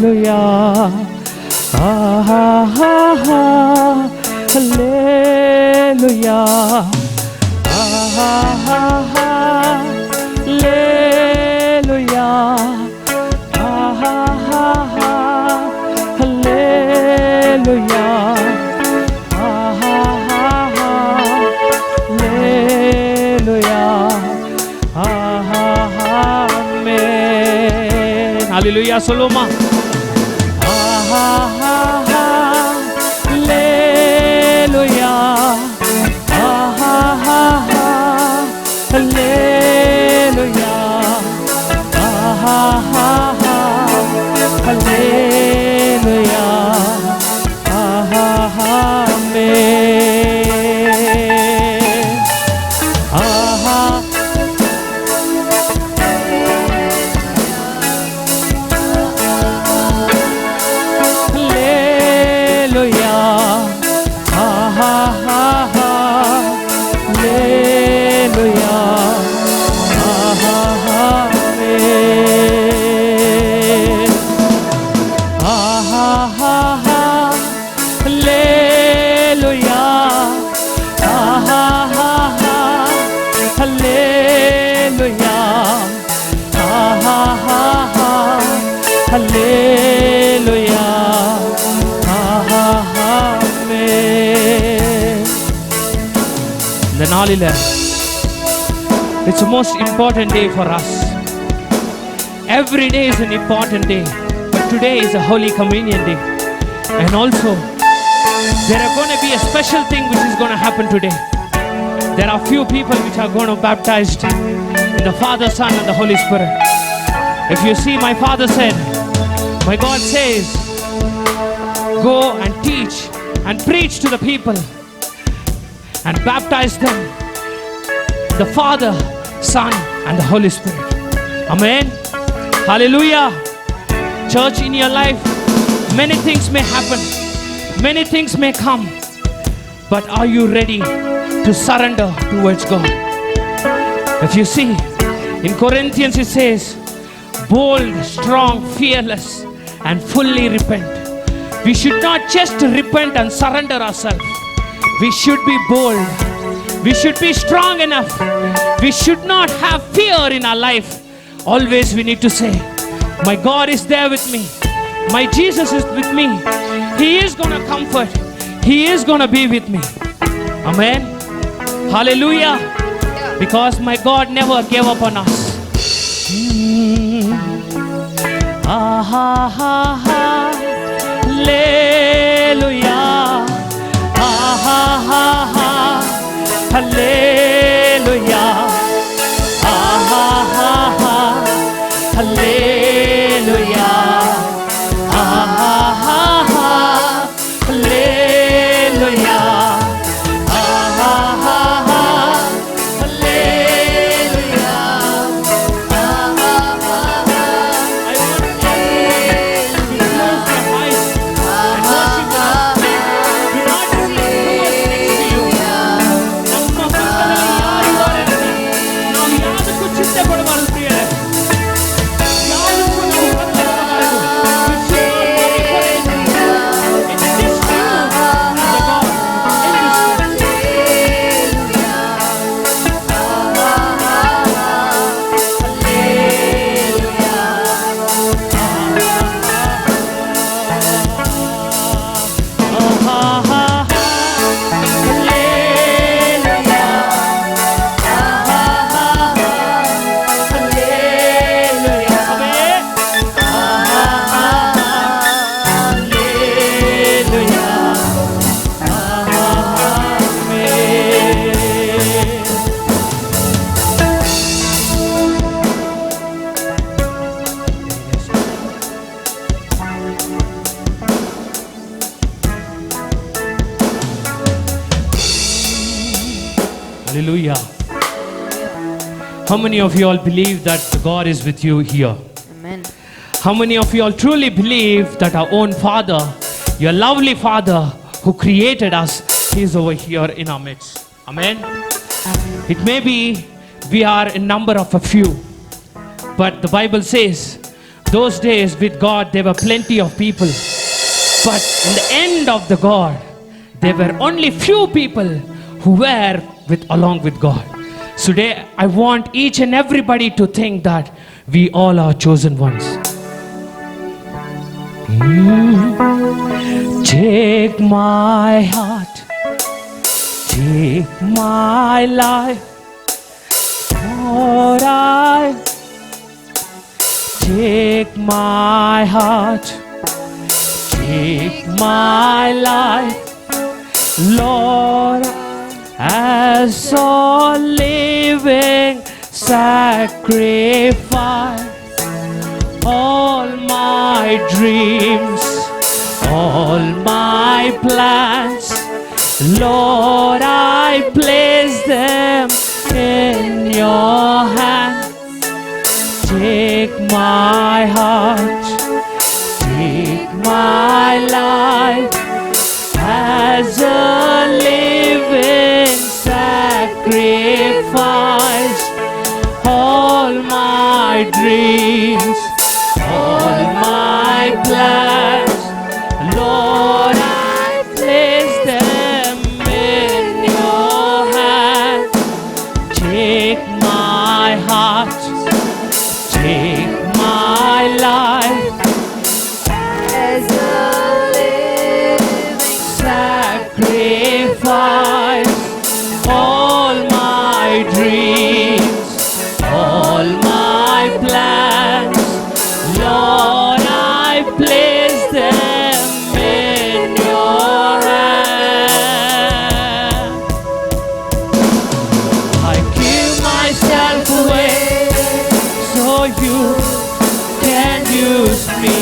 Hallelujah. Hallelujah. Hallelujah, Solomon. Hallelujah. Hallelujah. இந்த நாளில் it's the most important day for us. Every day is an important day, but today is a Holy Communion day. And also there are going to be a special thing which is going to happen today. There are few people which are going to be baptized in the Father, Son and the Holy Spirit. If you see, my Father said, my God says, go and teach and preach to the people and baptize them, the Father, Son and the Holy Spirit. Amen. Hallelujah. Church, in your life, many things may happen, many things may come, but are you ready to surrender towards God? If you see, in Corinthians it says, bold, strong, fearless and fully repent. We should not just repent and surrender ourselves. We should be bold. We should be strong enough. We should not have fear in our life. Always we need to say, my God is there with me. My Jesus is with me. He is going to comfort. He is going to be with me. Amen. Hallelujah. Because my God never gave up on us. Hallelujah. Hallelujah. Hallelujah. Hallelujah. How many of you all believe that God is with you here? Amen. How many of you all truly believe that our own Father, your lovely Father who created us, He is over here in our midst? Amen. It may be we are in number of a few, But the Bible says, those days with God there were plenty of people. But in the end of the God, there were only few people who were along with God. So today I want each and everybody to think that we all are chosen ones. Take my heart, take my life, Lord, take my heart, take my life, Lord, as a living sacrifice. All my dreams, all my plans, Lord, I place them in your hands. Take my heart, take my life, as a living sacrifice. All my dreams, all my plans, Lord, I place them in your hands. Take my heart, take my life, as a living sacrifice. All my dreams, all my plans, Lord, I place them in your hand. I give myself away so you can use me.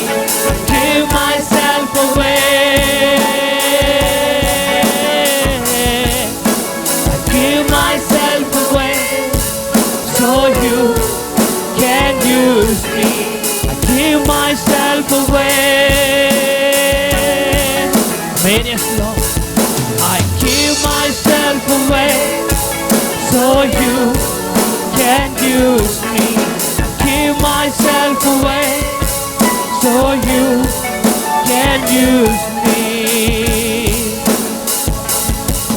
Give myself away. I give myself away so you can use me. I give myself away. Amen, yes, Lord. I give myself away so you can use me. Give myself away so you can use me.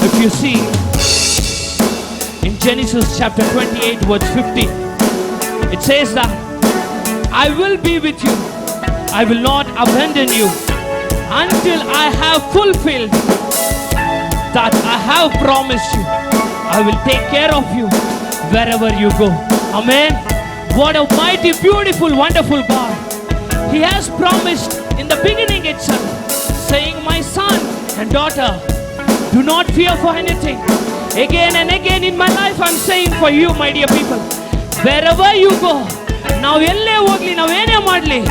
If you see in Genesis chapter 28 verse 50, it says that I will be with you, I will not abandon you until I have fulfilled that I have promised you. I will take care of you wherever you go. Amen. What a mighty, beautiful, wonderful God. He has promised in the beginning itself, saying, my son and daughter, do not fear for anything. Again and again in my life I'm saying for you, my dear people, wherever you go, now elle hogli, now ene madli,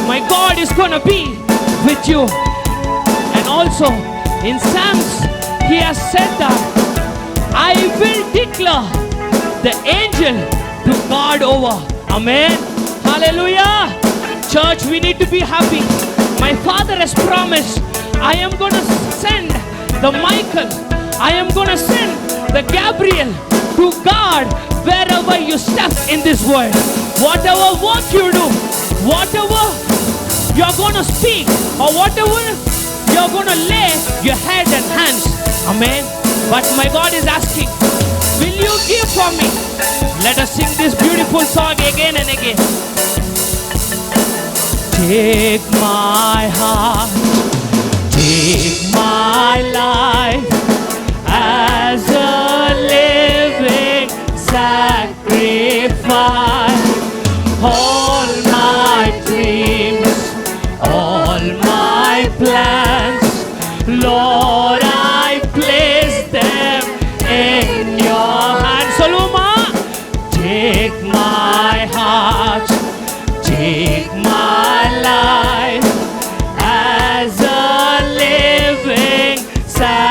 my God is gonna be with you. And also in Psalms he has said that I will declare the angel to guard over. Amen. Hallelujah. Church, we need to be happy. My Father has promised, I am going to send the Michael, I am going to send the Gabriel to guard wherever you step in this world. Whatever work you do, whatever you're going to speak, or whatever you're going to lay your head and hands. Amen. But my God is asking, will you give for me? Let us sing this beautiful song again and again. Take my heart, take my life, as a living sacrifice. All my dreams, all my plans, Lord, I place them in your hands. Saluma, take my heart, take my life, as a living sacrifice.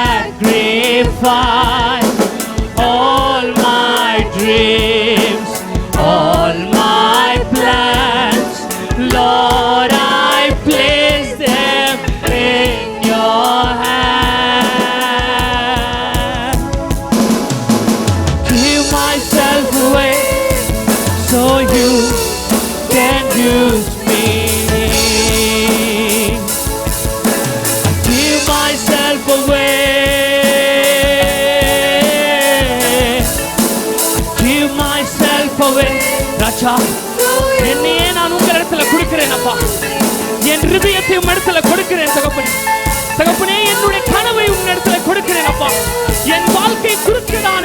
அப்பா. என் இதயத்தை உம்மிடத்துல கொடுக்கிறேன் தகப்பனே. தகப்பனே, என்னுடைய கனவை உம்மிடத்துல கொடுக்கிறேன் அப்பா. என் வாழ்க்கை குறித்ததான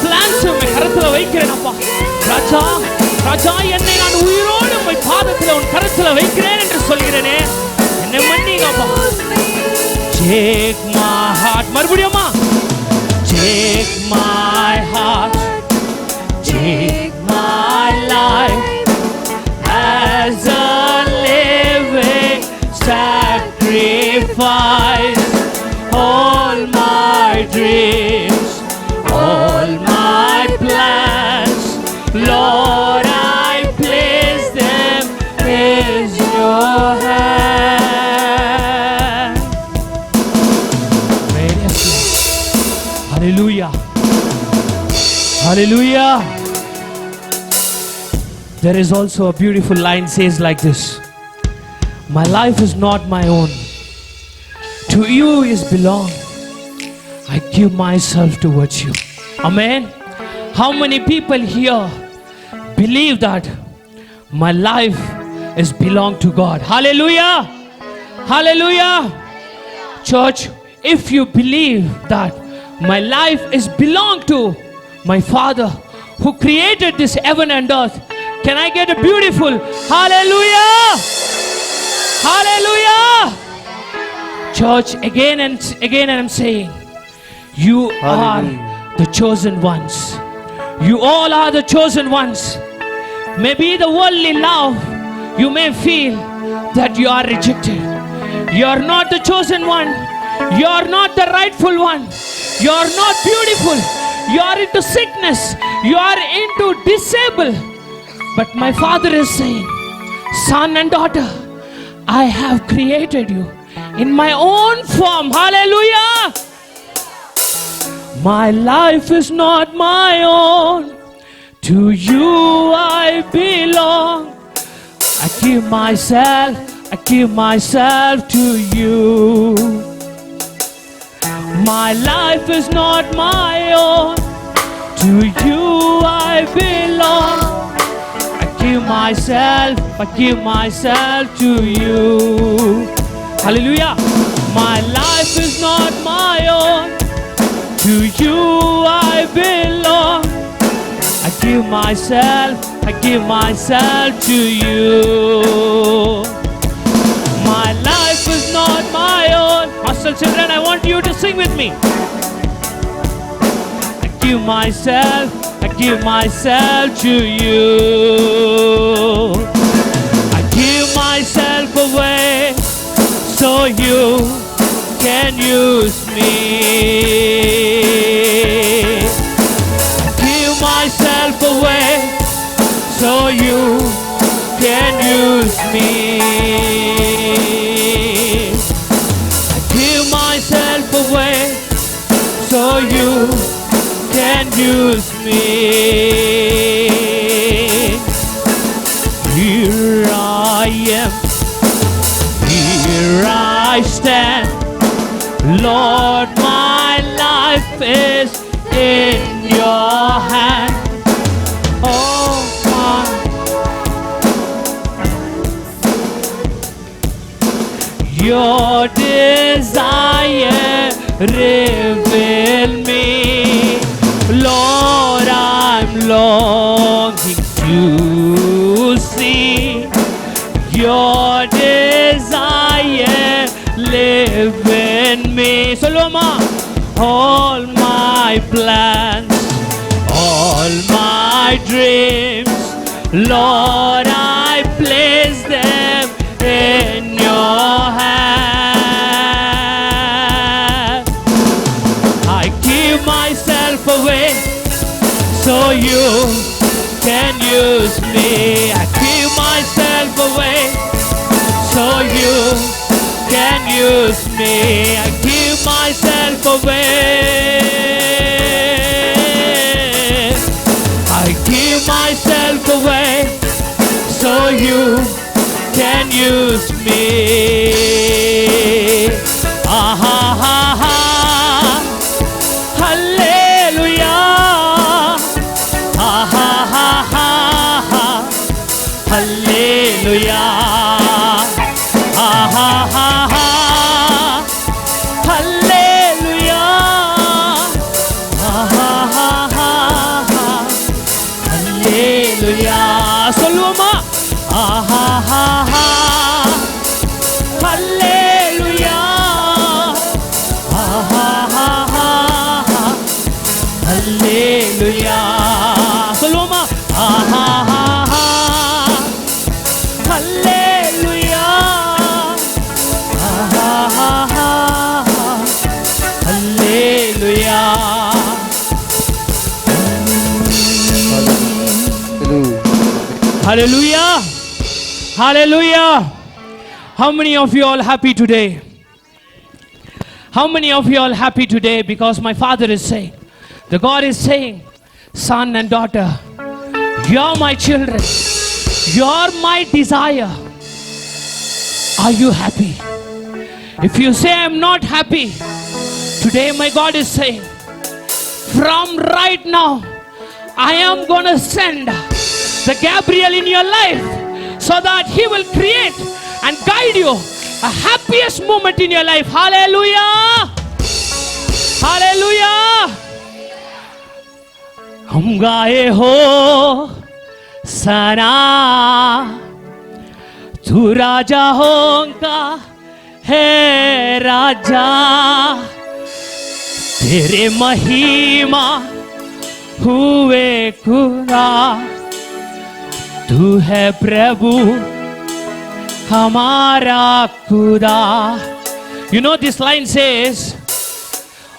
பிளான்ஸ் உம்மை கரத்துல வைக்கிறேன் அப்பா. ராஜா ராஜா, என்னை நான் உயிரோடு உம்மை பாதத்துல உன் கரத்துல வைக்கிறேன் என்று சொல்கிறேனே, என்னை மன்னிங்க அப்பா. Take my heart. மறுபடியுமா? Take my heart, take my life as a living sacrifice. All my dreams, all my plans, Lord, I place them in your hand. Hallelujah. Hallelujah. There is also a beautiful line says like this: my life is not my own, to you is belong. I give myself towards you. Amen. How many people here believe that my life is belong to God? Hallelujah. Hallelujah. Church, if you believe that my life is belong to my Father who created this heaven and earth, can I get a beautiful hallelujah? Hallelujah. Church, again and again I'm saying, you are the chosen ones. You all are the chosen ones. Maybe the worldly love, you may feel that you are rejected. You are not the chosen one. You are not the rightful one. You are not beautiful. You are into sickness. You are into disabled. But my Father is saying, son and daughter, I have created you in my own form. Hallelujah. My life is not my own. To you I belong. I give myself to you. My life is not my own. To you I belong. I give myself to you. Hallelujah. My life is not my own. To you I belong. I give myself to you. My life is not my own. Hostel children, I want you to sing with me. I give myself to you. I give myself away so you can use me. I give myself away so you can use me. I give myself away so you can use me. Here I am, here I stand. Lord, my life is in your hand. Oh, my. Your desire reveal me. Lord, I'm longing to see your desire live in me. Soloma, all my plans, all my dreams, Lord, I place them in your hand. I give myself away so you can use me. I give myself away so you can use me. I give myself away. I give myself away so you can use me. Aha, ha, ha. Hallelujah. Ha, ha, ha, ha, ha. Hallelujah. Hallelujah. Ah, ah, ah, ah. Hallelujah. Ah, ah, ah, ah. Hallelujah. சொல்லுவோமா? Ah, ah, ah, ah. Hallelujah. Ah, ah, ah, ah. Hallelujah. சொல்லுவோமா? Ah, ah, ah, ah. Hallelujah. Ah, ah, ah, ah. Hallelujah. Hallelujah. Hallelujah. How many of you all happy today? How many of you all happy today? Because my Father is saying, the God is saying, son and daughter, you're my children. You're my desire. Are you happy? If you say I'm not happy, today my God is saying, from right now, I am going to send the Gabriel in your life so that he will create and guide you a happiest moment in your life. Hallelujah. Hallelujah. हम गाए हो सना, तू राजा होगा है राजा, तेरे महिमा हुए खुदा, तू है प्रभु हमारा खुदा. You know this line says,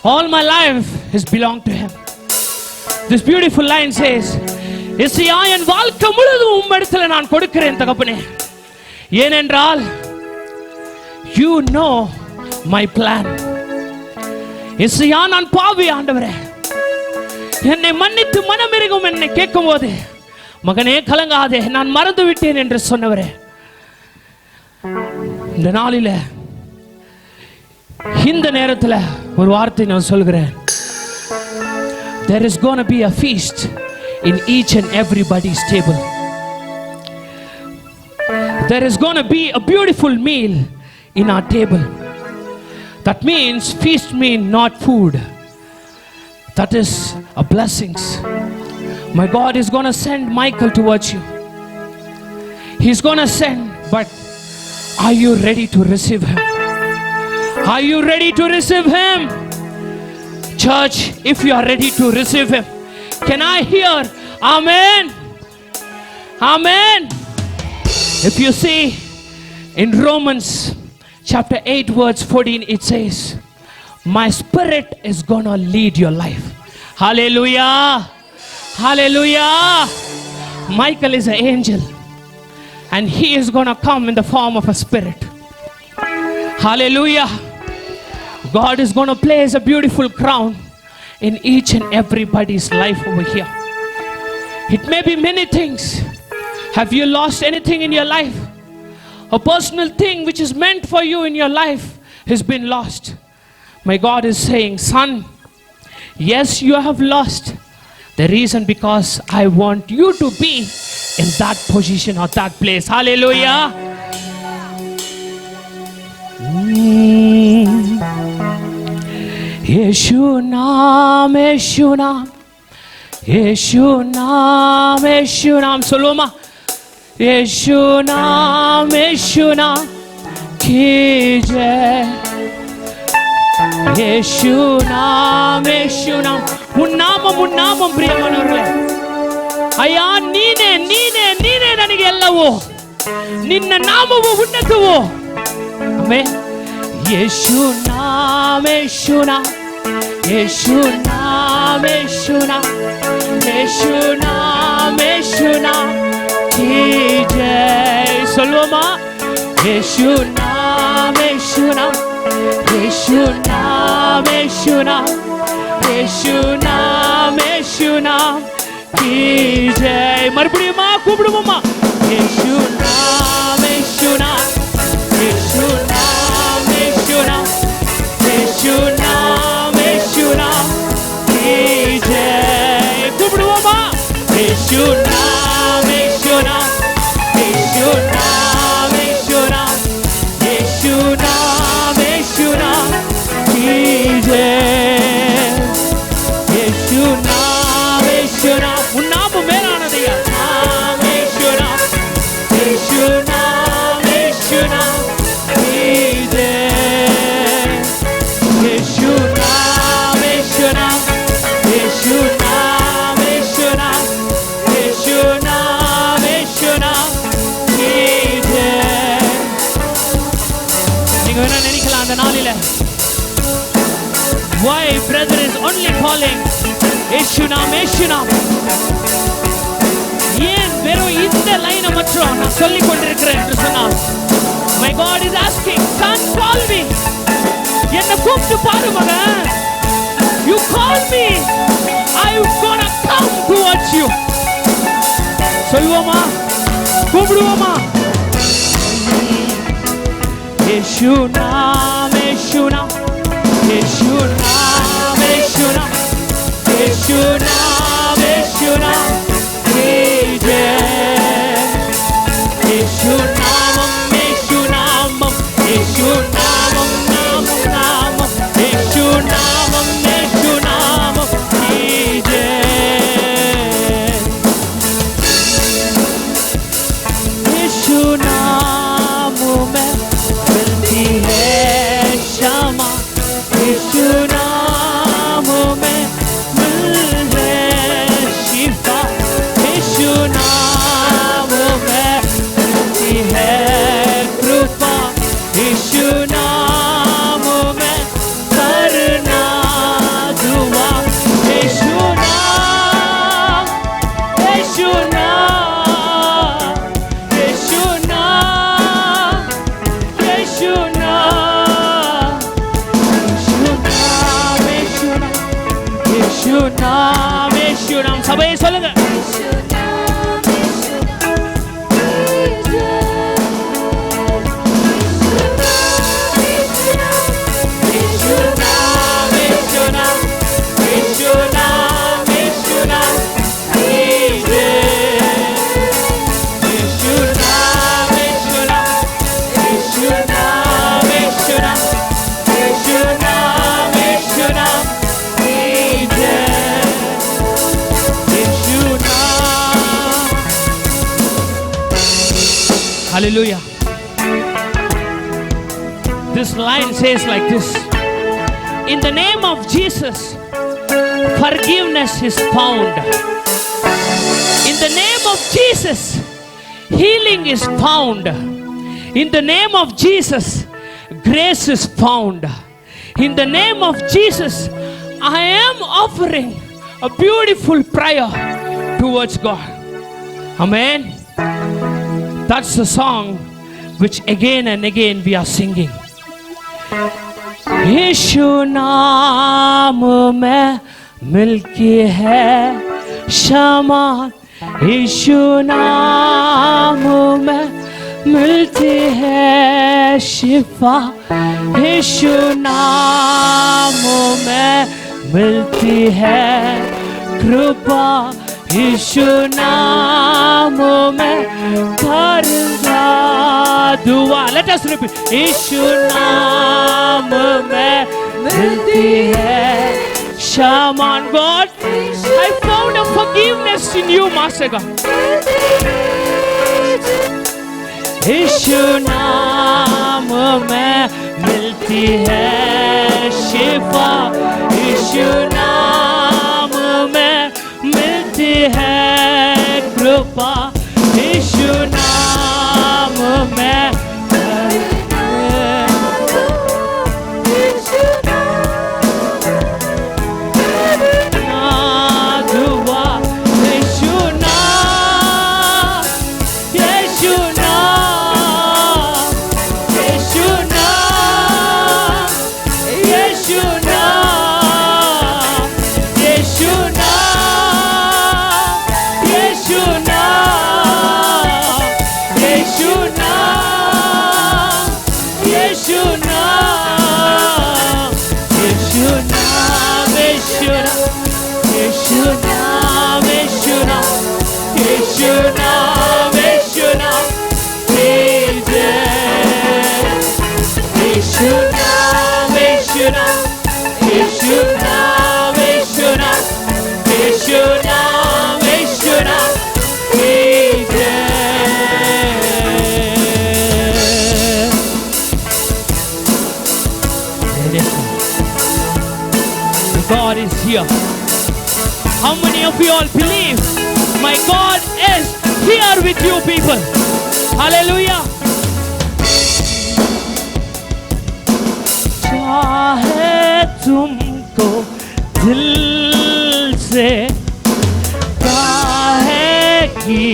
all my life has belonged to him. This beautiful line says, இசையா என் வாழ்க்கை முழுதும் உம்மிடத்துல நான் கொடுக்கிறேன் தகப்பனே. ஏனென்றால் you know my plan. இசையா நான் பாவி ஆண்டவரே, என்னை மன்னித்து மனமிருகும் என்னை கேட்கும்போது, மகனே கலங்காதே நான் மறந்து விட்டேன் என்று சொன்னவரே, இந்த நாளில இந்த நேரத்துல ஒரு வார்த்தை நான் சொல்கிறேன். There is going to be a feast in each and everybody's table. There is going to be a beautiful meal in our table. That means feast means not food. That is a blessings. My God is going to send Michael towards you. He's going to send, but are you ready to receive him? Are you ready to receive him? Church, if you are ready to receive him, can I hear amen? Amen. If you see in Romans chapter 8 verse 14, it says, my spirit is gonna lead your life. Hallelujah. Hallelujah. Michael is an angel and he is gonna come in the form of a spirit. Hallelujah. God is going to place a beautiful crown in each and everybody's life over here. It may be many things. Have you lost anything in your life? A personal thing which is meant for you in your life has been lost. My God is saying, son, yes, you have lost. The reason because I want you to be in that position or that place. Hallelujah. यीशु नाम, यीशु नाम, यीशु नाम, यीशु नाम. सुनो मा, यीशु नाम की जय. यीशु नाम ಮುನ್ನಾಮಂ ಪ್ರಿಯಮಾನವರೇ, ಅಯ್ಯ ನೀನೇ ನೀನೇ ನೀನೇ ನನಗೆ ಎಲ್ಲವೂ, ನಿನ್ನ ನಾಮವು ಉನ್ನತವು. ಆಮೆನ್. ಯೇಸು ನಾಮ, ಯೇಸು ನಾಮ, ಯೇಸು ನಾಮ, ಯೇಸು ನಾಮ, ಯೇಸು ನಾಮ, ಯೇಸು ನಾಮ ಕೀ ಜೈ. சொல்லுவோமா? ಯೇಸು ನಾಮ, ಯೇಸು ನಾಮ, ಯೇಸು ನಾಮ, ಯೇಸು ನಾಮ, ಯೇಸು ನಾಮ, ಯೇಸು ನಾಮ ಕೀ ಜೈ. மறுபடியுமா கூப்பிடுவோமா? ಯೇಸು ನಾಮ, ಯೇಸು ನಾಮ, ಯೇಸು ನಾಮ, ಯೇಸು ನಾಮ, ಯೇಸು ನಾಮ, ಯೇಸು ನಾಮ ಕೀ ಜೈ. கூப்பிடுவோமா? ಯೇಸು ನಾಮ, ಯೇಸು ನಾಮ, ಯೇಸು ನಾಮ. அந்த நாளில. Why brother is only calling Yeshunam, Yeshunam? ஏன் வெறும் இந்த லைனை மட்டும் நான் சொல்லிக் கொண்டிருக்கிறேன் என்று சொன்னார். My God is asking, son, call me. என்ன கூப்பிட்டு பாரு மகன். You call me, I'm gonna come towards you. சொல்லுவோமா, கூப்பிடுவோமா? Yeshunam, Yeshunam, Yeshunam, Yeshunam, Yeshunam, Yeshunam, Yeshunam, Yeshunam, Yeshunam, Namam, Yeshunam, Yeshunam, Yeshunam mein milti hai shama, Yeshunam mein milti hai shifa, Yeshunam mein milti hai kripa, Yeshunam mein karna dua, Yeshunam, Yeshunam, Yeshunam, Yeshunam, Yeshunam, Yeshunam. சபையை சொல்லுங்க. Hallelujah. This line says like this: in the name of Jesus, forgiveness is found. In the name of Jesus, healing is found. In the name of Jesus, grace is found. In the name of Jesus, I am offering a beautiful prayer towards God. Amen. That's the song which again and again we are singing. यीशु नाम में मिलती है क्षमा, यीशु नाम में मिलती है शिफा, यीशु नाम में मिलती है कृपा, यीशु नाम में करना दुआ. Let us repeat. यीशु नाम में मिलती है क्षमा. God, I found a forgiveness in you, Master God. यीशु नाम में मिलती है शिफा, यीशु नाम में मिलती है कृपा, यीशु नाम में दुआ. यीशु नाम, यीशु नाम, यीशु नाम, यीशु नाम, यीशु नाम, यीशु नाम, यीशु नाम, यीशु नाम, यीशु नाम, यीशु नाम, यीशु नाम, यीशु नाम, यीशु नाम, यीशु नाम, यीशु नाम, यीशु नाम, यीशु नाम, यीशु नाम, यीशु नाम, God is here. How many of you all believe my God is here with you people? Hallelujah. है तुमको दिल से काहे की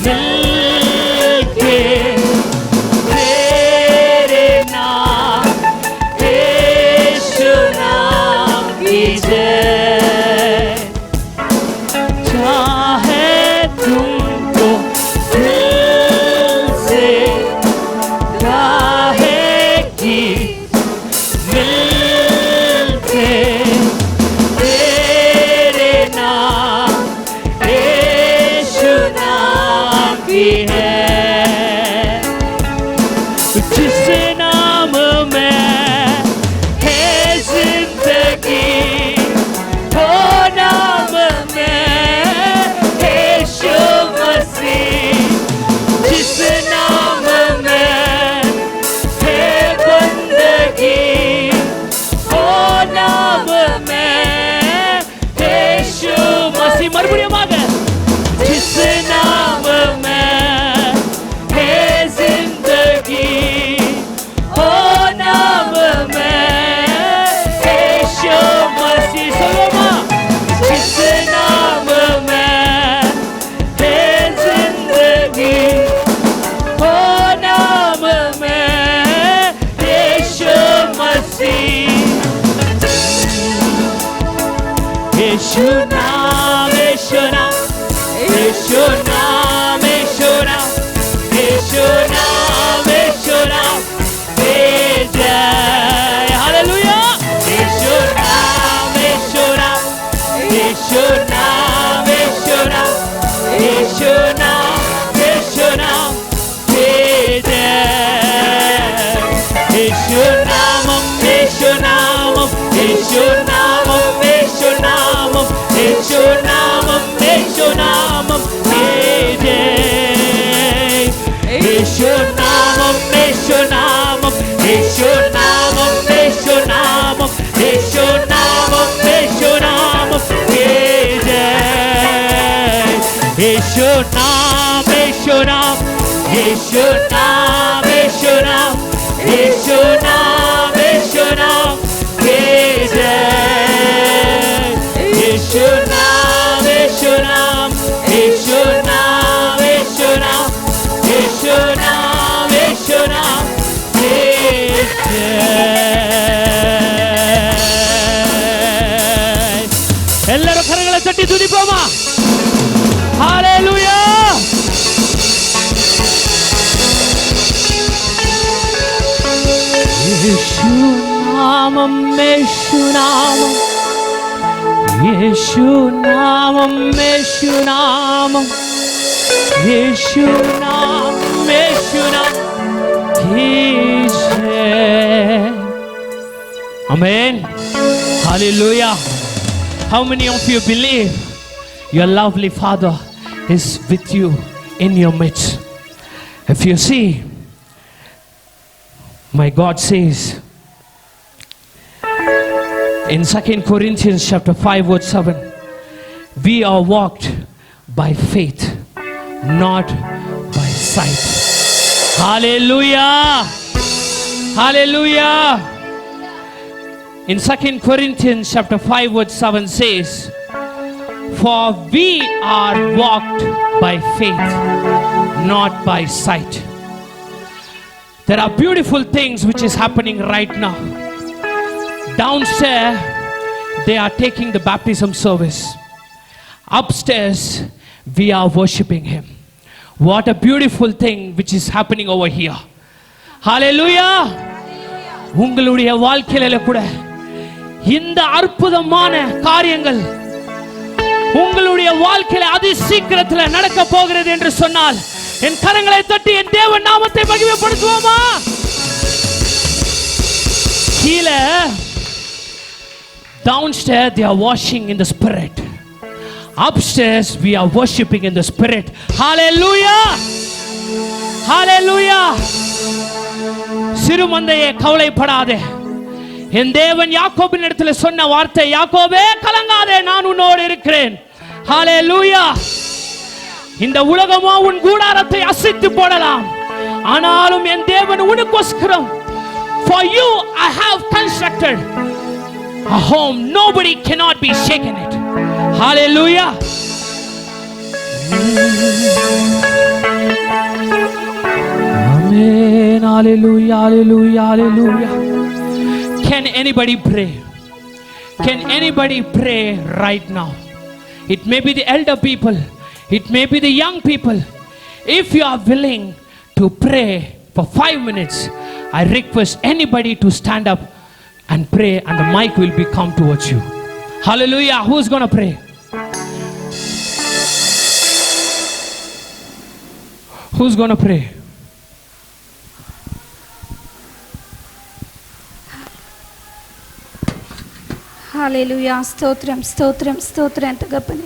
मिलके तेरे नाम यीशु नाम की जय। चाहे तुमको दिल से काहे की मिलके तेरे नाम यीशु नाम की है। जिस नाम में है जिंदगी वो नाम में यीशु मसीह। जिस नाम में है बंदगी वो नाम में यीशु मसीह। मறுபடியுமாக जिस नाम में है जिंदगी वो नाम में यीशु मसीह। सोलोमा जिस नाम में है जिंदगी वो नाम में यीशु मसीह। यीशु नाम यीशु नाम यीशु नाम यीशु नाम यीशु नाम यीशु नाम जय। हालेलुया। यीशु नाम यीशु नाम यीशु नाम यीशु नाम यीशु नाम यीशु नाम जय। यीशु नामम यीशु नामम यीशु नामम यीशु नामम यीशु नामम यीशु नामम जय। यीशु नामम यीशु नामम यीशु नामम यीशु नामम यीशु नामम यीशु नामम जय। यीशु नाम यीशु नाम यीशु नाम यीशु नाम यीशु नाम यीशु नाम जय। यीशु नाम यीशु नाम यीशु नाम यीशु नाम यीशु नाम यीशु नाम जय। ಎಲ್ಲರೂ ಕರಗಳ ತಟ್ಟಿ ತುದಿಪೋಮ। ಹಾಲೆಲೂಯಾ। ಯೇಸು ನಾಮಂ ಯೇಸು ನಾಮಂ ಯೇಸು ನಾಮಂ ಯೇಸು ನಾಮಂ ಯೇಸು ನಾಮಂ ಯೇಸು ನಾಮಂ Amen. Hallelujah. How many of you believe your lovely Father is with you in your midst? If you see, my God says in 2 Corinthians chapter 5 verse 7, we are walked by faith, not by sight. Hallelujah. Hallelujah. In 2 Corinthians chapter 5 verse 7 says, for we are walked by faith, not by sight. There are beautiful things which is happening right now. Downstairs, they are taking the baptism service. Upstairs, we are worshiping Him. What a beautiful thing which is happening over here. Hallelujah. உங்களுடைய வாழ்க்கையில கூட இந்த அற்புதமான காரியங்கள் உங்களுடைய வாழ்க்கையில அதி சீக்கிரத்தில் நடக்க போகிறது என்று சொன்னால் என் கரங்களை தட்டி என் தேவன் நாமத்தை மகிமைப்படுத்துவோமா? கீழே downstairs they are washing in the spirit. Upstairs we are worshiping in the spirit. Hallelujah. Hallelujah. சிறுமந்தையே கவலைப்படாதே. என் தேவன் யாக்கோபின் இடத்துல சொன்ன வார்த்தை, யாக்கோபே கலங்காதே, நான் உன்னோடு இருக்கிறேன். ஹalleluya. இந்த உலகமோ உன் கூடாரத்தை அசைத்து போடலாம், ஆனாலும் என் தேவன் உனக்கோஸ்கரம் For you I have constructed a home. Nobody cannot be shaken it. Hallelujah. Amen. Hallelujah. Hallelujah. Hallelujah. Can anybody pray? Can anybody pray right now? It may be the elder people. It may be the young people. If you are willing to pray for 5 minutes, I request anybody to stand up and pray, and the mic will be come towards you. Hallelujah. Who's going to pray? Who's going to pray? ஹல்லேலூயா. ஸ்தோத்திரம் ஸ்தோத்திரம் ஸ்தோத்திரம் தகப்பனே.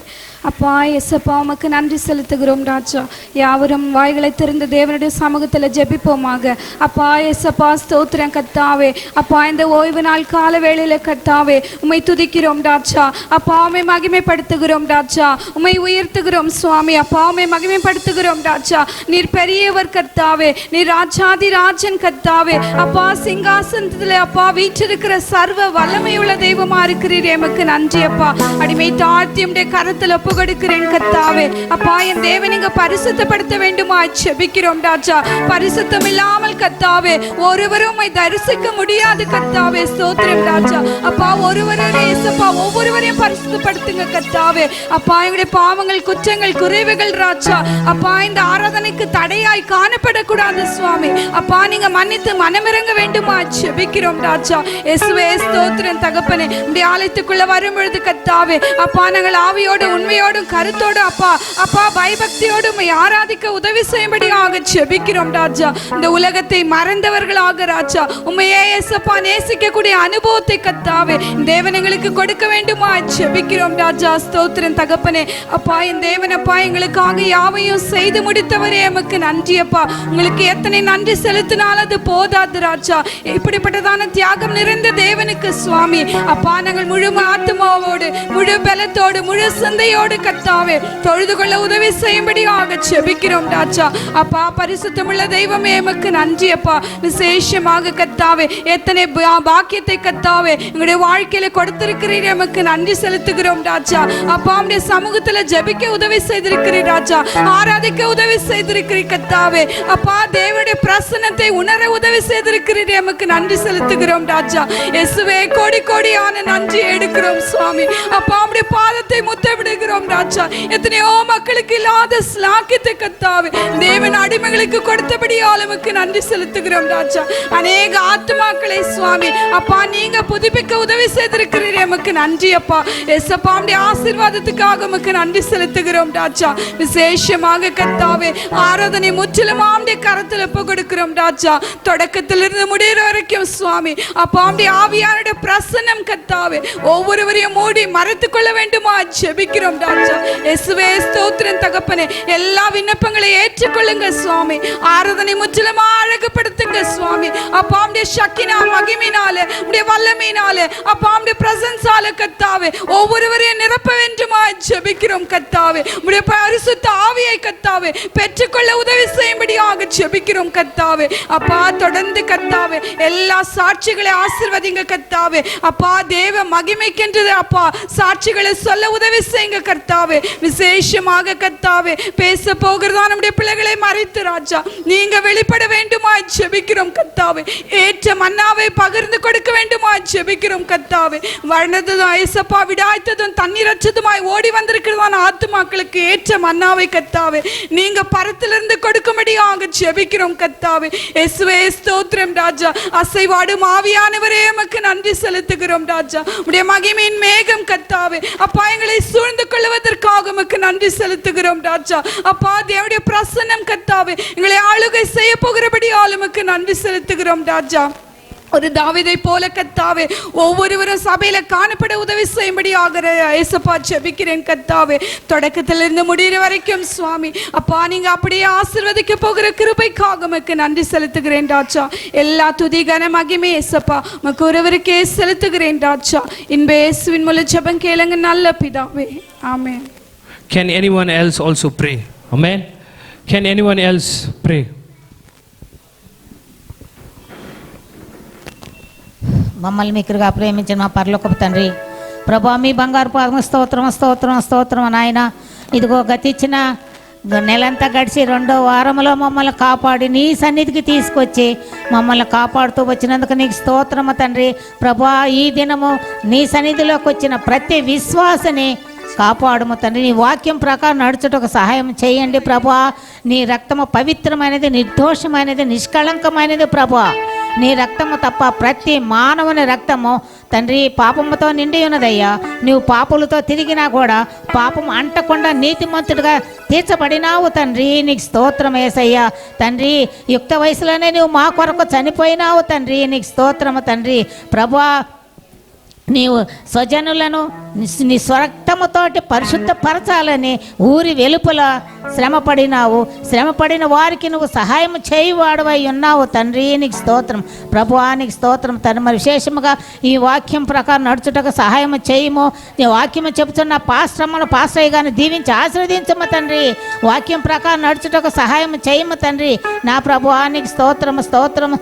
அப்பா எசப்பா உமக்கு நன்றி செலுத்துகிறோம் ராஜா. யாவரும் வாய்களை திறந்து தேவனுடைய சமூகத்தில் ஜெபிப்போமாக. அப்பா எசப்பா ஸ்தோத்திரம் கர்த்தாவே. அப்பா இந்த ஓய்வு நாள் கால வேளையில கர்த்தாவே உம்மை துதிக்கிறோம் ராஜா. அப்பா உம்மை மகிமைப்படுத்துகிறோம் ராஜா. உம்மை உயர்த்துகிறோம் சுவாமி. அப்பா உம்மை மகிமைப்படுத்துகிறோம் ராஜா. நீர் பெரியவர் கர்த்தாவே. நீர் ராஜாதி ராஜன் கர்த்தாவே. அப்பா சிங்காசனத்தில் அப்பா வீற்றிருக்கிற சர்வ வல்லமையுள்ள தெய்வமா இருக்கிறீர். எமக்கு நன்றி அப்பா. அடிமை தாழ்த்தி உம்முடைய கரத்தில் கொடுக்கிறேன் கர்த்தாவே. அப்பா என் தேவன் நீங்க பரிசுத்தப்படுத்த வேண்டுமா ஜெபிக்கிறோம் ராஜா. பரிசுத்தம் இல்லாமல் கர்த்தாவே ஒருவரும் உம்மை தரிசிக்க முடியாது கர்த்தாவே. ஸ்தோத்திரம் ராஜா. அப்பா ஒருவரே இயேசுப்பா ஒவ்வொருவரையும் பரிசுத்தப்படுத்துங்க கர்த்தாவே. அப்பா எங்களுடைய பாவங்கள் குற்றங்கள் குறைவுகள் ராஜா அப்பா இந்த ஆராதனைக்கு தடையாய் காணப்படக்கூடாது சுவாமி. அப்பா நீங்க மன்னித்து மனமிறங்க வேண்டுமா ஜெபிக்கிறோம் ராஜா. இயேசுவே ஸ்தோத்திரம் தகப்பனே. உம்முடைய ஆலயத்துக்குள்ள வரும் பொழுது கர்த்தாவே அப்பா நாங்கள் ஆவியோடு உண்மையோடும் கருத்தோடு அப்பா அப்பா பயபக்தியோடு உம்மை ஆராதிக்க உதவி செய்யும்படியாக ஜெபிக்கிறோம் ராஜா. இந்த உலகத்தை மறந்தவர்களாக ராஜா உம்மையே இயேசுப்பா நேசிக்கக்கூடிய அனுபவத்தை கர்த்தாவே தேவன் எங்களுக்கு கொடுக்க வேண்டுமா ஜெபிக்கிறோம் ராஜா. ஸ்தோத்திரம் தகப்பனே. அப்பா என் தேவன் அப்பா எங்களுக்காக யாவையும் செய்து முடித்தவரே எமக்கு நன்றி அப்பா. உங்களுக்கு எத்தனை நன்றி செலுத்தினாலும் அது போதாது ராஜா. இப்படிப்பட்டதான தியாகம் நிறைந்த தேவனுக்கு சுவாமி அப்பா நாங்கள் முழு ஆத்மாவோடு முழு பலத்தோடு முழு சிந்தையோடு கர்த்தாவே தொழுது கொள்ள உதவி செய்யும்படியாக ஜெபிக்கிறோம் ராஜா. அப்பா பரிசுத்தமுள்ள தெய்வமே எமக்கு நன்றி அப்பா. விசேஷமாக கர்த்தாவே எத்தனை பாக்கியத்தை கர்த்தாவே எங்களுடைய வாழ்க்கையில கொடுத்திருக்கிறீர். எமக்கு நன்றி செலுத்துகிறோம் ராஜா. அப்பா உம்முடைய சமூகத்துல ஜெபிக்க உதவி செய்திருக்கிறீர் ராஜா. ஆராதிக்க உதவி செய்திருக்கிறீர் கர்த்தாவே. அப்பா தேவனுடைய பிரசன்னத்தை உணர உதவி செய்திருக்கிறீர். எமக்கு நன்றி செலுத்துகிறோம் ராஜா. இயேசுவே கோடி கோடியான நன்றி எடுக்கிறோம் சுவாமி. அப்பா உம்முடைய பாதத்தை முத்தமிடுகிறோம் ராஜா. எத்தனையோ மக்களுக்கு இல்லாத ஸ்லாக்கியத்தை கர்த்தாவே தேவன் அடிமைகளுக்கு கொடுத்தபடியால் எமக்கு நன்றி செலுத்துகிறோம் ராஜா. அநேக ஆத்துமாக்களை சுவாமி அப்பா நீங்க புதுப்பிக்க உதவி செய்திருக்கிறீர். எமக்கு நன்றி அப்பா. இயேசுப்பா உம்முடைய ஆசீர்வாதத்துக்காக எமக்கு நன்றி செலுத்துகிறோம் ராஜா. விசேஷமாக கர்த்தாவே ஆராதனை முற்றிலும் உம்முடைய கரத்தில் ஒப்புக்கொடுக்கிறோம் ராஜா. தொடக்கத்திலிருந்து முடிகிற வரைக்கும் சுவாமி அப்பா உம்முடைய ஆவியானுடைய பிரசன்னம் கர்த்தாவே ஒவ்வொருவரையும் மூடி மறைத்துக் கொள்ள வேண்டுமா ஜெபிக்கிறோம் ராஜா. இயேசுவே ஸ்தோத்திரம் தகப்பனே. எல்லா விண்ணப்பங்களை ஏற்றுக்கொள்ளுங்க சுவாமி. ஆராதனை முற்றிலுமா அழகுபடுத்துங்க சுவாமி. அப்பா உம்முடைய சக்தினா மகிமையினாலே உம்முடைய வல்லமையினாலே அப்பா உம்முடைய பிரசன்ஸால கர்த்தாவே ஒவ்வொருவரையும் நிரப்ப வேண்டுமா ஜெபிக்கிறோம் கர்த்தாவே. உம்முடைய பரிசுத்த ஆவியை கர்த்தாவே பெற்றுக்கொள்ள உதவி செய்யும்படியாக ஜெபிக்கிறோம் கர்த்தாவே. அப்பா தொடர்ந்து கர்த்தாவே எல்லா சாட்சிகளை ஆசீர்வதிங்க கர்த்தாவே. அப்பா தேவ மகிமைக்கென்றது அப்பா சாட்சிகளை சொல்ல உதவி செய்யுங்க கர்த்தாவே. விசேஷமாக கர்த்தாவே பேச போகிறதா நம்முடைய பிள்ளைகளை மறைத்து ராஜா நீங்க வெளிப்பட வேண்டுமா ஜெபிக்கிறோம் கர்த்தாவே. ஏற்ற மன்னாவை பகிர்ந்து கொடுக்க வேண்டுமா ஜெபிக்கிறோம் கர்த்தாவே. வளர்ந்ததும் ஐசப்பா விடாய்த்ததும் தண்ணீரற்றதுமாய் ஓடி வந்திருக்கிறதான ஆத்துமாக்களுக்கு ஏற்ற மன்னாவை கர்த்தாவே நீங்க பரத்திலிருந்து கொடுக்கும்படியாக ஜெபிக்கிறோம் கர்த்தாவே. இயேசுவே ஸ்தோத்திரம் ராஜா. அசைவாடும் ஆவியானவரே எமக்கு நன்றி செலுத்துகிறோம் ராஜா. உடைய மகிமையின் மேகம் கர்த்தாவே அப்பா எங்களை சூழ்ந்து கொள்வதற்காக எமக்கு நன்றி செலுத்துகிறோம் ராஜா. அப்பா தேவனுடைய பிரசன்னம் கர்த்தாவே எங்களை ஆளுகை செய்ய போகிறபடியால் எமக்கு நன்றி செலுத்துகிறோம் ராஜா. ஒரு தாவீதை போல கர்த்தாவே ஒவ்வொருவரும் சபையில காணப்பட உதவி செய்யும்படியாக இயேசுப்பா ஜெபிக்கிறேன் கர்த்தாவே. தொடக்கத்திலிருந்து முடிகிற வரைக்கும் சுவாமி அப்பா நீங்க அப்படியே ஆசீர்வதிக்க போகிற கிருபைக்காக உமக்கு நன்றி செலுத்துகிறேன் ராஜா. எல்லா துதி கன மகிமை இயேசுப்பா உமக்கு ஒருவருக்கே செலுத்துகிறேன் ராஜா. இன்ப இயேசுவின் மூலம் ஜெபம் கேளுங்க நல்ல பிதாவே. ஆமென். Can anyone else also pray? Amen. Can anyone else pray? మమ్మల్ని మిక్కులుగా ప్రేమించిన మా పరలోకపు తండ్రి, ప్రభా మీ బంగారు పాదము స్తోత్రం స్తోత్రం స్తోత్రం నాయన. ఇదిగో గతిచ్చిన నెలంతా గడిచి 2వ వారంలో మమ్మల్ని కాపాడి నీ సన్నిధికి తీసుకొచ్చి మమ్మల్ని కాపాడుతూ వచ్చినందుకు నీకు స్తోత్రము తండ్రి. ప్రభా ఈ దినము నీ సన్నిధిలోకి వచ్చిన ప్రతి విశ్వాసని కాపాడుము తండ్రి. నీ వాక్యం ప్రకారం నడుచుటకు సహాయం చేయండి ప్రభా. నీ రక్తము పవిత్రమైనది, నిర్దోషమైనది, నిష్కళంకమైనది ప్రభా. నీ రక్తము తప్ప ప్రతి మానవుని రక్తము తండ్రి పాపముతో నిండి ఉన్నదయ్యా. నువ్వు పాపులతో తిరిగినా కూడా పాపం అంటకుండా నీతిమంతుడిగా తీర్చబడినావు తండ్రి. నీకు స్తోత్రం యేసయ్యా. తండ్రి యుక్త వయసులోనే నువ్వు మా కొరకు చనిపోయినావు తండ్రి. నీకు స్తోత్రము తండ్రి. ప్రభువా నీవు స్వజనులను నీ స్వరక్తముతోటి పరిశుద్ధపరచాలని ఊరి వెలుపల శ్రమపడినావు. శ్రమపడిన వారికి నువ్వు సహాయం చేయువాడవై ఉన్నావు తండ్రి. నీకు స్తోత్రం ప్రభువా. నీకు స్తోత్రం తండ్రి. మరి విశేషముగా ఈ వాక్యం ప్రకారం నడుచుటకు సహాయం చేయము. నీ వాక్యం చెబుతున్న పాస్టయ్య గారిని దీవించి ఆశీర్వదించము తండ్రి. వాక్యం ప్రకారం నడుచుటకు సహాయం చేయము తండ్రి. నా ప్రభువా నీకు స్తోత్రము స్తోత్రము.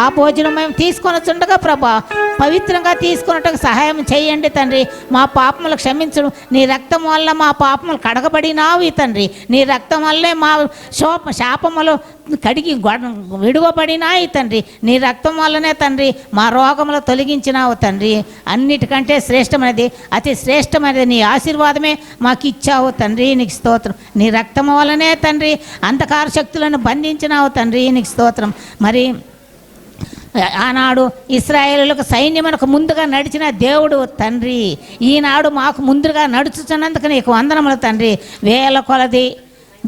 ఆ భోజనం మేము తీసుకొని చుండగా ప్రభా పవిత్రంగా తీసుకున్నట్టుకు సహాయం చేయండి తండ్రి. మా పాపములు క్షమించడం. నీ రక్తం వల్ల మా పాపములు కడగబడినావు తండ్రి. నీ రక్తం వల్లే మా శాపములు కడిగి విడువబడినాయి తండ్రి. నీ రక్తం వల్లనే తండ్రి మా రోగములు తొలగించినావు తండ్రి. అన్నిటికంటే శ్రేష్టమైనది, అతి శ్రేష్టమైనది నీ ఆశీర్వాదమే మాకు ఇచ్చావు తండ్రి. నీకు స్తోత్రం. నీ రక్తం వల్లనే తండ్రి అంధకార శక్తులను బంధించినావు తండ్రి. నీకు స్తోత్రం. మరి ఆనాడు ఇశ్రాయేలులకు సైన్యమునకు ముందుగా నడిచిన దేవుడు తండ్రి, ఈనాడు మాకు ముందుగా నడుచుతున్నందుకు నీకు వందనములు తండ్రి. వేల కొలది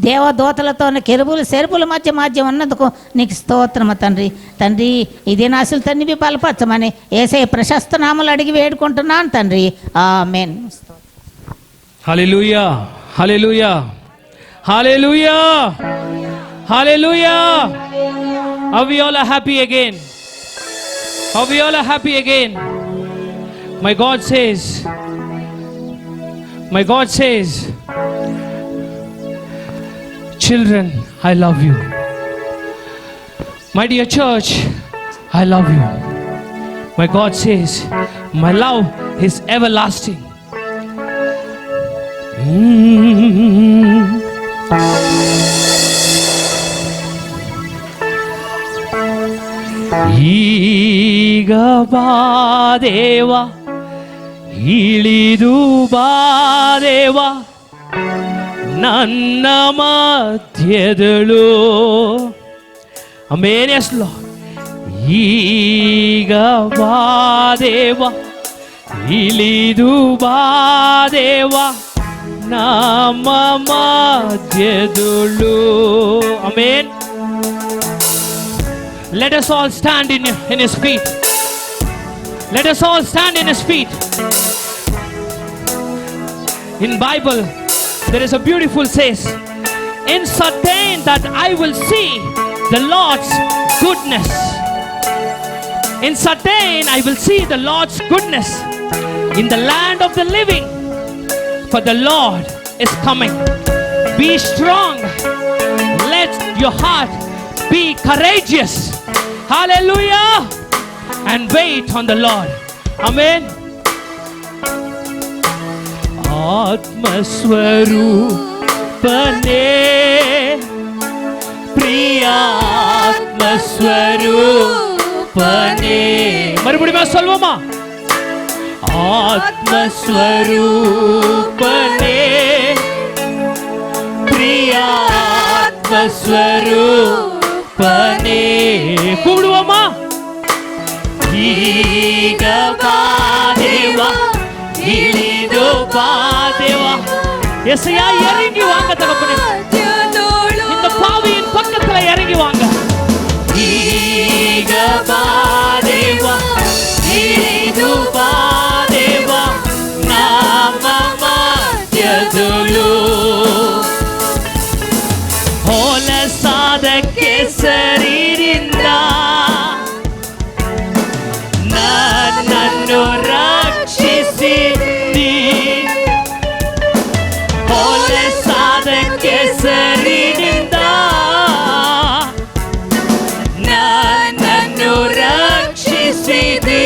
దేవదూతలతో కెరుబులు సెరుపుల మధ్య ఉన్నందుకు నీకు స్తోత్రము తండ్రి. తండ్రి ఇది నాశలు తన్నివి బలపరచమని యేసయ్య ప్రశస్త నామములు అడిగి వేడుకుంటున్నాను తండ్రి. ఆమేన్. హల్లెలూయా హల్లెలూయా హల్లెలూయా హల్లెలూయా. Are we all happy again? Are we all happy again? My God says, children, I love you. My dear church, I love you. My God says, my love is everlasting. ಈಗ ಬಾದೇವ ಇಳಿದು ಬಾದೇವ ನನ್ನ ಮಧ್ಯದಳು. ಆಮೆನ್. S lord. ಈಗ ಬಾದೇವ ಇಳಿದು ಬಾದೇವ ನಮ್ಮ ಮಧ್ಯದಳು. Amen. Let us all stand in his feet. Let us all stand in his feet. In Bible there is a beautiful says, in certain that I will see the Lord's goodness. In certain I will see the Lord's goodness in the land of the living, for the Lord is coming. Be strong. Let your heart be courageous. Hallelujah. And wait on the Lord. Amen. Atmaswarupane Priyatmaswarupane. மறுபடியும் சொல்வோமா? Atmaswarupane Priyatmaswarupane. கூடுவோமா? ಈಗ ಬಾದೇವ ಇಳಿದು ಬಾದೇವ. எசையா இறங்கி வாங்க தகப்பனே. இந்த பாவியின் பக்கத்துல இறங்கி வாங்க. ಈಗ ಬಾದೇವ ಇಳಿದು ಬಾದೇವ ನಮ್ಮ ಮಧ್ಯದಳು. ಹೊಲಸಾದ ಕೆಸರಿನಿಂದ ನನ್ನನ್ನು ರಕ್ಷಿಸಿದಿ. ಹೊಲಸಾದ ಕೆಸರಿನಿಂದ ನನ್ನನ್ನು ರಕ್ಷಿಸಿದಿ.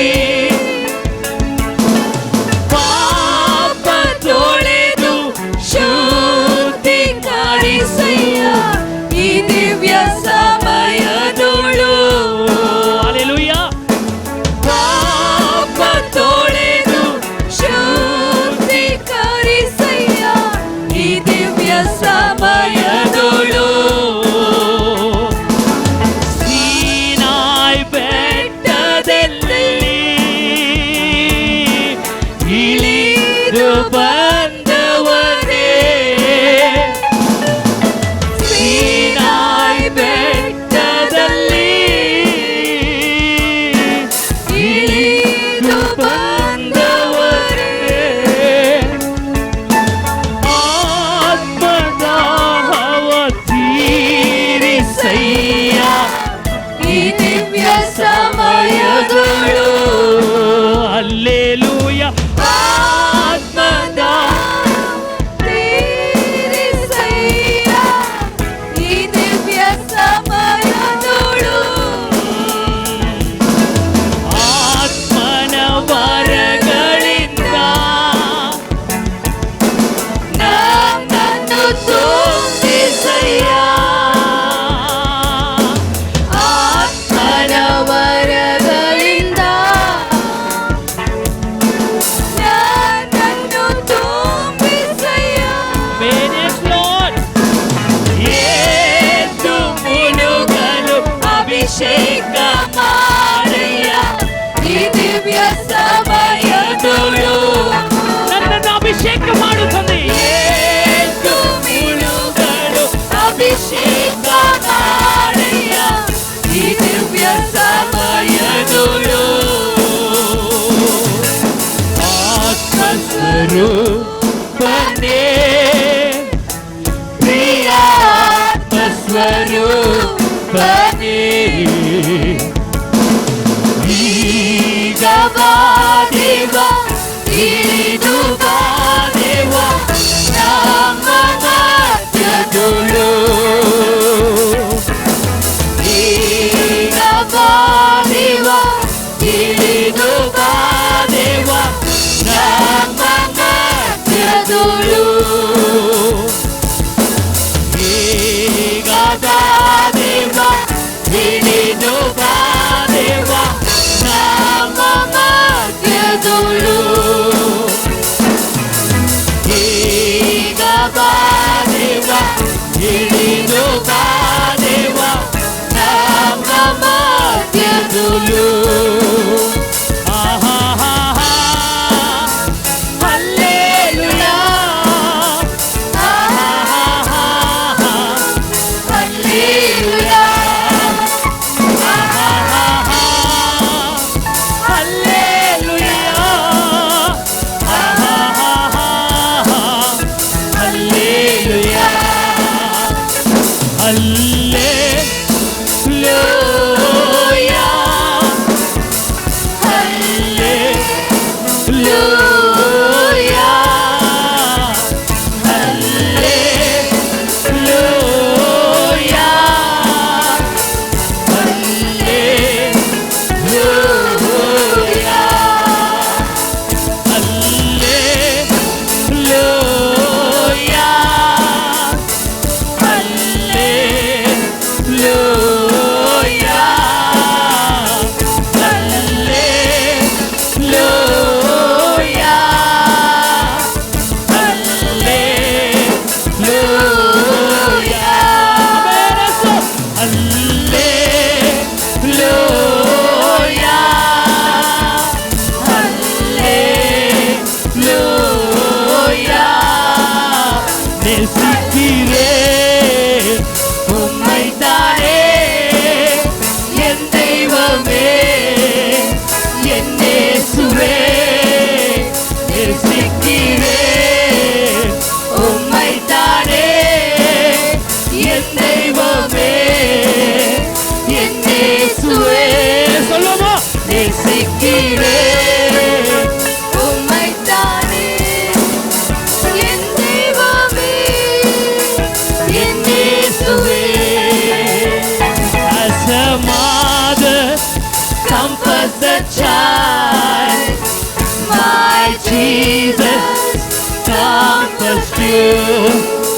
ಅಭಿಷೇಕ ಮಾಡಯ್ಯ ಈ ದಿವ್ಯ ಸಮಯದೊಳು ನನ್ನನ್ನು ಅಭಿಷೇಕ ಮಾಡು ತಂದೆ. ಏಳು ಬೀಳುಗಳು ಅಭಿಷೇಕ ಮಾಡಯ್ಯ ಈ ದಿವ್ಯ ಸಮಯದೊಳು ಆತ್ಮಸ್ವರೂಪನೇ ಪ್ರಿಯ ಆತ್ಮಸ್ವರೂಪನೇ ಈಗ ಬಾದೇವ ಇಳಿದು ಬಾದೇವ ನಮ್ಮ ಮಧ್ಯದೊಳು ಈಗ ಬಾದೇವ ಇಳಿದು ಬಾದೇವ ನಮ್ಮ ಮಧ್ಯದೊಳು ಈಗ ಬಾದೇವ ಇಳಿದು ಬಾದೇವ ನಮ್ಮ ಮಧ್ಯದೊಳು ಈಗ ಬಾದೇವ ಇಳಿದು ಬಾದೇವ ನಮ್ಮ ಮಧ್ಯದೊಳು hallelujah hallelujah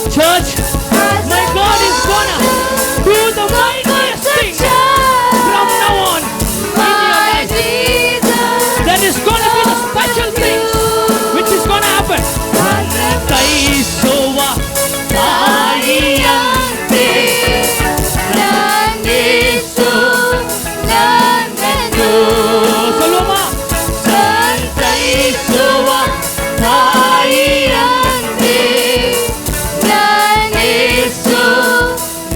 Church, my God is gonna do the mightiest thing from now on in your life. There is gonna be the special things which is gonna happen. Kaisova Taiyante Nanesu Nanesu Soloma Santaisova Taiyante Nanesu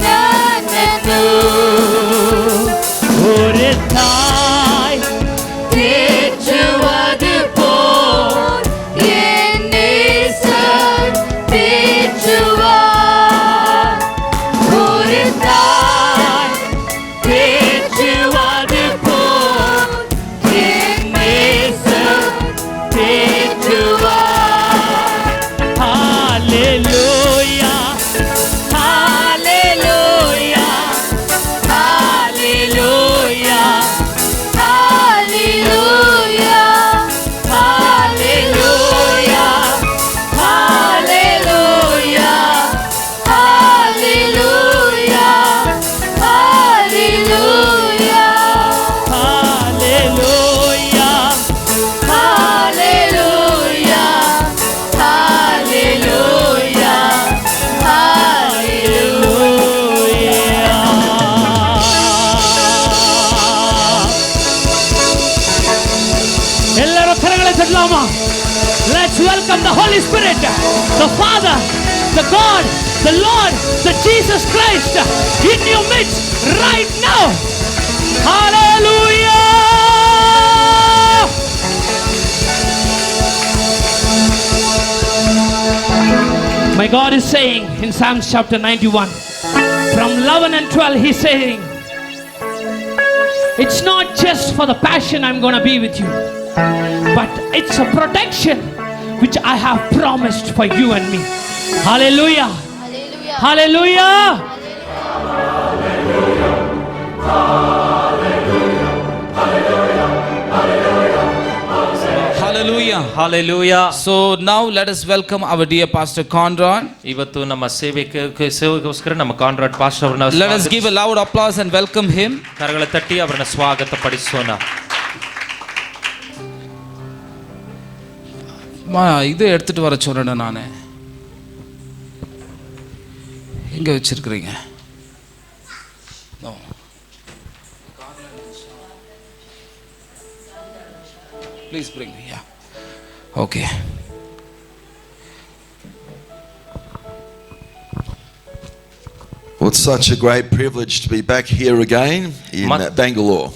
Nanesu Ore Thai Techuadu Pol Yennesan Techuad Ore Thai Techuadu Pol Yennesan Techuad Hallelujah Hallelujah Hallelujah Hallelujah Hallelujah Hallelujah Hallelujah Lama. Let's welcome the Holy Spirit, the Father, the God, the Lord, the Jesus Christ in your midst right now. Hallelujah! My God is saying in Psalms chapter 91, from 11 and 12, He's saying, it's not just for the passion I'm going to be with you, but it's a protection which I have promised for you and me. Hallelujah! Hallelujah! Hallelujah. Hallelujah. So now let us welcome our dear Pastor Conrad. ಇವತ್ತು ನಮ್ಮ ಸೇವೆಗೋಸ್ಕರ ನಮ್ಮ Conrad pastor ಅವರನ್ನ Let us give a loud applause and welcome him. ಕರಗಳ ತಟ್ಟಿ ಅವರನ್ನ ಸ್ವಾಗತ ಪಡಿಸೋಣ. இது எடுத்துட்டு வர சொல்றேன் நானே. எங்க வச்சிருக்கீங்க? No. Please bring me. Yeah. Okay. Well, it's such a great privilege to be back here again in Bangalore.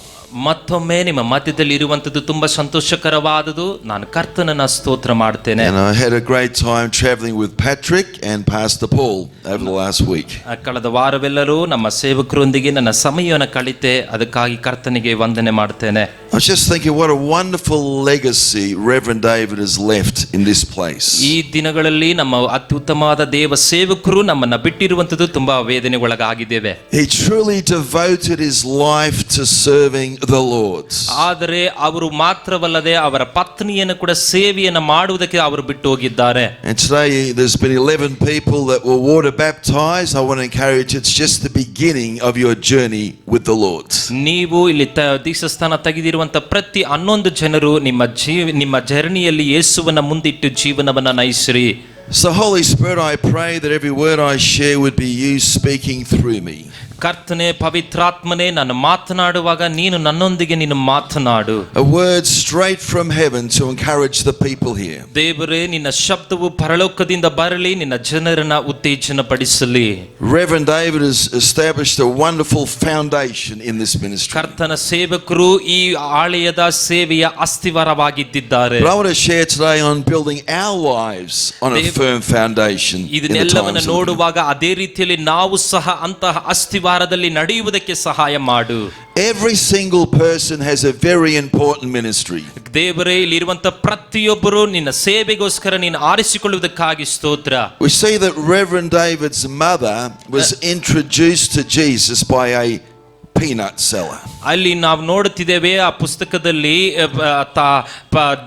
ಮತ್ತೊಮ್ಮೆ ನಿಮ್ಮ ಮಧ್ಯದಲ್ಲಿ ಇರುವಂತದ್ದು ತುಂಬಾ ಸಂತೋಷಕರವಾದುದು. ನಾನು ಕರ್ತನನ್ನ ಸ್ತೋತ್ರ ಮಾಡ್ತೇನೆ. And I had a great time traveling with Patrick and Pastor Paul over the last week. ಕಳೆದ ವಾರವೆಲ್ಲರೂ ನಮ್ಮ ಸೇವಕರೊಂದಿಗೆ ನನ್ನ ಸಮಯವನ್ನು ಕಳಿತೆ. ಅದಕ್ಕಾಗಿ ಕರ್ತನಿಗೆ ವಂದನೆ ಮಾಡ್ತೇನೆ. I was just thinking what a wonderful legacy Reverend David has left in this place. ಈ ದಿನಗಳಲ್ಲಿ ನಮ್ಮ ಅತ್ಯುತ್ತಮವಾದ ದೇವ ಸೇವಕರು ನಮ್ಮನ್ನ ಬಿಟ್ಟಿರುವಂತದ್ದು ತುಂಬಾ ವೇದನೆಗೊಳಗಾಗಿದ್ದೇವೆ. He truly devoted his life to serving the Lord. ಆದರೆ ಅವರು ಮಾತ್ರವಲ್ಲದೆ ಅವರ ಪತ್ನಿಯನ್ನು ಕೂಡ ಸೇವೆಯನ್ನು ಮಾಡುವುದಕ್ಕೆ ಅವರು ಬಿಟ್ಟು ಹೋಗಿದ್ದಾರೆ. And today there's been 11 people that were water baptized. I want to encourage you, it's just the beginning of your journey with the Lord. ನೀವು ಇಲ್ಲಿ ದೀಕ್ಷಾಸ್ಥಾನ ತೆಗೆದಿರುವಂತ ಪ್ರತಿ 11 ಜನರು ನಿಮ್ಮ ಜರ್ನಿಯಲ್ಲಿ ಯೇಸುವನ್ನ ಮುಂದಿಟ್ಟು ಜೀವನವನ್ನ ನಯಿಸಿರಿ. So Holy Spirit, I pray that every word I share would be you speaking through me. ಕರ್ತನೆ ಪವಿತ್ರಾತ್ಮನೇ, ನಾನು ಮಾತನಾಡುವಾಗ ನೀನು ನನ್ನೊಂದಿಗೆ ನೀನು ಮಾತನಾಡು. A word straight from heaven to encourage the people here. ದೇವರೇ, ನಿನ್ನ ಶಬ್ದವು ಪರಲೋಕದಿಂದ ಬರಲಿ, ನಿನ್ನ ಜನರನ್ನ ಉತ್ತೇಜನ ಪಡಿಸಲಿ. Reverend David has established a wonderful foundation in this ministry. ಕರ್ತನ ಸೇವಕರು ಈ ಆಲಯದ ಸೇವೆಯ ಅಸ್ತಿವಾರವಾಗಿದ್ದಾರೆ. But I want to share today on building our lives on a firm foundation. ಇದನ್ನೆಲ್ಲವನ್ನು ನೋಡುವಾಗ ಅದೇ ರೀತಿಯಲ್ಲಿ ನಾವು ಸಹ ಅಂತಹ ಅಸ್ತಿವಾರದಲ್ಲಿ ನಡೆಯುವುದಕ್ಕೆ ಸಹಾಯ ಮಾಡು. Every single person has a very important ministry. ದೇವರೇ, ಇಲ್ಲಿರುವಂತ ಪ್ರತಿಯೊಬ್ಬರು ನಿನ್ನ ಸೇವೆಗೋಸ್ಕರ ನೀನು ಆರಿಸಿಕೊಳ್ಳುವುದಕ್ಕಾಗಿ ಸ್ತೋತ್ರ. We see that Reverend David's mother was introduced to Jesus by a peanut seller. ಅಲ್ಲಿ ನಾವು ನೋಡುತ್ತಿದ್ದೇವೆ ಆ ಪುಸ್ತಕದಲ್ಲಿ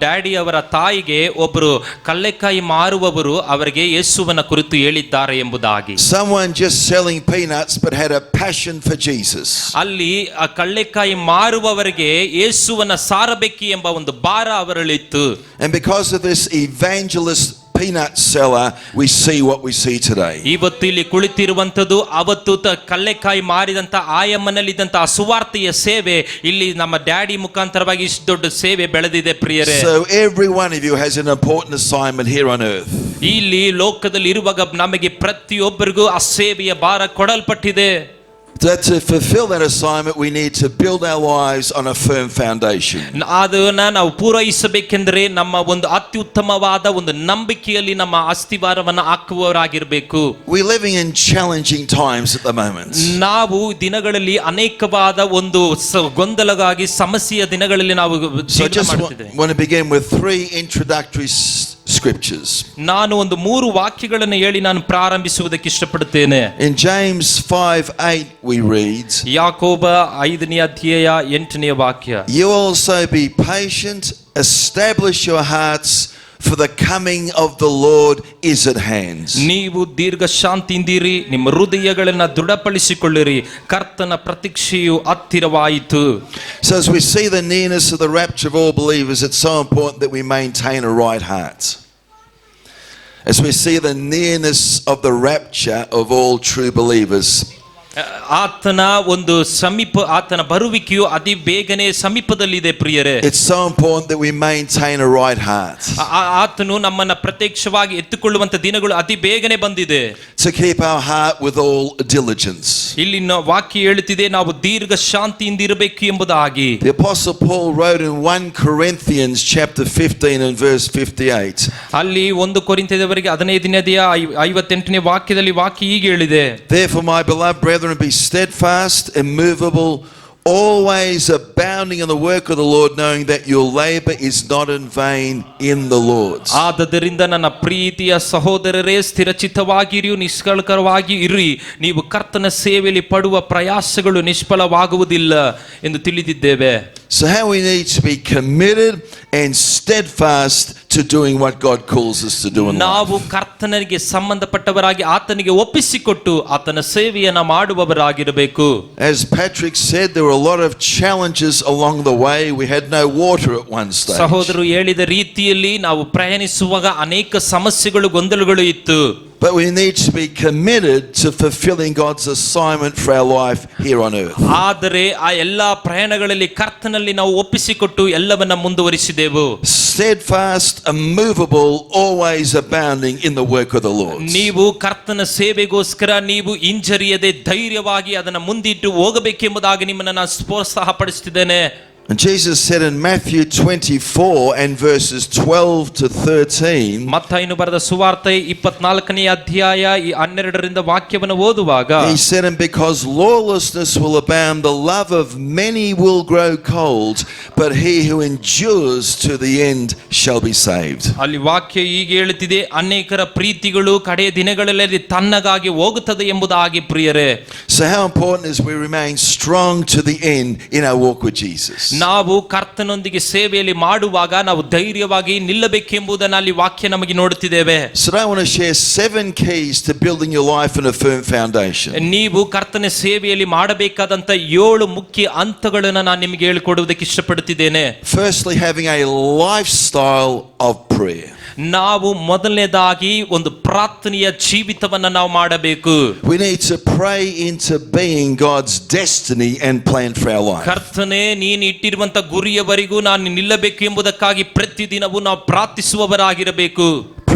ಡ್ಯಾಡಿ ಅವರ ತಾಯಿಗೆ ಒಬ್ಬರು ಕಳ್ಳೆಕಾಯಿ ಮಾರುವವರು ಅವರಿಗೆ ಯೇಸುವನ ಕುರಿತು ಹೇಳಿದ್ದಾರೆ ಎಂಬುದಾಗಿ. Someone just selling peanuts but had a passion for Jesus. ಅಲ್ಲಿ ಆ ಕಳ್ಳೆಕಾಯಿ ಮಾರುವವರಿಗೆ ಯೇಸುವನ ಸಾರಬೇಕು ಎಂಬ ಒಂದು ಭಾರ ಅವರಲ್ಲಿತ್ತು. And because of this evangelist peanut seller, we see what we see today. ಇವತ್ತು ಇಲ್ಲಿ ಕುಳಿತಿರುವಂತದ್ದು ಅವತ್ತು ಕಳ್ಳೆಕಾಯಿ ಮಾರಿದಂತ ಆಯಮ್ಮನಲ್ಲಿದ್ದಂತ ಸುವಾರ್ತೆಯ ಸೇವೆ ಇಲ್ಲಿ ನಮ್ಮ ಡ್ಯಾಡಿ ಮುಖಾಂತರವಾಗಿ ಇಷ್ಟು ದೊಡ್ಡ ಸೇವೆ ಬೆಳೆದಿದೆ ಪ್ರಿಯರೇ. So every one of you has an important assignment here on earth. ಇಲ್ಲಿ ಲೋಕದಲ್ಲಿ ಇರುವಾಗ ನಮಗೆ ಪ್ರತಿಯೊಬ್ಬರಿಗೂ ಆ ಸೇವೆಯ ಭಾರ ಕೊಡಲ್ಪಟ್ಟಿದೆ. That to fulfill that assignment, we need to build our lives on a firm foundation. ಅದನ್ನ ನಾವು ಪೂರೈಸಬೇಕೆಂದರೆ ನಮ್ಮ ಒಂದು ಅತ್ಯುತ್ತಮವಾದ ಒಂದು ನಂಬಿಕೆಯಲ್ಲಿ ನಮ್ಮ ಅಸ್ತಿವಾರವನ್ನು ಹಾಕುವವರಾಗಿರಬೇಕು. We're living in challenging times at the moment. ನಾವು ದಿನಗಳಲ್ಲಿ ಅನೇಕವಾದ ಒಂದು ಗೊಂದಲಗಾಗಿ ಸಮಸ್ಯೆಯ ದಿನಗಳಲ್ಲಿ ನಾವು So I just want to begin with 3 introductory scriptures. ನಾನು ಒಂದು 3 ವಾಕ್ಯಗಳನ್ನು ಹೇಳಿ ನಾನು ಪ್ರಾರಂಭಿಸುವುದಕ್ಕೆ ಇಷ್ಟಪಡುತ್ತೇನೆ. In James 5:8 we read, ಯಾಕೋಬ 5ನೇ ಅಧ್ಯಾಯ 8ನೇ ವಾಕ್ಯ. You also be patient, establish your hearts, for the coming of the Lord is at hand. ನೀವು ದೀರ್ಘ ಶಾಂತಿಯಿಂದಿರಿ, ನಿಮ್ಮ ಹೃದಯಗಳನ್ನು ದೃಢಪಡಿಸಿಕೊಳ್ಳಿರಿ, ಕರ್ತನ ಪ್ರತೀಕ್ಷೆಯು ಹತ್ತಿರವಾಯಿತು. So as we see the nearness of the rapture of all believers, it's so important that we maintain a right heart. As we see the nearness of the rapture of all true believers, ಆತನ ಒಂದು ಆತನ ಬರುವಿಕೆಯು ಅತಿ ಬೇಗನೆ ಸಮೀಪದಲ್ಲಿದೆ ಪ್ರಿಯರೇ. It's so important that we maintain a right heart. ಆತನು ನಮ್ಮನ್ನ ಪ್ರತ್ಯಕ್ಷವಾಗಿ ಎತ್ತುಕೊಳ್ಳುವಂತ ದಿನಗಳು ಅತಿ ಬೇಗನೆ ಬಂದಿದೆ. To keep our heart with all diligence. ಇಲ್ಲಿ ವಾಕ್ಯ ಹೇಳುತ್ತಿದೆ ನಾವು ದೀರ್ಘ ಶಾಂತಿಯಿಂದ ಇರಬೇಕು ಎಂಬುದಾಗಿ. The Apostle Paul wrote in 1 Corinthians chapter 15 and verse 58. ಅಲ್ಲಿ 1 ಕೊರಿಂಥದವರಿಗೆ 15ನೇ ಅಧ್ಯಾಯ 58ನೇ ವಾಕ್ಯದಲ್ಲಿ ವಾಕ್ಯ ಹೀಗೆ ಹೇಳಿದೆ. Therefore, my beloved brethren, be steadfast, immovable, always abounding in the work of the Lord, knowing that your labor is not in vain in the Lord. ಆದದರಿಂದ ನನ್ನ ಪ್ರೀತಿಯ ಸಹೋದರರೇ, ಸ್ಥಿರಚಿತ್ತವಾಗಿರಿ, ನಿಷ್ಕಳಂಕವಾಗಿ ಇರಿ, ನೀವು ಕರ್ತನ ಸೇವೆಯಲ್ಲಿ ಪಡುವ ಪ್ರಯಾಸಗಳು ನಿಷ್ಫಲವಾಗುವುದಿಲ್ಲ ಎಂದು ತಿಳಿದಿದ್ದೇವೆ. So how we need to be committed and steadfast to doing what God calls us to do in life. ನಾವು ಕರ್ತನಿಗೆ ಸಂಬಂಧಪಟ್ಟವರಾಗಿ ಆತನಿಗೆ ಒಪ್ಪಿಸಿಕೊಟ್ಟು ಆತನ ಸೇವೆಯನ್ನು ಮಾಡುವವರಾಗಿರಬೇಕು. As Patrick said, there were a lot of challenges along the way. We had no water at one stage. ಸಹೋದರರು ಹೇಳಿದ ರೀತಿಯಲ್ಲಿ ನಾವು ಪ್ರಯಾಣಿಸುವಾಗ ಅನೇಕ ಸಮಸ್ಯೆಗಳು, ಗೊಂದಲಗಳು ಇತ್ತು. But we need to be committed to fulfilling God's assignment for our life here on earth. ಆದರೆ ಆ ಎಲ್ಲಾ ಪ್ರಯಾಣಗಳಲ್ಲಿ ಕರ್ತನಲ್ಲಿ ನಾವು ಒಪ್ಪಿಸಿಕೊಟ್ಟು ಎಲ್ಲವನ್ನ ಮುಂದುವರಿಸಿದೆವು. Steadfast, immovable, always abounding in the work of the Lord. ನೀವು ಕರ್ತನ ಸೇವೆಗೋಸ್ಕರ ನೀವು ಹಿಂಜರಿಯದೆ ಧೈರ್ಯವಾಗಿ ಅದನ್ನ ಮುಂದಿಟ್ಟು ಹೋಗಬೇಕೆಂಬುದಾಗಿ ನಿಮ್ಮನ್ನು ನಾನು ಪ್ರೋತ್ಸಾಹಪಡಿಸುತ್ತಿದ್ದೇನೆ. And Jesus said in Matthew 24 and verses 12 to 13, ಮತ್ತಾಯನು ಬರೆದ ಸುವಾರ್ತೆ 24ನೇ ಅಧ್ಯಾಯ 12ರಿಂದ ವಾಕ್ಯವನ್ನು ಓದುವಾಗ, he said, and because lawlessness will abound, the love of many will grow cold, but he who endures to the end shall be saved. ಅಲ್ಲಿ ವಾಕ್ಯ ಹೀಗೆ ಹೇಳುತ್ತಿದೆ, ಅನೇಕರ ಪ್ರೀತಿಗಳು ಕಡೆಯ ದಿನಗಳಲ್ಲಿ ತನ್ನಗಾಗಿ ಹೋಗುತ್ತದೆ ಎಂಬುದಾಗಿ ಪ್ರಿಯರೇ. So how important is we remain strong to the end in our walk with Jesus. ನಾವು ಕರ್ತನೊಂದಿಗೆ ಸೇವೆಯಲ್ಲಿ ಮಾಡುವಾಗ ನಾವು ಧೈರ್ಯವಾಗಿ ನಿಲ್ಲಬೇಕೆಂಬುದನ್ನು ಅಲ್ಲಿ ವಾಕ್ಯ ನಮಗೆ ನೋಡುತ್ತಿದ್ದೇವೆ. So I want to share 7 keys to building your life in a firm foundation. ನೀವು ಕರ್ತನ ಸೇವೆಯಲ್ಲಿ ಮಾಡಬೇಕಾದಂತ 7 ಮುಖ್ಯ ಹಂತಗಳನ್ನು ನಾನು ನಿಮಗೆ ಹೇಳಿಕೊಡುವುದಕ್ಕೆ ಇಷ್ಟಪಡುತ್ತಿದ್ದೇನೆ. Firstly, having a lifestyle of prayer. ನಾವು ಮೊದಲನೇದಾಗಿ ಒಂದು ಪ್ರಾರ್ಥನೆಯ ಜೀವಿತವನ್ನು ನಾವು ಮಾಡಬೇಕು. We need to pray into being God's destiny and plan for our life. ಕರ್ತನೇ, ನೀನು ಇಟ್ಟಿರುವಂತ ಗುರಿಯವರೆಗೂ ನಾನು ನಿಲ್ಲಬೇಕು ಎಂಬುದಕ್ಕಾಗಿ ಪ್ರತಿದಿನವೂ ನಾವು ಪ್ರಾರ್ಥಿಸುವವರಾಗಿರಬೇಕು.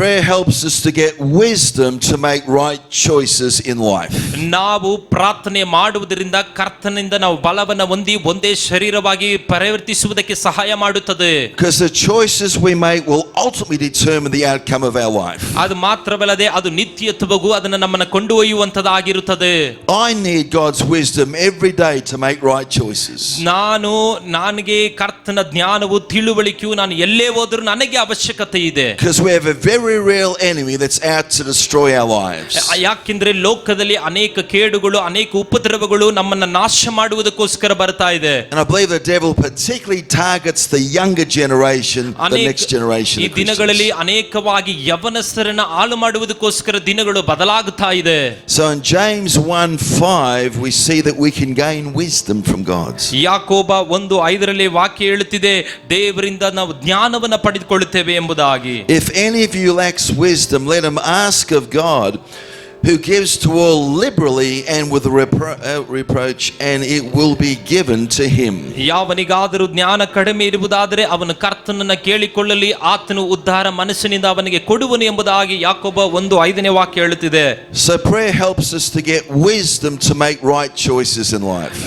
Prayer helps us to get wisdom to make right choices in life. ನಾವು ಪ್ರಾರ್ಥನೆ ಮಾಡುವುದರಿಂದ ಕರ್ತನಿಂದ ನಾವು ಬಲವನ್ನು ಹೊಂದಿ ಒಂದೇ ಶರೀರವಾಗಿ ಪರಿವರ್ತಿಸುವುದಕ್ಕೆ ಸಹಾಯ ಮಾಡುತ್ತದೆ. Because the choices we make will ultimately determine the outcome of our life. ಅದು ಮಾತ್ರವಲ್ಲದೆ ಅದು ನಿತ್ಯತ್ವಗೂ ಅದನ್ನು ನಮ್ಮನ್ನು ಕೊಂಡೊಯ್ಯುವಂತದಾಗಿರುತ್ತದೆ. I need God's wisdom every day to make right choices. ನನಗೆ ಕರ್ತನ ಜ್ಞಾನವು ತಿಳುವಳಿಕೆಯು ನಾನು ಎಲ್ಲೇ ಹೋದರೂ ನನಗೆ ಅವಶ್ಯಕತೆ ಇದೆ. Because we have a very real enemy that's out to destroy our lives. ಯಾಕೆಂದ್ರೆ ಲೋಕದಲ್ಲಿ ಅನೇಕ ಕೇಡುಗಳು, ಅನೇಕ ಉಪದ್ರವಗಳು ನಮ್ಮನ್ನ ನಾಶ ಮಾಡುವುದಕ್ಕೋಸ್ಕರ ಬರ್ತಾ ಇದೆ. And I believe the devil particularly targets the younger generation, the next generation. ಈ ದಿನಗಳಲ್ಲಿ ಅನೇಕವಾಗಿ ಯವನಸ್ಥರನ್ನ ಹಾಳು ಮಾಡುವುದಕ್ಕೋಸ್ಕರ ದಿನಗಳು ಬದಲಾಗುತ್ತಾ ಇದೆ. So in James 1:5 we see that we can gain wisdom from God. ಯಾಕೋಬ 1:5ರಲ್ಲಿ ವಾಕ್ಯ ಹೇಳುತ್ತಿದೆ, ದೇವರಿಂದ ನಾವು ಜ್ಞಾನವನ್ನು ಪಡೆದುಕೊಳ್ಳುತ್ತೇವೆ ಎಂಬುದಾಗಿ. If any of you lacks wisdom, let him ask of God, who gives to all liberally and with reproach, and it will be given to him. ಯಾವನಿಗಾದರೂ ಜ್ಞಾನ ಕಡಿಮೆ ಇರುವುದಾದರೆ ಅವನು ಕರ್ತನನ್ನ ಕೇಳಿಕೊಳ್ಳಲಿ, ಆತನು ಉದ್ಧಾರ ಮನಸ್ಸಿನಿಂದ ಅವನಿಗೆ ಕೊಡುವನು ಎಂಬುದಾಗಿ ಯಾಕೋಬ 1:5ನೇ ವಾಕ್ಯ ಹೇಳುತ್ತಿದೆ. So prayer helps us to get wisdom to make right choices in life.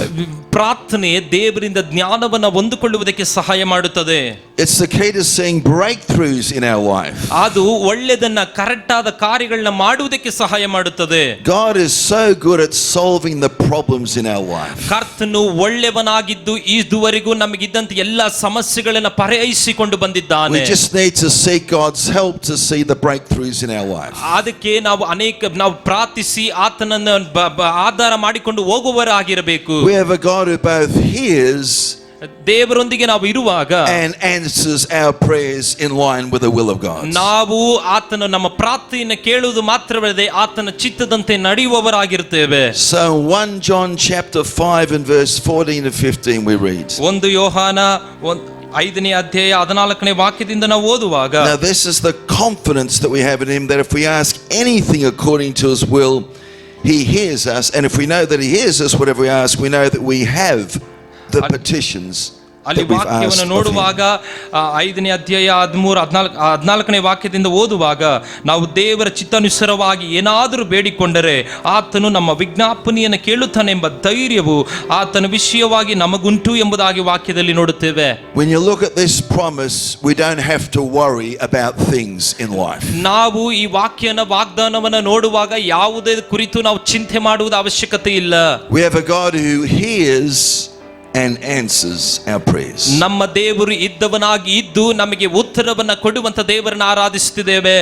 ಪ್ರಾರ್ಥನೆ ದೇವರಿಂದ ಜ್ಞಾನವನ್ನು ಹೊಂದಿಕೊಳ್ಳುವುದಕ್ಕೆ ಸಹಾಯ ಮಾಡುತ್ತದೆ. It's the key to seeing breakthroughs in our life. ಅದು ಒಳ್ಳೆಯದನ್ನ ಕರೆಕ್ಟ್ ಆದ ಕಾರ್ಯಗಳನ್ನ ಮಾಡುವುದಕ್ಕೆ ಸಹಾಯ ಮಾಡುತ್ತದೆ. God is so good at solving the problems in our life. ಕರ್ತನು ಒಳ್ಳೆಯವನಾಗಿದ್ದು ಇದುವರೆಗೂ ನಮಗಿದ್ದಂತ ಎಲ್ಲ ಸಮಸ್ಯೆಗಳನ್ನು ಪರಿಹರಿಸಿಕೊಂಡು ಬಂದಿದ್ದಾನೆ. We just need to seek God's help to see the breakthroughs in our life. ಅದಕ್ಕೆ ನಾವು ಪ್ರಾರ್ಥಿಸಿ ಆತನನ್ನು ಆಧಾರ ಮಾಡಿಕೊಂಡು ಹೋಗುವವರಾಗಿರಬೇಕು. We have a God who both hears ದೇವರೊಂದಿಗೆ ನಾವು ಇರುವಾಗ and answers our prayers in line with the will of God. ನಾವು ಆತನ ನಮ್ಮ ಪ್ರಾರ್ಥನೆಯನ್ನು ಕೇಳುವುದು ಮಾತ್ರವಲ್ಲದೆ ಆತನ ಚಿತ್ತದಂತೆ ನಡೆಯುವವರಾಗಿರುತ್ತೇವೆ. So 1 John chapter 5 and verse 14 to 15 we read. 1 ಯೋಹಾನ 5ನೇ ಅಧ್ಯಾಯ 14ನೇ ವಾಕ್ಯದಿಂದ ನಾವು ಓದುವಾಗ, Now this is the confidence that we have in him, that if we ask anything according to his will, He hears us, and if we know that He hears us, whatever we ask, we know that we have the petitions ಅಲ್ಲಿ that we've ವಾಕ್ಯವನ್ನು asked of Him. ನೋಡುವಾಗ 5ನೇ ಅಧ್ಯಾಯ 14ನೇ ವಾಕ್ಯದಿಂದ ಓದುವಾಗ ನಾವು ದೇವರ ಚಿತ್ತಾನುಸಾರವಾಗಿ ಏನಾದರೂ ಬೇಡಿಕೊಂಡರೆ ಆತನು ನಮ್ಮ ವಿಜ್ಞಾಪನೆಯನ್ನು ಕೇಳುತ್ತಾನೆಂಬ ಧೈರ್ಯವು ಆತನ ವಿಷಯವಾಗಿ ನಮಗುಂಟು ಎಂಬುದಾಗಿ ವಾಕ್ಯದಲ್ಲಿ ನೋಡುತ್ತೇವೆ. When you look at this promise, we don't have to worry about things in life. ನಾವು ಈ ವಾಗ್ದಾನವನ್ನು ನೋಡುವಾಗ ಯಾವುದೇ ಕುರಿತು ನಾವು ಚಿಂತೆ ಮಾಡುವುದ ಅವಶ್ಯಕತೆ ಇಲ್ಲ. We have a God who hears and answers our prayers. ನಮ್ಮ ದೇವರು ಇದ್ದವನಾಗಿ ಇದ್ದು ನಮಗೆ ಉತ್ತರವನ್ನ ಕೊಡುವಂತ ದೇವರನ್ನು ಆರಾಧಿಸುತ್ತಿದ್ದೇವೆ.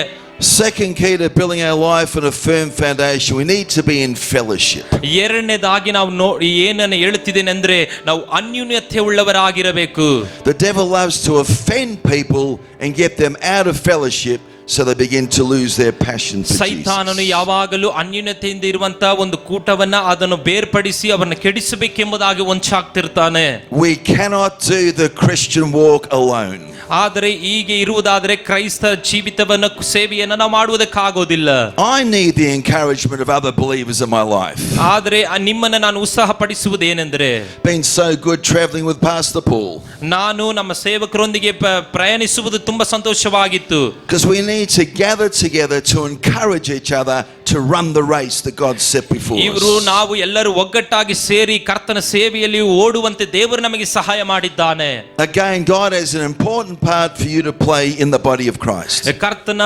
Second key to building our life on a firm foundation, we need to be in fellowship. ಎರಡನೇದಾಗಿ ನಾವು ಏನನ್ನ ಹೇಳುತ್ತಿದ್ದೇನೆ ಅಂದ್ರೆ ನಾವು ಅನ್ಯೋನ್ಯತೆ ಉಳ್ಳವರಾಗಿರಬೇಕು. The devil loves to offend people and get them out of fellowship, so they begin to lose their passion for Jesus. ಸೈತಾನನು ಯಾವಾಗಲೂ ಅನ್ಯೋನ್ಯತೆಯಿಂದ ಇರುವಂತ ಒಂದು ಕೂಟವನ್ನ ಅದನ್ನು ಬೇರ್ಪಡಿಸಿ ಅವರನ್ನು ಕೆಡಿಸಬೇಕೆಂಬುದಾಗಿ ವಂಚಾಗ್ತಿರ್ತಾನೆ. We cannot do the Christian walk alone. ಆದರೆ ಹೀಗೆ ಇರುವುದಾದರೆ ಕ್ರೈಸ್ತ ಜೀವಿತವನ್ನ ಸೇವೆಯನ್ನು ನಾವು ಮಾಡುವುದಕ್ಕಾಗೋದಿಲ್ಲ. I need the encouragement of other believers in my life. ಆದರೆ ನಿಮ್ಮನ್ನ ನಾನು ಉತ್ಸಾಹಪಡಿಸುವುದೇನೆಂದರೆ, Been so good traveling with Pastor Paul. ನಾನು ನಮ್ಮ ಸೇವಕರೊಂದಿಗೆ ಪ್ರಯಾಣಿಸುವುದು ತುಂಬಾ ಸಂತೋಷವಾಗಿತ್ತು. Because we need to gather together to encourage each other to run the race that God set before ಇವರು us. ನಾವು ಎಲ್ಲರೂ ಒಗ್ಗಟ್ಟಾಗಿ ಸೇರಿ ಕರ್ತನ ಸೇವೆಯಲ್ಲಿ ಓಡುವಂತೆ ದೇವರು ನಮಗೆ ಸಹಾಯ ಮಾಡಿದ್ದಾನೆ. Again, God has an important part for you to play in the body of Christ. ಕರ್ತನ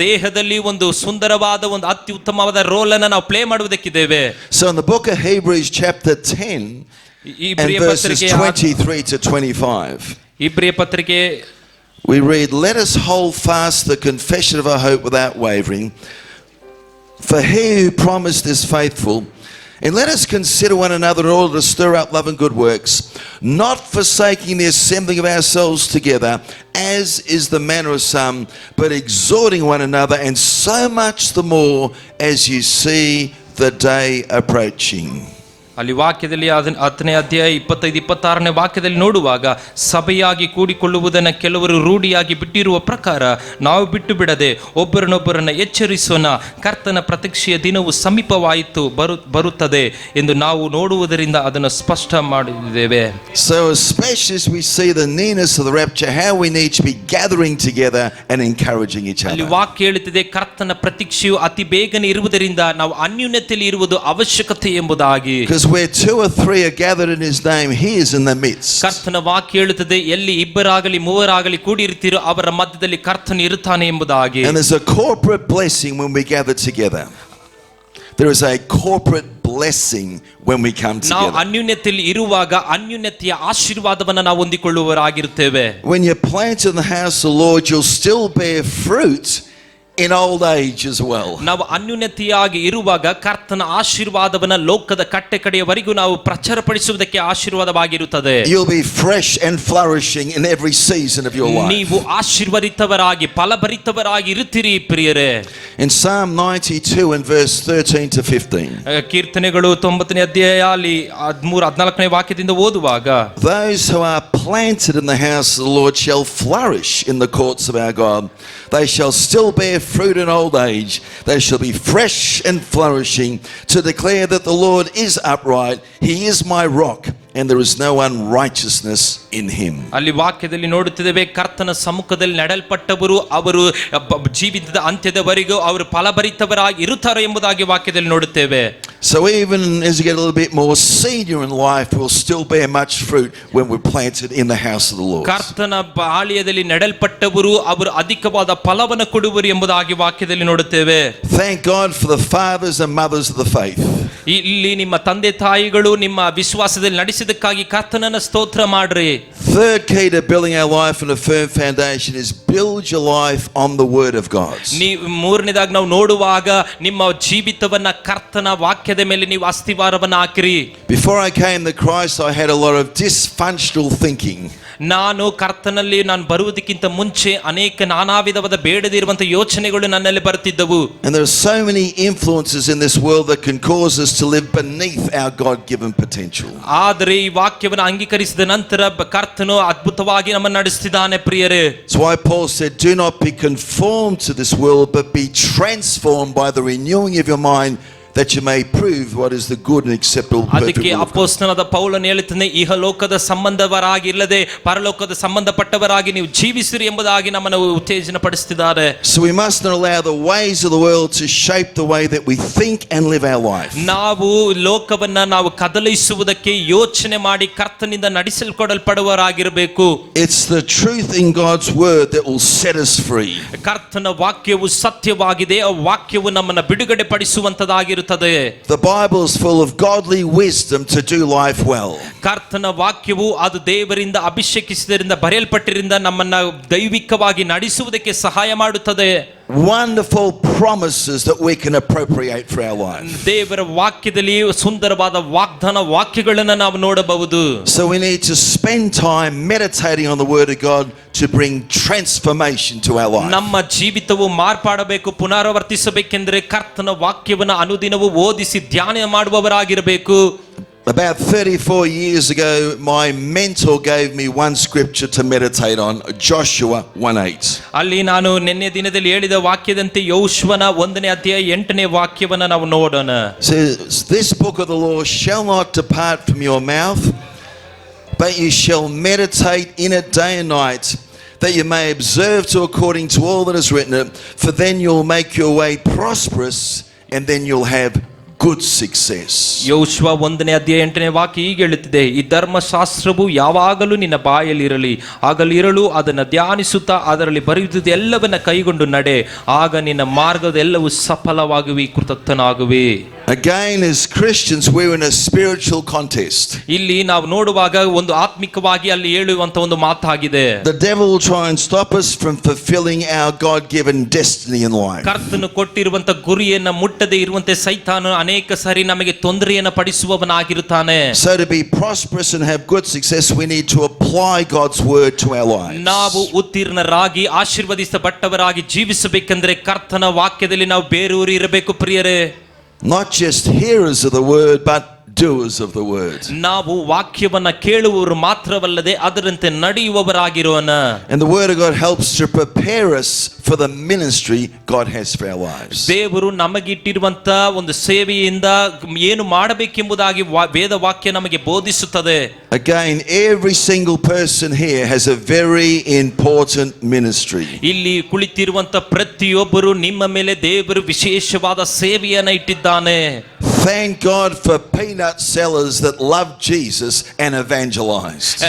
ದೇಹದಲ್ಲಿ ಒಂದು ಸುಂದರವಾದ ಒಂದು ಅತ್ಯುತ್ತಮವಾದ ರೋಲ್ ಅನ್ನು ನಾವು play ಮಾಡುವುದಕ್ಕಿದ್ದೇವೆ. So in the book of Hebrews chapter 10 and verses 23 to 25, ಇಬ್ರಿಯ ಪತ್ರಿಕೆ we read, "Let us hold fast the confession of our hope without wavering, for he who promised is faithful. And let us consider one another in order to stir up love and good works, not forsaking the assembling of ourselves together, as is the manner of some, but exhorting one another, and so much the more as you see the day approaching." ಅಲ್ಲಿ ವಾಕ್ಯದಲ್ಲಿ 10ನೇ ಅಧ್ಯಾಯ 25-26ನೇ ವಾಕ್ಯದಲ್ಲಿ ನೋಡುವಾಗ, ಸಭೆಯಾಗಿ ಕೂಡಿಕೊಳ್ಳುವುದನ್ನು ಕೆಲವರು ರೂಢಿಯಾಗಿ ಬಿಟ್ಟಿರುವ ಪ್ರಕಾರ ನಾವು ಬಿಟ್ಟು ಬಿಡದೆ ಒಬ್ಬರನ್ನೊಬ್ಬರನ್ನ ಎಚ್ಚರಿಸೋಣ, ಕರ್ತನ ಪ್ರತ್ಯಕ್ಷೆಯ ದಿನವು ಸಮೀಪವಾಯಿತು ಬರುತ್ತದೆ ಎಂದು ನಾವು ನೋಡುವುದರಿಂದ ಅದನ್ನು ಸ್ಪಷ್ಟ ಮಾಡಿದ್ದೇವೆ. So especially as we see the nearness of the rapture, how we need to be gathering together and encouraging each ಅಲ್ಲಿ other. ವಾಕ್ಯ ಹೇಳುತ್ತಿದೆ, ಕರ್ತನ ಪ್ರತ್ಯಕ್ಷೆಯು ಅತಿ ಬೇಗನೆ ಇರುವುದರಿಂದ ನಾವು ಅನ್ಯೋನ್ಯತೆಯಲ್ಲಿ ಇರುವುದು ಅವಶ್ಯಕತೆ ಎಂಬುದಾಗಿ. Where 2 or 3 are gathered in His name, He is in the midst. ಕರ್ತನ ವಾಕ್ಯ ಹೇಳುತ್ತದೆ, ಎಲ್ಲಿ ಇಬ್ಬರಾಗಲಿ ಮೂವರಾಗಲಿ ಕೂಡಿರ್ತೀರೋ ಅವರ ಮಧ್ಯದಲ್ಲಿ ಕರ್ತನು ಇರುತ್ತಾನೆ ಎಂಬುದಾಗಿ. And there's a corporate blessing when we gather together. There is a corporate blessing when we come ನಾವು together. ಅನ್ಯೋನ್ಯತೆಯಲ್ಲಿ ಇರುವಾಗ ಅನ್ಯೋನ್ಯತೆಯ ಆಶೀರ್ವಾದವನ್ನು ನಾವು ಹೊಂದಿಕೊಳ್ಳುವರಾಗಿರುತ್ತೇವೆ. When you're planted in the house of the Lord, you'll still bear fruit in old age as well. ನಾವು ಅನ್ಯೋನ್ಯತೆಯಾಗಿ ಇರುವಾಗ ಕರ್ತನ ಆಶೀರ್ವಾದವನ್ನ ಲೋಕದ ಕಟ್ಟೆ ಕಡೆಯವರೆಗೂ ನಾವು ಪ್ರಚಾರಪಡಿಸುವುದಕ್ಕೆ ಆಶೀರ್ವಾದವಾಗಿರುತ್ತದೆ. You'll be fresh and flourishing in every season of your life. ನೀವು ಆಶೀರ್ವದಿತವರಾಗಿ ಫಲಭರಿತವರಾಗಿ ಇರುತ್ತೀರಿ ಪ್ರಿಯರೇ. In Psalm 92 and verse 13 to 15, ಕೀರ್ತನೆಗಳು 90ನೇ ಅಧ್ಯಾಯ ಅಲ್ಲಿ 13-14ನೇ ವಾಕ್ಯದಿಂದ ಓದುವಾಗ, those who are planted in the house of the Lord shall flourish in the courts of our God. They shall still bear fruit in old age. They shall be fresh and flourishing, to declare that the Lord is upright. He is my rock, and there is no unrighteousness in him. ಅಲ್ಲಿ ವಾಕ್ಯದಲ್ಲಿ ನೋಡುತ್ತಿದ್ದೇವೆ, ಕರ್ತನ ಸಮ್ಮುಖದಲ್ಲಿ ನಡೆಯಲ್ಪಟ್ಟವರು ಅವರು ಜೀವಿತದ ಅಂತ್ಯದವರೆಗೂ ಅವರು ಫಲಭರಿತವರಾಗಿ ಇರುತ್ತಾರೆ ಎಂಬುದಾಗಿ ವಾಕ್ಯದಲ್ಲಿ ನೋಡುತ್ತೇವೆ. So even as you get a little bit more senior in life, we'll still bear much fruit when we're planted in the house of the Lord. ಕರ್ತನ ಆಲಯದಲ್ಲಿ ನಡೆಯಲ್ಪಟ್ಟವರು ಅವರು ಅಧಿಕವಾದ ಫಲವನ್ನು ಕೊಡುವರು ಎಂಬುದಾಗಿ ವಾಕ್ಯದಲ್ಲಿ ನೋಡುತ್ತೇವೆ. Thank God for the fathers and mothers of the faith. ಇಲ್ಲಿ ನಿಮ್ಮ ತಂದೆ ತಾಯಿಗಳು ನಿಮ್ಮ ವಿಶ್ವಾಸದಲ್ಲಿ ನಡೆಸಿದಕ್ಕಾಗಿ ಕರ್ತನನ್ನ ಸ್ತೋತ್ರ ಮಾಡ್ರಿ. Third key to building our life on a firm foundation is build your life on the word of God. ಮೂರನೇದಾಗಿ ನಾವು ನೋಡುವಾಗ ನಿಮ್ಮ ಜೀವಿತವನ್ನ ಕರ್ತನ ವಾಕ್ಯದ ಮೇಲೆ ನೀವು ಅಸ್ತಿವಾರವನ್ನ ಹಾಕಿರಿ. Before I came to Christ, I had a lot of dysfunctional thinking. ನಾನು ಕರ್ತನಲ್ಲಿ ನಾನು ಬರುವುದಕ್ಕಿಂತ ಮುಂಚೆ ಅನೇಕ ನಾನಾ ವಿಧವಾದ ಬೇಡದಿರುವಂತಹ ಯೋಚನೆಗಳು ನನ್ನಲ್ಲಿ ಬರ್ತಿದ್ದವು. And there are so many influences in this world that can cause us to live beneath our God-given potential. ಆದರೆ ಈ ವಾಕ್ಯವನ್ನು ಅಂಗೀಕರಿಸಿದ ನಂತರ ಕರ್ತನು ಅದ್ಭುತವಾಗಿ ನಮ್ಮನ್ನು ನಡೆಸ್ತಿದ್ದಾನೆ ಪ್ರಿಯರೇ. That's why Paul said, "Do not be conformed to this world, but be transformed by the renewing of your mind, that you may prove what is the good and acceptable perfect ಅದಕ್ಕೆ will of God. ಅಪೊಸ್ತಲನಾದ ಪೌಲನು ಹೇಳುತ್ತಾನೆ, ಇಹಲೋಕದ ಸಂಬಂಧವರಾಗಿಲ್ಲದೆ ಪರಲೋಕದ ಸಂಬಂಧಪಟ್ಟವರಾಗಿ ನೀವು ಜೀವಿಸಿರಿ ಎಂಬುದಾಗಿ ನಮ್ಮನ್ನು ಉತ್ತೇಜನ ಪಡಿಸುತ್ತಿದ್ದಾರೆ. So we must not allow the ways of the world to shape the way that we think and live our life. ನಾವು ಲೋಕವನ್ನ ನಾವು ಕದಲಿಸುವುದಕ್ಕೆ ಯೋಚನೆ ಮಾಡಿ ಕರ್ತನಿಂದ ನಡೆಸಲ್ಪಡಲ್ಪಡುವವರಾಗಿರಬೇಕು. It's the truth in God's word that will set us free. ಕರ್ತನ ವಾಕ್ಯವು ಸತ್ಯವಾಗಿದೆ, ಆ ವಾಕ್ಯವು ನಮ್ಮನ್ನು ಬಿಡುಗಡೆ ಪಡಿಸುವಂತದಾಗಿರುತ್ತದೆ. The Bible is full of godly wisdom to do life well. ಕರ್ತನ ವಾಕ್ಯವು ಅದು ದೇವರಿಂದ ಅಭಿಷೇಕಿಸಿದರಿಂದ ಬರೆಯಲ್ಪಟ್ಟಿರಿಂದ ನಮ್ಮನ್ನ ದೈವಿಕವಾಗಿ ನಡೆಸುವುದಕ್ಕೆ ಸಹಾಯ ಮಾಡುತ್ತದೆ. Wonderful promises that we can appropriate for our life. ದೇವರ ವಾಕ್ಯದಲ್ಲಿ ಸುಂದರವಾದ ವಾಗ್ದಾನ ವಾಕ್ಯಗಳನ್ನು ನಾವು ನೋಡಬಹುದು. So we need to spend time meditating on the word of God to bring transformation to our life. ನಮ್ಮ ಜೀವಿತವು ಮಾರ್ಪಾಡಬೇಕು, ಪುನರಾವರ್ತಿಸಬೇಕೆಂದರೆ ಕರ್ತನ ವಾಕ್ಯವನ್ನು ಅನುದಿನವೂ ಓದಿಸಿ ಧ್ಯಾನ ಮಾಡುವವರಾಗಿರಬೇಕು. About 34 years ago, my mentor gave me one scripture to meditate on, Joshua 1:8. ಅಲ್ಲಿ ನಾನು ನಿನ್ನೆ ದಿನದಲ್ಲಿ ಹೇಳಿದ ವಾಕ್ಯದಂತೆ ಯೆಹೋಶುವನ 1ನೇ ಅಧ್ಯಾಯ 8ನೇ ವಾಕ್ಯವನ್ನು ನಾವು ನೋಡೋಣ. Says, this book of the law shall not depart from your mouth, but you shall meditate in it day and night, that you may observe to according to all that is written in it, for then you'll make your way prosperous, and then you'll have good success. ಯೆಹೋಶುವ 1ನೇ ಅಧ್ಯಾಯ 8ನೇ ವಾಕ್ಯ ಹೀಗೆ ಹೇಳುತ್ತಿದೆ, ಈ ಧರ್ಮಶಾಸ್ತ್ರವು ಯಾವಾಗಲೂ ನಿನ್ನ ಬಾಯಲ್ಲಿರಲಿ, ಆಗಲಿರಲು ಅದನ್ನು ಧ್ಯಾನಿಸುತ್ತಾ ಅದರಲ್ಲಿ ಬರೆಯುವುದು ಎಲ್ಲವನ್ನ ಕೈಗೊಂಡು ನಡೆ, ಆಗ ನಿನ್ನ ಮಾರ್ಗದೆಲ್ಲವೂ ಸಫಲವಾಗುವಿ, ಕೃತಜ್ಞನಾಗುವಿ. Again, as Christians, we're in a spiritual contest. ಇಲ್ಲಿ ನಾವು ನೋಡುವಾಗ ಒಂದು ಆತ್ಮಿಕವಾಗಿ ಅಲ್ಲಿ ಹೇಳುವಂತ ಒಂದು ಮಾತಾಗಿದೆ. The devil will try and stop us from fulfilling our God-given destiny in life. ಕರ್ತನು ಕೊಟ್ಟಿರುವಂತ ಗುರಿಯನ್ನ ಮುಟ್ಟದೆ ಇರುವಂತೆ ಸೈತಾನ ಅನೇಕ ಸಾರಿ ನಮಗೆ ತೊಂದರೆಯನ್ನು ಪಡಿಸುವವನಾಗಿರುತ್ತಾನೆ. So to be prosperous and have good success, we need to apply God's word to our lives. ನಾವು ಉತ್ತೀರ್ಣರಾಗಿ ಆಶೀರ್ವದಿಸಲ್ಪಟ್ಟವರಾಗಿ ಜೀವಿಸಬೇಕೆಂದರೆ ಕರ್ತನ ವಾಕ್ಯದಲ್ಲಿ ನಾವು ಬೇರೂರಿ ಇರಬೇಕು ಪ್ರಿಯರೇ. Not just hearers of the word, but doers of the word. ನಾವು ವಾಕ್ಯವನ್ನ ಕೇಳುವವರು ಮಾತ್ರವಲ್ಲದೆ ಅದರಂತೆ ನಡೆಯುವವರಾಗಿರೋಣ. And the word of God helps to prepare us for the ministry God has for our lives. ದೇವರು ನಮಗಿಟ್ಟಿರುವಂತ ಒಂದು ಸೇವೆಯಿಂದ ಏನು ಮಾಡಬೇಕೆಂಬುದಾಗಿ ವೇದ ವಾಕ್ಯ ನಮಗೆ ಬೋಧಿಸುತ್ತದೆ. Again, every single person here has a very important ministry. ಇಲ್ಲಿ ಕುಳಿತಿರುವಂತ ಪ್ರತಿಯೊಬ್ಬರು ನಿಮ್ಮ ಮೇಲೆ ದೇವರು ವಿಶೇಷವಾದ ಸೇವೆಯನ್ನು ಇಟ್ಟಿದ್ದಾನೆ. Thank God for peanut sellers that love Jesus and evangelized.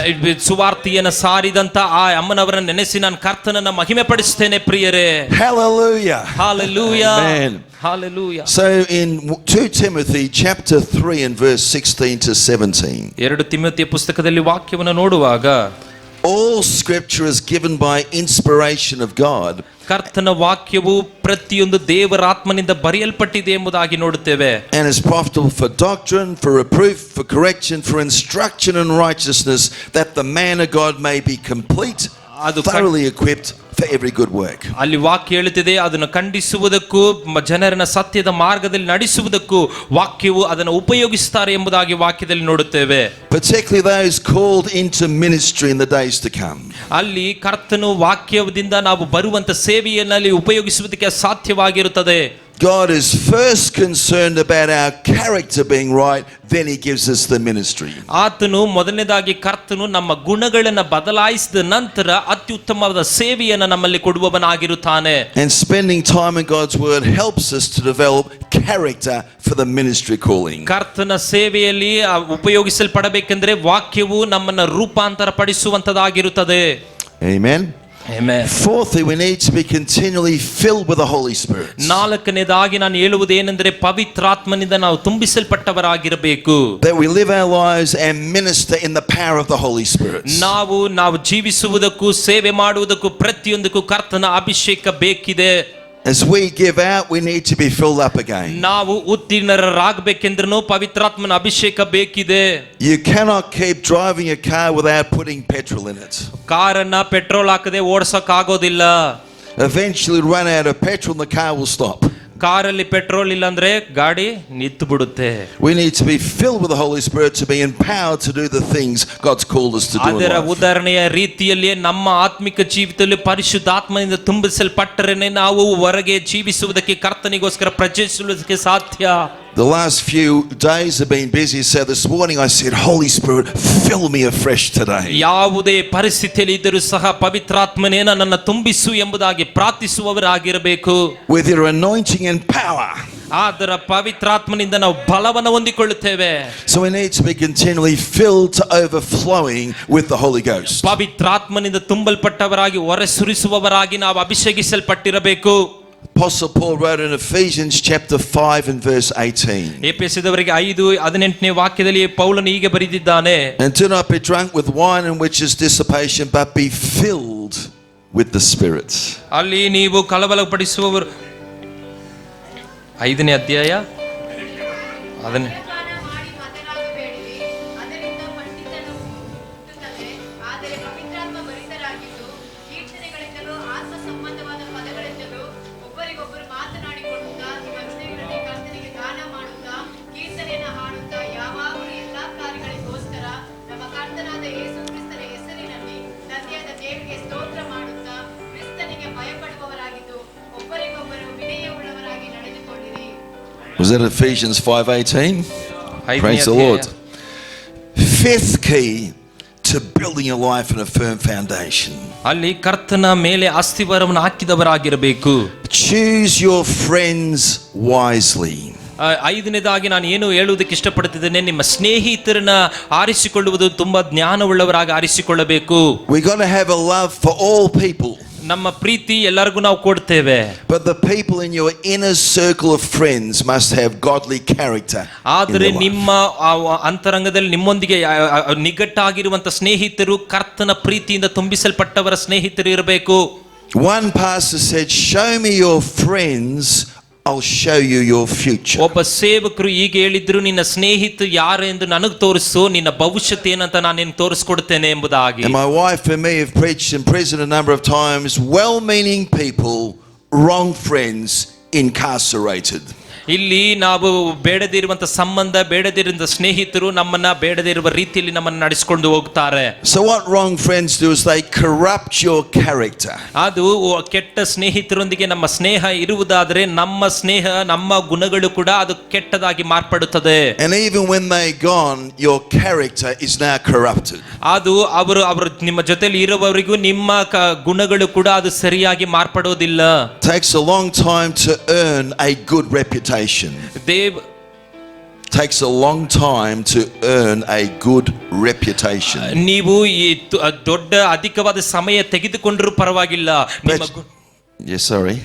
ಸುವಾರ್ತೆಯನ್ನು ಸಾರಿದಂತ ಆ ಅಮ್ಮನವರನ್ನು ನೆನೆಸಿ ನಾನು ಕರ್ತನನ್ನ ಮಹಿಮೆ ಪಡಿಸುತ್ತೇನೆ ಪ್ರಿಯರೇ. Hallelujah. Hallelujah. Amen. Hallelujah. So in 2 Timothy chapter 3 and verse 16 to 17. 2 ತಿಮೋಥೆಯ ಪುಸ್ತಕದಲ್ಲಿ ವಾಕ್ಯವನ್ನು ನೋಡುವಾಗ All scripture is given by inspiration of God. ಕರ್ತನ ವಾಕ್ಯವು ಪ್ರತಿಯೊಂದು ದೇವರ ಆತ್ಮನಿಂದ ಬರೆಯಲ್ಪಟ್ಟಿದೆ ಎಂಬುದಾಗಿ ನೋಡುತ್ತೇವೆ. And is profitable for doctrine, for reproof, for correction, for instruction in righteousness, that the man of God may be complete, thoroughly equipped for every good work. ಅಲ್ಲಿ ವಾಕ್ಯ ಹೇಳುತ್ತಿದೆ, ಅದನ್ನು ಖಂಡಿಸುವುದಕ್ಕೂ ಜನರನ್ನ ಸತ್ಯದ ಮಾರ್ಗದಲ್ಲಿ ನಡೆಸುವುದಕ್ಕೂ ವಾಕ್ಯವು ಅದನ್ನು ಉಪಯೋಗಿಸುತ್ತಾರೆ ಎಂಬುದಾಗಿ ವಾಕ್ಯದಲ್ಲಿ ನೋಡುತ್ತೇವೆ. Particularly those called into ministry in the days to come. ಅಲ್ಲಿ ಕರ್ತನು ವಾಕ್ಯದಿಂದ ನಾವು ಬರುವಂತ ಸೇವೆಯಲ್ಲಿ ಉಪಯೋಗಿಸುವುದಕ್ಕೆ ಸಾಧ್ಯವಾಗಿರುತ್ತದೆ. God is first concerned about our character being right, then he gives us the ministry. ಆತನು ಮೊದಲನೇದಾಗಿ ಕರ್ತನು ನಮ್ಮ ಗುಣಗಳನ್ನು ಬದಲಾಯಿಸಿದ ನಂತರ ಅತ್ಯುತ್ತಮವಾದ ಸೇವೆಯನ್ನು ನಮ್ಮಲ್ಲಿ ಕೊಡುವವನಾಗಿರುತ್ತಾನೆ. And spending time in God's word helps us to develop character for the ministry calling. ಕರ್ತನ ಸೇವೆಯಲ್ಲಿ ಉಪಯೋಗಿಸಲ್ಪಡಬೇಕೆಂದರೆ ವಾಕ್ಯವು ನಮ್ಮನ್ನು ರೂಪಾಂತರ ಪಡಿಸುವಂತದಾಗಿರುತ್ತದೆ. Amen. Amen. Fourthly, we need to be continually filled with the Holy Spirit. ನಾಲ್ಕನೇದಾಗಿ ನಾನು ಹೇಳುವುದೇನೆಂದರೆ ಪವಿತ್ರಾತ್ಮನಿಂದ ನಾವು ತುಂಬಿಸಲ್ಪಟ್ಟವರಾಗಿರಬೇಕು. That we live our lives and minister in the power of the Holy Spirit. ನಾವು ಜೀವಿಸುವುದಕ್ಕೂ ಸೇವೆ ಮಾಡುವುದಕ್ಕೂ ಪ್ರತಿಯೊಂದಕ್ಕೂ ಕರ್ತನ ಅಭಿಷೇಕ ಬೇಕಿದೆ. As we give out, we need to be filled up again. ನಾವು ಉತ್ತೀರ್ಣರಾಗಬೇಕೆಂದ್ರೂ ಪವಿತ್ರಾತ್ಮನ ಅಭಿಷೇಕ ಬೇಕಿದೆ. You cannot keep driving a car without putting petrol in it. ಕಾರನ್ನ ಪೆಟ್ರೋಲ್ ಹಾಕದೆ ಓಡಿಸಕ್ ಆಗೋದಿಲ್ಲ. Eventually run out of petrol and the car will stop. ಕಾರಲ್ಲಿ petrol ಇಲ್ಲ ಅಂದ್ರೆ ಗಾಡಿ ನಿಂತು ಬಿಡುತ್ತೆ. We need to be filled with the Holy Spirit to be empowered to do the things God's called us to do. ಅದರ ಉದಾಹರಣೆಯ ರೀತಿಯಲ್ಲಿ ನಮ್ಮ ಆತ್ಮಿಕ ಜೀವಿತದಲ್ಲಿ ಪರಿಶುದ್ಧಾತ್ಮನಿಂದ ತುಂಬಿಸಲ್ಪಟ್ಟರೆ ನಾವು ಹೊರಗೆ ಜೀವಿಸುವುದಕ್ಕೆ ಕರ್ತನಿಗೋಸ್ಕರ ಪ್ರಜೆಸುವುದಕ್ಕೆ ಸಾಧ್ಯ. The last few days have been busy, so this morning I said, Holy Spirit, fill me afresh today. ಯಾವುದೇ ಪರಿಸ್ಥಿತಿಯಲ್ಲಿ ಇದ್ದರೂ ಸಹ ಪವಿತ್ರಾತ್ಮನೇ ನನ್ನನ್ನು ತುಂಬಿಸು ಎಂಬುದಾಗಿ ಪ್ರಾರ್ಥಿಸುವವರಾಗಿರಬೇಕು. With your anointing and power. ಆದರ ಪವಿತ್ರಾತ್ಮನಿಂದ ನಾವು ಬಲವನ್ನು ಹೊಂದಿಕೊಳ್ಳುತ್ತೇವೆ. So we need to be continually filled to overflowing with the Holy Ghost. ಪವಿತ್ರಾತ್ಮನಿಂದ ತುಂಬಲ್ಪಟ್ಟವರಾಗಿ ಹೊರಸುರಿಸುವವರಾಗಿ ನಾವು ಅಭಿಷೇಕಿಸಲ್ಪಟ್ಟಿರಬೇಕು. Apostle Paul wrote in Ephesians chapter 5 and verse 18. ಎಫೆಸದವರಿಗೆ 5:18ನೇ ವಾಕ್ಯದಲ್ಲಿ ಪೌಲನು ಹೀಗೆ ಬರೆದಿದ್ದಾನೆ. And do not be drunk with wine in which is dissipation, but be filled with the Spirit. ಅಲ್ಲಿ ನೀವು ಕಲಬಲಪಡಿಸುವವರು 5ನೇ ಅಧ್ಯಾಯ ಅದನ್ನೇ Was that Ephesians 5:18? Praise the Lord. Fifth key to building your life on a firm foundation. ಅಲ್ಲಿ ಕರ್ತನ ಮೇಲೆ ಅಸ್ತಿವಾರವನ್ನು ಹಾಕಿದವರಾಗಿರಬೇಕು. Choose your friends wisely. 5ನೇದಾಗಿ ನಾನು ಏನು ಹೇಳುವುದಕ್ಕೆ ಇಷ್ಟಪಡ್ತಿದ್ದೇನೆ, ನಿಮ್ಮ ಸ್ನೇಹಿತರನ್ನ ಆರಿಸಿಕೊಳ್ಳುವುದು ತುಂಬಾ ಜ್ಞಾನವುಳ್ಳವರಾಗಿ ಆರಿಸಿಕೊಳ್ಳಬೇಕು. We got to have a love for all people. ನಮ್ಮ ಪ್ರೀತಿ ಎಲ್ಲರಿಗೂ ನಾವು ಕೊಡ್ತೇವೆ. But the people in your inner circle of friends must have godly character. ಆದರೆ ನಿಮ್ಮ ಅಂತರಂಗದಲ್ಲಿ ನಿಮ್ಮೊಂದಿಗೆ ನಿಕಟವಾಗಿರುವಂತ ಸ್ನೇಹಿತರು ಕರ್ತನ ಪ್ರೀತಿಯಿಂದ ತುಂಬಿಸಲ್ಪಟ್ಟವರ ಸ್ನೇಹಿತರು ಇರಬೇಕು. One pastor said, "Show me your friends, I'll show you your future." ಒಬ್ಬ ಸೇವಕರು ಹೀಗೆ ಹೇಳಿದ್ರು, ನಿನ್ನ ಸ್ನೇಹಿತ ಯಾರು ಎಂದು ನನಗೆ ತೋರಿಸು, ನಿನ್ನ ಭವಿಷ್ಯತ್ ಏನಂತ ನಾನು ನಿನಗೆ ತೋರಿಸ್ಕೊಡ್ತೇನೆ ಎಂಬುದಾಗಿ. And my wife and me have preached in prison a number of times. Well-meaning people, wrong friends, incarcerated. ಇಲ್ಲಿ ನಾವು ಬೇಡದಿರುವಂತ ಸಂಬಂಧ, ಬೇಡದಿರುವಂತ ಸ್ನೇಹಿತರು ನಮ್ಮನ್ನ ಬೇಡದಿರುವ ರೀತಿಯಲ್ಲಿ ನಮ್ಮನ್ನು ನಡೆಸಿಕೊಂಡು ಹೋಗ್ತಾರೆ. So what wrong friends do is they corrupt your character. ಅದು ಕೆಟ್ಟ ಸ್ನೇಹಿತರೊಂದಿಗೆ ನಮ್ಮ ಸ್ನೇಹ ಇರುವುದಾದರೆ ನಮ್ಮ ಸ್ನೇಹ, ನಮ್ಮ ಗುಣಗಳು ಕೂಡ ಅದು ಕೆಟ್ಟದಾಗಿ ಮಾರ್ಪಡುತ್ತದೆ. And even when they're gone, your character is now corrupted. ಅದು ಅವರು ನಿಮ್ಮ ಜೊತೆಲಿ ಇರುವವರಿಗೂ ನಿಮ್ಮ ಗುಣಗಳು ಕೂಡ ಅದು ಸರಿಯಾಗಿ ಮಾರ್ಪಡೋದಿಲ್ಲ. It takes a long time to earn a good reputation. Takes a long time to earn a good reputation. ನೀವು ಈ ದೊಡ್ಡ ಅಧಿಕವಾದ ಸಮಯ ತೆಗೆದುಕೊಂಡರೂ ಪರವಾಗಿಲ್ಲ. Yes, sorry.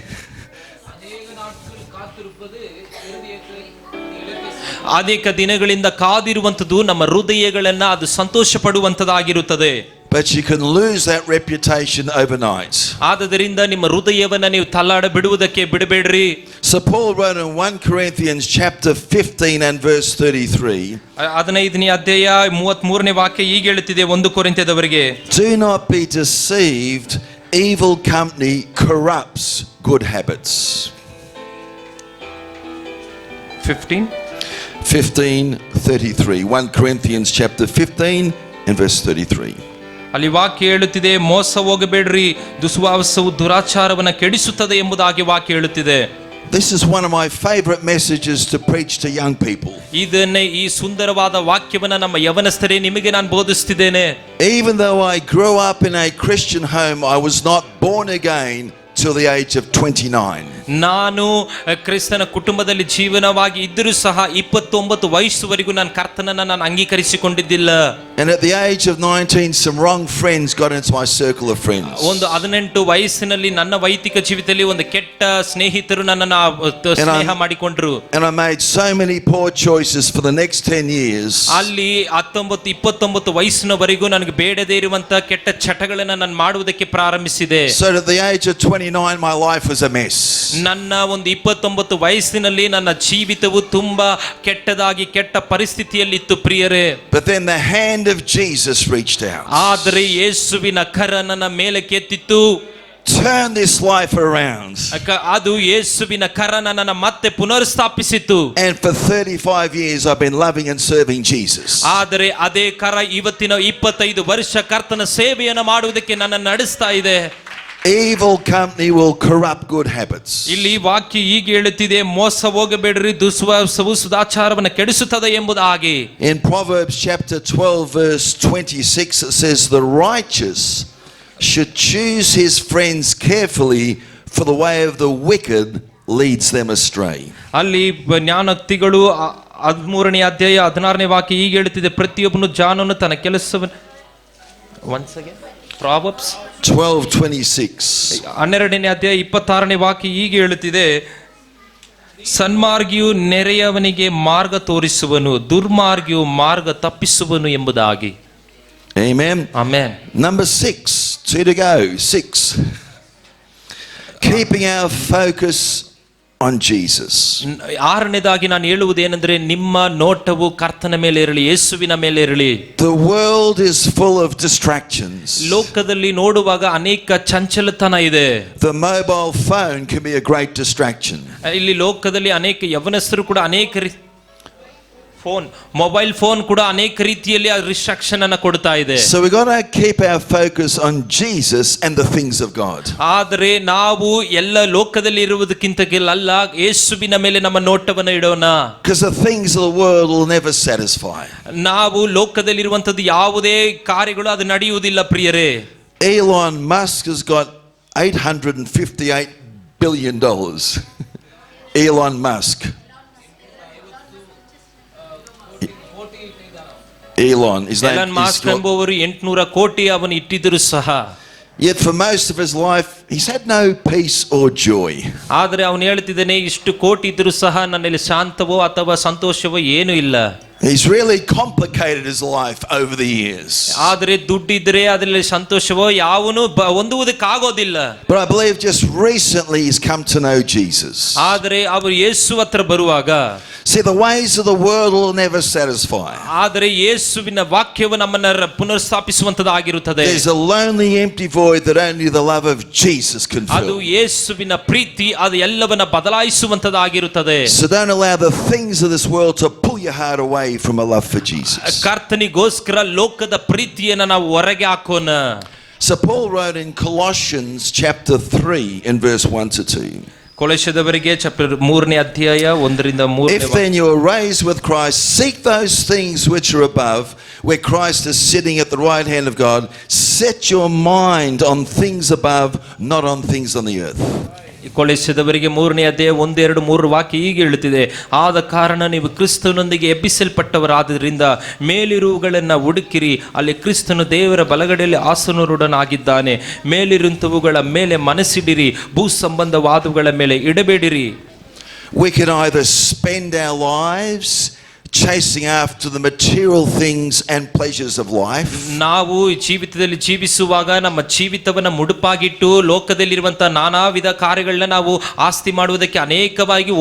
ಅನೇಕ ದಿನಗಳಿಂದ ಕಾದಿರುವಂತದ್ದು ನಮ್ಮ ಹೃದಯಗಳನ್ನ ಅದು ಸಂತೋಷ ಪಡುವಂತದಾಗಿರುತ್ತದೆ. But you can lose that reputation overnight. ಆದ್ದರಿಂದ ನಿಮ್ಮ ಹೃದಯವನ್ನ ನೀವು ತಲ್ಲಾಡ ಬಿಡುವುದಕ್ಕೆ ಬಿಡಬೇಡ್ರಿ. So Paul wrote in 1 Corinthians chapter 15 and verse 33. 15ನೇ ಅಧ್ಯಾಯ 33ನೇ ವಾಕ್ಯ ಹೀಗೆ ಹೇಳುತ್ತಿದೆ, 1 ಕೊರಿಂಥದವರಿಗೆ, Do not be deceived, evil company corrupts good habits. 15:33. 1 Corinthians chapter 15 and verse 33. ಅಲ್ಲಿ ವಾಕ್ಯ ಹೇಳುತ್ತಿದೆ, ಮೋಸ ಹೋಗಬೇಡ್ರಿ, ದುಸ್ವಾಸವು ದುರಾಚಾರವನ್ನ ಕೆಡಿಸುತ್ತದೆ ಎಂಬುದಾಗಿ ವಾಕ್ಯ ಹೇಳುತ್ತಿದೆ. This is one of my favorite messages to preach to young people. ಇದನ್ನೇ, ಈ ಸುಂದರವಾದ ವಾಕ್ಯವನ್ನ ನಮ್ಮ ಯವನಸ್ಥರೇ ನಿಮಗೆ ನಾನು ಬೋಧಿಸುತ್ತಿದ್ದೇನೆ. Even though I grew up in a Christian home, I was not born again till the age of 29. ನಾನು ಕ್ರಿಸ್ತನ ಕುಟುಂಬದಲ್ಲಿ ಜೀವನವಾಗಿ ಇದ್ದರೂ ಸಹ 29 ವಯಸ್ಸುವರೆಗೂ ನಾನು ಕರ್ತನನ್ನ ನಾನು ಅಂಗೀಕರಿಸಿಕೊಂಡಿದ್ದಿಲ್ಲ. And at the age of 19, some wrong friends got into my circle of friends. ಒಂದು 18 ವಯಸ್ಸಿನಲ್ಲಿ ನನ್ನ ವೈಯಕ್ತಿಕ ಜೀವಿತದಲ್ಲಿ ಒಂದು ಕೆಟ್ಟ ಸ್ನೇಹಿತರು ನನ್ನನ್ನು ಸ್ನೇಹ ಮಾಡಿಕೊಂಡ್ರು. And I made so many poor choices for the next 10 years. ಅಲ್ಲಿ 19-29 ವಯಸ್ಸಿನವರೆಗೂ ನನಗೆ ಬೇಡದೇ ಇರುವಂತ ಕೆಟ್ಟ ಚಟಗಳನ್ನ ನಾನು ಮಾಡುವುದಕ್ಕೆ ಪ್ರಾರಂಭಿಸಿದೆ. So at the age of 29, my life was a mess. ನನ್ನ ಒಂದು 29 ವಯಸ್ಸಿನಲ್ಲಿ ನನ್ನ ಜೀವಿತವು ತುಂಬಾ ಕೆಟ್ಟದಾಗಿ ಕೆಟ್ಟ ಪರಿಸ್ಥಿತಿಯಲ್ಲಿತ್ತು ಪ್ರಿಯರೇ. But then the hand of Jesus reached out. ಆದರೆ ಯೇಸುವಿನ ಕರ ನನ್ನ ಮೇಲೆ ಕೆತ್ತಿತ್ತು. Turn this life around. ಅದು ಯೇಸುವಿನ ಕರ ನನ್ನನ್ನು ಮತ್ತೆ ಪುನರ್ಸ್ಥಾಪಿಸಿತು. And for 35 years I've been loving and serving Jesus. ಆದರೆ ಅದೇ ಕರ ಇವತ್ತಿನ 25 ವರ್ಷ ಕರ್ತನ ಸೇವೆಯನ್ನು ಮಾಡುವುದಕ್ಕೆ ನನ್ನನ್ನು ನಡೆಸ್ತಾ ಇದೆ. Evil company will corrupt good habits. ಇಲ್ಲಿ ವಾಕ್ಯ ಹೀಗೆ ಹೇಳುತ್ತಿದೆ, ಮೋಸ ಹೋಗಬೇಡ್ರಿ, ದುಸ್ವಾಸವು ಸದಾಚಾರವನ್ನು ಕೆಡಿಸುತ್ತದೆ ಎಂಬುದಾಗಿ. In Proverbs chapter 12 verse 26 it says, the righteous should choose his friends carefully, for the way of the wicked leads them astray. ಅಲ್ಲಿ ಜ್ಞಾನೋಕ್ತಿಗಳು 13ನೇ ಅಧ್ಯಾಯ 16ನೇ ವಾಕ್ಯ ಹೀಗೆ ಹೇಳುತ್ತಿದೆ, ಪ್ರತಿಯೊಬ್ಬನು ಜಾಣನು ತನ್ನ ಕೆಲಸವನ್ನು once again Proverbs 12:26 12ನೇ ಅಧ್ಯಾಯ 26ನೇ ವಾಕ್ಯ ಹೀಗೆ ಹೇಳುತ್ತಿದೆ, ಸನ್ಮಾರ್ಗಿಯು ನೆರೆಯವನಿಗೆ ಮಾರ್ಗ ತೋರಿಸುವನು, ದುರ್ಮಾರ್ಗಿಯು ಮಾರ್ಗ ತಪ್ಪಿಸುವನು ಎಂಬುದಾಗಿ. Amen. Amen. Number 6, 2 to go. 6. Keeping our focus on Jesus. 6ನೇದಾಗಿ ನಾನು ಹೇಳುವುದೇನೆಂದರೆ, ನಿಮ್ಮ ನೋಟವು ಕರ್ತನ ಮೇಲೆ ಇರಲಿ, ಯೇಸುವಿನ ಮೇಲೆ ಇರಲಿ. The world is full of distractions. ಲೋಕದಲ್ಲಿ ನೋಡುವಾಗ ಅನೇಕ ಚಂಚಲತನ ಇದೆ. The mobile phone can be a great distraction. ಇಲ್ಲಿ ಲೋಕದಲ್ಲಿ ಅನೇಕ ಯವನಸ್ಥರು ಕೂಡ ಅನೇಕ ಮೊಬೈಲ್ ಫೋನ್ ಕೂಡ ಅನೇಕ ರೀತಿಯಲ್ಲಿ ರಿಸ್ಟ್ರಕ್ಷನ್ ಅನ್ನು ಕೊಡ್ತಾ ಇದೆ. So we got to keep our focus on Jesus and the things of God. ಆದರೆ ನಾವು ಎಲ್ಲ ಲೋಕದಲ್ಲಿ ಇರುವುದಕ್ಕಿಂತ ಅಲ್ಲ, ಯೇಸುವಿನ ಮೇಲೆ ನಮ್ಮ ನೋಟವನ್ನು ಇಡೋಣ. Because the things of the world will never satisfy. ನಾವು ಲೋಕದಲ್ಲಿ ಇರುವಂತದ್ದು ಯಾವುದೇ ಕಾರ್ಯಗಳು ಅದು ನಡೆಯುವುದಿಲ್ಲ ಪ್ರಿಯರೇ. Elon Musk has got $858 billion. Elon Musk. Elon, his name Elon mask ಎಂಬುವರು 800 ಕೋಟಿ ಅವನು ಇಟ್ಟಿದ್ದರು ಸಹ. Yet for most of his life he's had no peace or joy. ಆದರೆ ಅವನು ಹೇಳ್ತಿದ್ದಾನೆ, ಇಷ್ಟು ಕೋಟಿ ಇದ್ರೂ ಸಹ ನನ್ನಲ್ಲಿ ಶಾಂತವೋ ಅಥವಾ ಸಂತೋಷವೋ ಏನೂ ಇಲ್ಲ. He's really complicated his life over the years. ಆದರೆ ದುಡ್ಡಿದ್ರೆ ಅದರಲ್ಲಿ ಸಂತೋಷವೋ ಯಾವನು ಹೊಂದುವುದಕ್ಕಾಗೋದಿಲ್ಲ. But I believe just recently he's come to know Jesus. ಆದರೆ ಅವರು ಯೇಸು ಹತ್ರ ಬರುವಾಗ, see, the ways of the world will never satisfy. ಆದರೆ ಯೇಸುವಿನ ವಾಕ್ಯವು ನಮ್ಮನ್ನು ಪುನರ್ಸ್ಥಾಪಿಸುವಂತದ್ದಾಗಿರುತ್ತದೆ. There's a lonely empty void that only the love of Jesus can ಅದು fill. ಯೇಸುವಿನ ಪ್ರೀತಿ ಅದು ಎಲ್ಲವನ್ನ ಬದಲಾಯಿಸುವಂತದ್ದಾಗಿರುತ್ತದೆ. So don't allow the things of this world to pull your heart away from a love for Jesus. ಕರ್ತನಿಗೋಸ್ಕರ ಲೋಕದ ಪ್ರೀತಿಯನ್ನು ನಾವು ಹೊರಗೆ ಹಾಕೋಣ. So Paul wrote in Colossians chapter 3 in verse 1 to 2. ಕೊಲೊಸ್ಸೆದವರಿಗೆ chapter 3ನೇ ಅಧ್ಯಾಯ 1ರಿಂದ 3. If then you are raised with Christ, seek those things which are above, where Christ is sitting at the right hand of God. Set your mind on things above, not on things on the earth. ಕೊಲೊಸ್ಸೆದವರಿಗೆ 3ನೇ ಅಧ್ಯಾಯ 1, 2, 3 ವಾಕ್ಯ ಹೀಗೆ ಹೇಳುತ್ತಿದೆ, ಆದ ಕಾರಣ ನೀವು ಕ್ರಿಸ್ತನೊಂದಿಗೆ ಎಬ್ಬಿಸಲ್ಪಟ್ಟವರಾದ್ದರಿಂದ ಮೇಲಿರುವುಗಳನ್ನು ಹುಡುಕಿರಿ, ಅಲ್ಲಿ ಕ್ರಿಸ್ತನು ದೇವರ ಬಲಗಡೆಯಲ್ಲಿ ಆಸನರೂಢನಾಗಿದ್ದಾನೆ. ಮೇಲಿರುವಂತವುಗಳ ಮೇಲೆ ಮನಸ್ಸಿಡಿರಿ, ಭೂ ಸಂಬಂಧವಾದವುಗಳ ಮೇಲೆ ಇಡಬೇಡಿರಿ. We can either spend our lives chasing after the material things and pleasures of life. ನಾವು ಜೀವಿತದಲ್ಲಿ ಜೀವಿಸುವಾಗ ನಮ್ಮ ಜೀವಿತವನ್ನ ಮುಡುಪಾಗಿಟ್ಟು ಲೋಕದಲ್ಲಿರುವಂತಹ ನಾನಾ ವಿಧ ಕಾರ್ಯಗಳನ್ನ ನಾವು ಆಸ್ತಿ ಮಾಡುವುದಕ್ಕೆ ಅನೇಕವಾಗಿ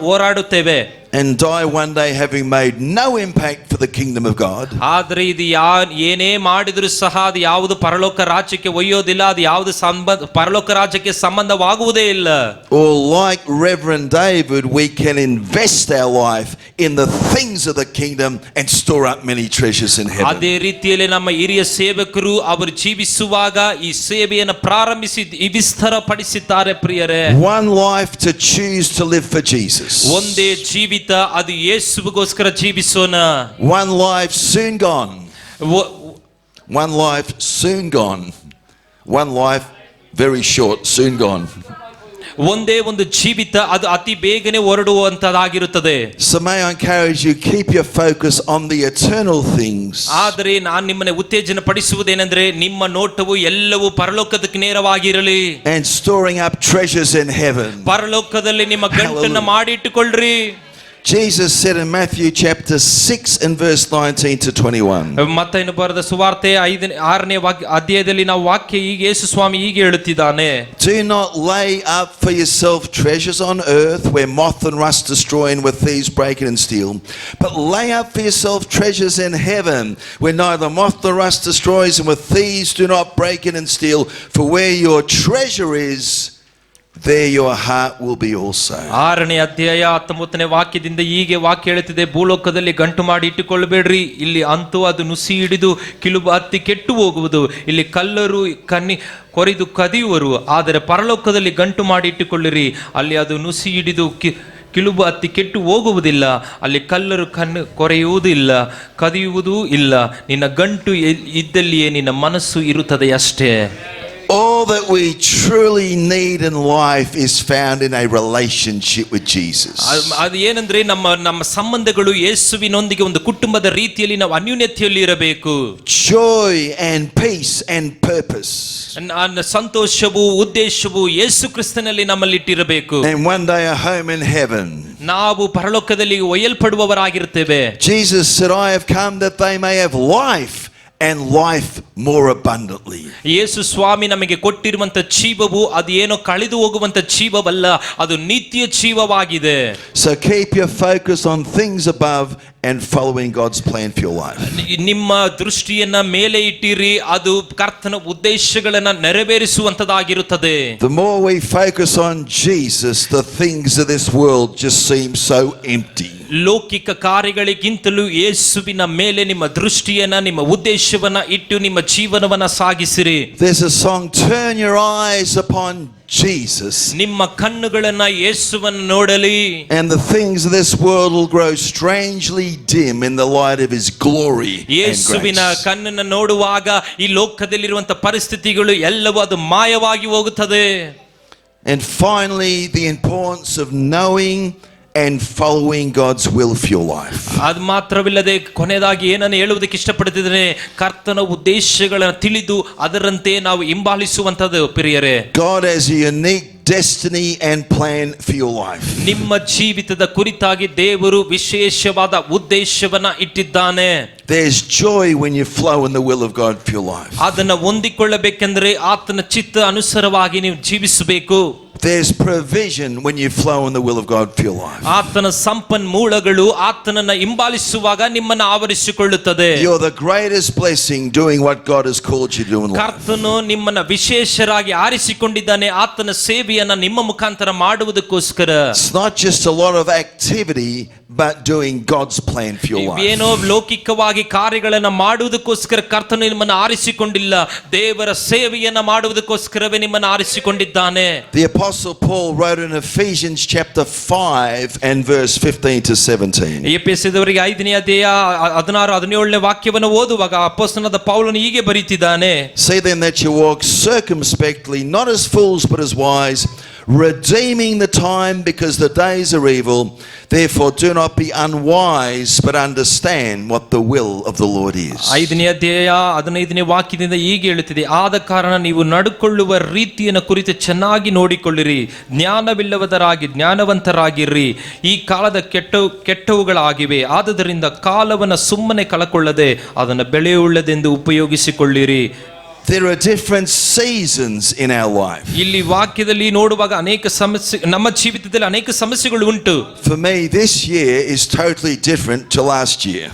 ಹೋರಾಡುತ್ತೇವೆ. And die one day having made no impact for the kingdom of God. ಆದರೆ ಇದು ಏನೇ ಮಾಡಿದ್ರು ಸಹ ಅದು ಯಾವುದು ಪರಲೋಕ ರಾಜ್ಯಕ್ಕೆ ಒಯ್ಯೋದಿಲ್ಲ, ಅದು ಯಾವುದು ಪರಲೋಕ ರಾಜ್ಯಕ್ಕೆ ಸಂಬಂಧವಾಗುವುದೇ ಇಲ್ಲ. Or like Reverend David, we can invest our life in the things of the kingdom and store up many treasures in heaven. ಅದೇ ರೀತಿಯಲ್ಲಿ ನಮ್ಮ ಹಿರಿಯ ಸೇವಕರು ಅವರು ಜೀವಿಸುವಾಗ ಈ ಸೇವೆಯನ್ನು ಪ್ರಾರಂಭಿಸಿ ವಿಸ್ತಾರಪಡಿಸಿದ್ದಾರೆ ಪ್ರಿಯರೇ. One life to choose to live for Jesus. ಒಂದೇ ಜೀವಿತ, ಅದು ಯೇಸುವಿಗೋಸ್ಕರ ಜೀವಿಸೋಣ. One life soon gone. One life soon gone. One life very short, soon gone. ಒಂದೇ ಒಂದು ಜೀವಿತ, ಅದು ಅತಿ ಬೇಗನೆ ಹೊರಡುವಂತದಾಗಿರುತ್ತದೆ. So may I encourage you, keep your focus on the eternal things. ಆದರೆ ನಾನು ನಿಮ್ಮನ್ನು ಉತ್ತೇಜನ ಪಡಿಸುವುದೇನೆಂದ್ರೆ, ನಿಮ್ಮ ನೋಟವು ಎಲ್ಲವೂ ಪರಲೋಕದಕ್ಕೆ ನೇರವಾಗಿರಲಿ. And storing up treasures in heaven. ಪರಲೋಕದಲ್ಲಿ ನಿಮ್ಮ ಗಂಟನ್ನು ಮಾಡಿಟ್ಟುಕೊಳ್ಳ್ರಿ. Jesus said in Matthew chapter 6 and verse 19 to 21. ಮತ್ತಾಯನು ಬರೆದ ಸುವಾರ್ತೆ 6ನೇ ಅಧ್ಯಾಯದಲ್ಲಿ ನಾವು ವಾಕ್ಯ ಹೀಗೆ ಯೇಸು ಸ್ವಾಮಿ ಹೀಗೆ ಹೇಳುತ್ತಿದ್ದಾನೆ, Do not lay up for yourself treasures on earth where moth and rust destroy and where thieves break in and steal, but lay up for yourself treasures in heaven where neither moth nor rust destroys and where thieves do not break in and steal, for where your treasure is, there your heart will be also. 6ನೇ ಅಧ್ಯಾಯ 19ನೇ ವಾಕ್ಯದಿಂದ ಹೀಗೆ ವಾಕ್ಯ ಹೇಳುತ್ತಿದೆ, ಭೂಲೋಕದಲ್ಲಿ ಗಂಟು ಮಾಡಿ ಇಟ್ಟುಕೊಳ್ಳಬೇಡ್ರಿ, ಇಲ್ಲಿ ಅಂತೂ ಅದು ನುಸಿ ಹಿಡಿದು ಕಿಲುಬು ಹತ್ತಿ ಕೆಟ್ಟು ಹೋಗುವುದು, ಇಲ್ಲಿ ಕಲ್ಲರು ಕೊರೆದು ಕದಿಯುವರು, ಆದರೆ ಪರಲೋಕದಲ್ಲಿ ಗಂಟು ಮಾಡಿ ಇಟ್ಟುಕೊಳ್ಳಿರಿ, ಅಲ್ಲಿ ಅದು ನುಸಿ ಹಿಡಿದು ಕಿಲುಬು ಹತ್ತಿ ಕೆಟ್ಟು ಹೋಗುವುದಿಲ್ಲ, ಅಲ್ಲಿ ಕಲ್ಲರು ಕೊರೆಯುವುದಿಲ್ಲ, ಕದಿಯುವುದೂ ಇಲ್ಲ, ನಿನ್ನ ಗಂಟು ಇದ್ದಲ್ಲಿಯೇ ನಿನ್ನ ಮನಸ್ಸು ಇರುತ್ತದೆ ಅಷ್ಟೇ. All that we truly need in life is found in a relationship with Jesus. ಅದು ಏನಂದ್ರೆ ನಮ್ಮ ಸಂಬಂಧಗಳು ಯೇಸುವಿನೊಂದಿಗೆ ಒಂದು ಕುಟುಂಬದ ರೀತಿಯಲ್ಲಿ ನಾವು ಅನ್ಯೋನ್ಯತೆಯಲ್ಲಿ ಇರಬೇಕು. Joy and peace and purpose. ಸಂತೋಷವು ಉದ್ದೇಶವು ಯೇಸು ಕ್ರಿಸ್ತನಲ್ಲಿ ನಮ್ಮಲ್ಲಿ ಇಟ್ಟಿರಬೇಕು. And one day a home in heaven. ನಾವು ಪರಲೋಕದಲ್ಲಿ ಒಯ್ಯಲ್ಪಡುವವರಾಗಿರುತ್ತೇವೆ. Jesus said, I have come that they may have life and life more abundantly. ಯೇಸು ಸ್ವಾಮಿ ನಮಗೆ ಕೊಟ್ಟಿರುವಂತ ಜೀವವು ಅದು ಏನೋ ಕಳೆದು ಹೋಗುವಂತ ಜೀವವಲ್ಲ, ಅದು ನಿತ್ಯ ಜೀವವಾಗಿದೆ. So keep your focus on things above and following God's plan for your life. ನಿಮ್ಮ ದೃಷ್ಟಿಯನ್ನ ಮೇಲೆ ಇಟ್ಟಿರಿ, ಅದು ಕರ್ತನ ಉದ್ದೇಶಗಳನ್ನ ನೆರವೇರಿಸುವಂತದಾಗಿರುತ್ತದೆ. The more we focus on Jesus, the things of this world just seem so empty. ಲೌಕಿಕ ಕಾರ್ಯಗಳಿಗಿಂತಲೂ ಯೇಸುವಿನ ಮೇಲೆ ನಿಮ್ಮ ದೃಷ್ಟಿಯನ್ನ, ನಿಮ್ಮ ಉದ್ದೇಶವನ್ನ ಇಟ್ಟು ನಿಮ್ಮ ಜೀವನವನ್ನ ಸಾಗಿಸಿರಿ. There's a song, turn your eyes upon Jesus. ನಿಮ್ಮ ಕಣ್ಣುಗಳನ್ನ ಯೇಸುವನ್ನು ನೋಡಲಿ. And the things of this world will grow strangely dim in the light of his glory and ಯೇಸುವಿನ grace. ಕಣ್ಣನ್ನು ನೋಡುವಾಗ ಈ ಲೋಕದಲ್ಲಿರುವಂತ ಪರಿಸ್ಥಿತಿಗಳು ಎಲ್ಲವೂ ಅದು ಮಾಯವಾಗಿ ಹೋಗುತ್ತದೆ. And finally, the importance of knowing and following God's will for your life. ಅದು ಮಾತ್ರವಿಲ್ಲದೆ ಕೊನೆಯದಾಗಿ ಏನನ್ನು ಹೇಳುವುದಕ್ಕೆ ಇಷ್ಟಪಡುತ್ತಿದ್ದೇನೆ, ಕರ್ತನ ಉದ್ದೇಶಗಳನ್ನು ತಿಳಿದು ಅದರಂತೆ ನಾವು ಹಿಂಬಾಲಿಸುವಂತದ್ದು ಪ್ರಿಯರೇ. God has a unique destiny and plan for your life. ನಿಮ್ಮ ಜೀವಿತದ ಕುರಿತಾಗಿ ದೇವರು ವಿಶೇಷವಾದ ಉದ್ದೇಶವನ್ನ ಇಟ್ಟಿದ್ದಾನೆ. There's joy when you flow in the will of God for your life. ಅದನ್ನ ಹೊಂದಿಕೊಳ್ಳಬೇಕೆಂದ್ರೆ ಆತನ ಚಿತ್ತ ಅನುಸಾರವಾಗಿ ನೀವು ಜೀವಿಸಬೇಕು. There's provision when you flow in the will of God for your life. ಆತನ ಸಂಪನ್ಮೂಲಗಳು ಆತನನ್ನ ಹಿಂಬಾಲಿಸುವಾಗ ನಿಮ್ಮನ್ನ ಆವರಿಸಿಕೊಳ್ಳುತ್ತದೆ. You're the greatest blessing doing what God has called you to do in life. ಕರ್ತನು ನಿಮ್ಮನ್ನ ವಿಶೇಷರಾಗಿ ಆರಿಸಿಕೊಂಡಿದ್ದಾನೆ ಆತನ ಸೇವೆಯನ್ನ ನಿಮ್ಮ ಮುಖಾಂತರ ಮಾಡುವುದಕ್ಕೋಸ್ಕರ. It's not just a lot of activity, but doing God's plan for your life. ಏನೋ ಲೌಕಿಕವಾಗಿ ಕಾರ್ಯಗಳನ್ನ ಮಾಡುವುದಕ್ಕೋಸ್ಕರ ಕರ್ತನು ನಿಮ್ಮನ್ನ ಆರಿಸಿಕೊಂಡಿಲ್ಲ, ದೇವರ ಸೇವೆಯನ್ನ ಮಾಡುವುದಕ್ಕೋಸ್ಕರವೇ ನಿಮ್ಮನ್ನ ಆರಿಸಿಕೊಂಡಿದ್ದಾನೆ. The Apostle Paul wrote in Ephesians chapter 5 and verse 15 to 17. ಎಫೆಸದವರಿಗೆ 5ನೇ ಅಧ್ಯಾಯ 16-17ನೇ ವಾಕ್ಯವನ್ನು ಓದುವಾಗ ಅಪೊಸ್ತಲನಾದ ಪೌಲನು ಹೀಗೆ ಬರೀತಿದ್ದಾನೆ. See then that you walk circumspectly, not as fools but as wise, redeeming the time because the days are evil. Therefore do not be unwise but understand what the will of the Lord is. 5ನೇ ಅಧ್ಯಾಯ 15ನೇ ವಾಕ್ಯದಿಂದ ಹೀಗೆ ಹೇಳುತ್ತಿದೆ, ಆದ ಕಾರಣ ನೀವು ನಡುಕೊಳ್ಳುವ ರೀತಿಯನ್ನು ಕುರಿತು ಚೆನ್ನಾಗಿ ನೋಡಿಕೊಳ್ಳಿರಿ, ಜ್ಞಾನವಿಲ್ಲದರಾಗಿ ಜ್ಞಾನವಂತರಾಗಿರ್ರಿ, ಈ ಕಾಲದ ಕೆಟ್ಟವುಗಳಾಗಿವೆ, ಆದುದರಿಂದ ಕಾಲವನ್ನು ಸುಮ್ಮನೆ ಕಳಕೊಳ್ಳದೆ ಅದನ್ನು ಬೆಳೆಯುಳ್ಳದೆಂದು ಉಪಯೋಗಿಸಿಕೊಳ್ಳಿರಿ. There are different seasons in our life. ಇಲ್ಲಿ ವಾಕ್ಯದಲ್ಲಿ ನೋಡುವಾಗ ಅನೇಕ ಸಮಸ್ಯೆ, ನಮ್ಮ ಜೀವಿತದಲ್ಲಿ ಅನೇಕ ಸಮಸ್ಯೆಗಳು ಉಂಟು. For me this year is totally different to last year.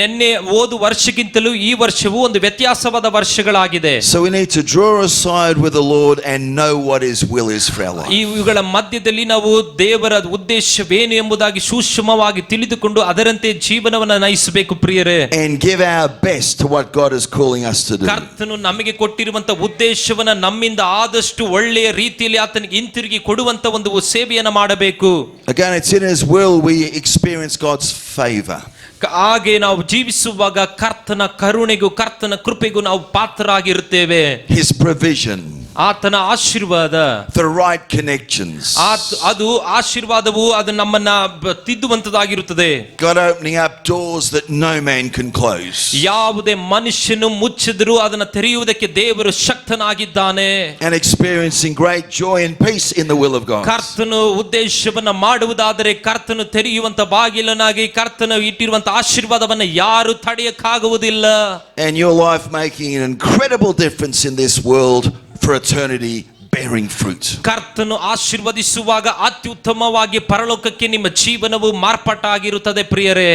ನೆನ್ನೆ ಹೋದ ವರ್ಷಕ್ಕಿಂತಲೂ ಈ ವರ್ಷವು ಒಂದು ವ್ಯತ್ಯಾಸವಾದ ವರ್ಷಗಳಾಗಿದೆ. So we need to draw aside with the Lord and know what his will is for our life. ಇವುಗಳ ಮಧ್ಯದಲ್ಲಿ ನಾವು ದೇವರ ಉದ್ದೇಶವೇನು ಎಂಬುದಾಗಿ ಸೂಕ್ಷ್ಮವಾಗಿ ತಿಳಿದುಕೊಂಡು ಅದರಂತೆ ಜೀವನವನ್ನು ನಯಿಸಬೇಕು ಪ್ರಿಯರೇ. And give our best to what God is calling us to do. ಕರ್ತನು ನಮಗೆ ಕೊಟ್ಟಿರುವಂತ ಉದ್ದೇಶವನ್ನ ನಮ್ಮಿಂದ ಆದಷ್ಟು ಒಳ್ಳೆಯ ರೀತಿಯಲ್ಲಿ ಆತನಿಗೆ ಹಿಂತಿರುಗಿ ಕೊಡುವಂತ ಒಂದು ಸೇವೆಯನ್ನ ಮಾಡಬೇಕು. Again, it's in his will we experience God's favor. ಹಾಗೆ ನಾವು ಜೀವಿಸುವಾಗ ಕರ್ತನ ಕರುಣೆಗೂ ಕರ್ತನ ಕೃಪೆಗೂ ನಾವು ಪಾತ್ರರಾಗಿರುತ್ತೇವೆ. His provision, ಆತನ ಆಶೀರ್ವಾದ, the right connections, ಅದು ಆಶೀರ್ವಾದವು ಅದು ನಮ್ಮನ್ನ ತಿದ್ದುವಂತದಾಗಿರುತ್ತದೆ. God opening up doors that no man can close. ಯಾವುದೇ ಮನುಷ್ಯನು ಮುಚ್ಚಿದರೂ ಅದನ್ನು ತೆರೆಯುವುದಕ್ಕೆ ದೇವರು ಶಕ್ತನಾಗಿದ್ದಾನೆ. And experiencing great joy and peace in the will of God. ಕರ್ತನು ಉದ್ದೇಶವನ್ನ ಮಾಡುವುದಾದರೆ ಕರ್ತನು ತೆರೆಯುವಂತ ಬಾಗಿಲನಾಗಿ ಕರ್ತನು ಇಟ್ಟಿರುವಂತ ಆಶೀರ್ವಾದವನ್ನ ಯಾರು ತಡೆಯಕ್ಕಾಗುವುದಿಲ್ಲ. And your life making an incredible difference in this world for eternity, bearing fruit. ಕರ್ತನು ಆಶೀರ್ವದಿಸುವಾಗ ಅತ್ಯುತ್ತಮವಾಗಿ ಪರಲೋಕಕ್ಕೆ ನಿಮ್ಮ ಜೀವನವು ಮಾರ್ಪಾಟಾಗಿರುತ್ತದೆ ಪ್ರಿಯರೇ.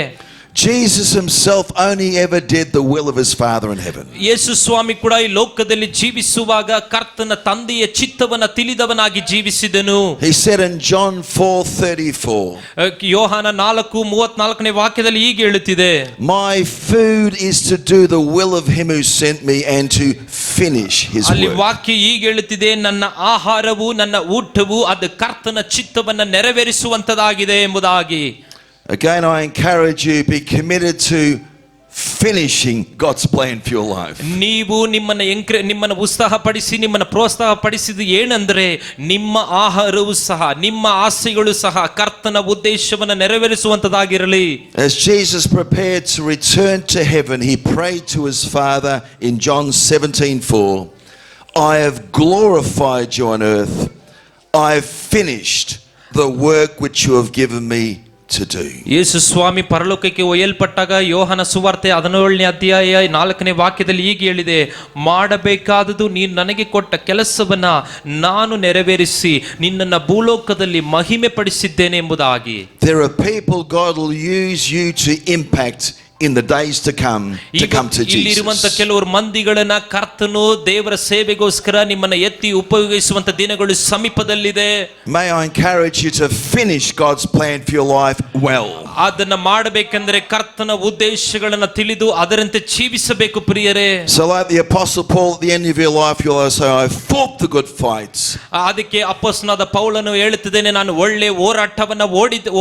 Jesus himself only ever did the will of his Father in heaven. ಯೇಸು ಸ್ವಾಮಿ ಕೂಡ ಈ ಲೋಕದಲ್ಲಿ ಜೀವಿಸುವಾಗ ಕರ್ತನ ತಂದೆಯ ಚಿತ್ತವನ್ನ ತಿಳಿದವನಾಗಿ ಜೀವಿಸಿದನು. He said in John 4:34, ಯೋಹಾನ 4:34ನೇ ವಾಕ್ಯದಲ್ಲಿ ಹೀಗೆ ಹೇಳುತ್ತಿದೆ, my food is to do the will of him who sent me and to finish his ಅಲ್ಲಿ work. ವಾಕ್ಯ ಹೀಗೆ ಹೇಳುತ್ತಿದೆ, ನನ್ನ ಆಹಾರವು ನನ್ನ ಊಟವು ಅದು ಕರ್ತನ ಚಿತ್ತವನ್ನ ನೆರವೇರಿಸುವಂತದಾಗಿದೆ ಎಂಬುದಾಗಿ. Again, I encourage you, be committed to finishing God's plan for your life. ನೀವು ನಿಮ್ಮನ್ನು ಉತ್ಸಾಹಪಡಿಸಿ ನಿಮ್ಮನ್ನು ಪ್ರೋತ್ಸಾಹಪಡಿಸಿದ ಏನಂದ್ರೆ ನಿಮ್ಮ ಆಹಾರವು ಸಹ ನಿಮ್ಮ ಆಸೆಗಳು ಸಹ ಕರ್ತನ ಉದ್ದೇಶವನ್ನು ನೆರವೇರಿಸುವಂತದಾಗಿರಲಿ. As Jesus prepared to return to heaven, he prayed to his Father in John 17:4, I have glorified you on earth. I have finished the work which you have given me to do. ಯೇಸು ಸ್ವಾಮಿ ಪರಲೋಕಕ್ಕೆ ಒಯ್ಯಲ್ಪಟ್ಟಾಗ ಯೋಹಾನ ಸುವಾರ್ತೆ 17ನೇ ಅಧ್ಯಾಯ 4ನೇ ವಾಕ್ಯದಲ್ಲಿ ಹೀಗೆ ಹೇಳಿದೆ, ಮಾಡಬೇಕಾದುದು ನೀನು ನನಗೆ ಕೊಟ್ಟ ಕೆಲಸವನ್ನ ನಾನು ನೆರವೇರಿಸಿ ನಿನ್ನನ್ನು ಭೂಲೋಕದಲ್ಲಿ ಮಹಿಮೆ ಪಡಿಸಿದ್ದೇನೆ ಎಂಬುದಾಗಿ. There are people God will use you to impact in the days to come to ಇಲ್ಲಿರುವಂತ Jesus. ಕೆಲವರು ಮಂದಿಗಳನ್ನ ಕರ್ತನು ದೇವರ ಸೇವೆಗೋಸ್ಕರ ನಿಮ್ಮನ್ನ ಎತ್ತಿ ಉಪಯೋಗಿಸುವಂತ ದಿನಗಳು ಸಮೀಪದಲ್ಲಿದೆ. May I encourage you to finish God's plan for your life well. ಅದನ್ನ ಮಾಡಬೇಕೆಂದ್ರೆ ಕರ್ತನ ಉದ್ದೇಶಗಳನ್ನ ತಿಳಿದು ಅದರಂತೆ ಜೀವಿಸಬೇಕು ಪ್ರಿಯರೇ. So like the Apostle Paul at the end of your life, you'll say, I fought the good fights. ಅದಕ್ಕೆ ಅಪೊಸ್ತಲನಾದ ಪೌಲನು ಹೇಳುತ್ತಿದ್ದೇನೆ, ನಾನು ಒಳ್ಳೆ ಹೋರಾಟವನ್ನ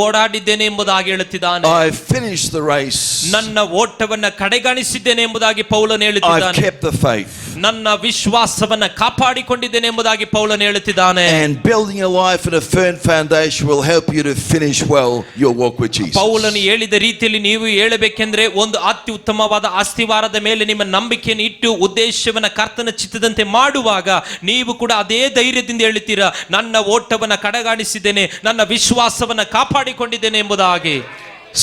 ಓಡಾಡಿದ್ದೇನೆ ಎಂಬುದಾಗಿ ಹೇಳುತ್ತಿದ್ದಾನೆ. I finished the race. ನನ್ನ ಓಟವನ್ನ ಕಡೆಗಣಿಸಿದ್ದೇನೆ ಎಂಬುದಾಗಿ ಪೌಲನು I've ಹೇಳುತ್ತಿದ್ದಾನೆ. kept the faith. ನನ್ನ ವಿಶ್ವಾಸವನ್ನ ಕಾಪಾಡಿಕೊಂಡಿದ್ದೇನೆ ಎಂಬುದಾಗಿ ಪೌಲನು ಹೇಳುತ್ತಿದ್ದಾನೆ. And building your life in a firm foundation will help you to finish well your walk with Jesus. ಪೌಲನು ಹೇಳಿದ ರೀತಿಯಲ್ಲಿ ನೀವು ಹೇಳಬೇಕೆಂದ್ರೆ ಒಂದು ಅತ್ಯುತ್ತಮವಾದ ಅಸ್ತಿವಾರದ ಮೇಲೆ ನಿಮ್ಮ ನಂಬಿಕೆಯನ್ನು ಇಟ್ಟು ಉದ್ದೇಶವನ್ನ ಕರ್ತನ ಚಿತ್ತದಂತೆ ಮಾಡುವಾಗ ನೀವು ಕೂಡ ಅದೇ ಧೈರ್ಯದಿಂದ ಹೇಳುತ್ತೀರಾ, ನನ್ನ ಓಟವನ್ನ ಕಡೆಗಣಿಸಿದ್ದೇನೆ, ನನ್ನ ವಿಶ್ವಾಸವನ್ನ ಕಾಪಾಡಿಕೊಂಡಿದ್ದೇನೆ ಎಂಬುದಾಗಿ.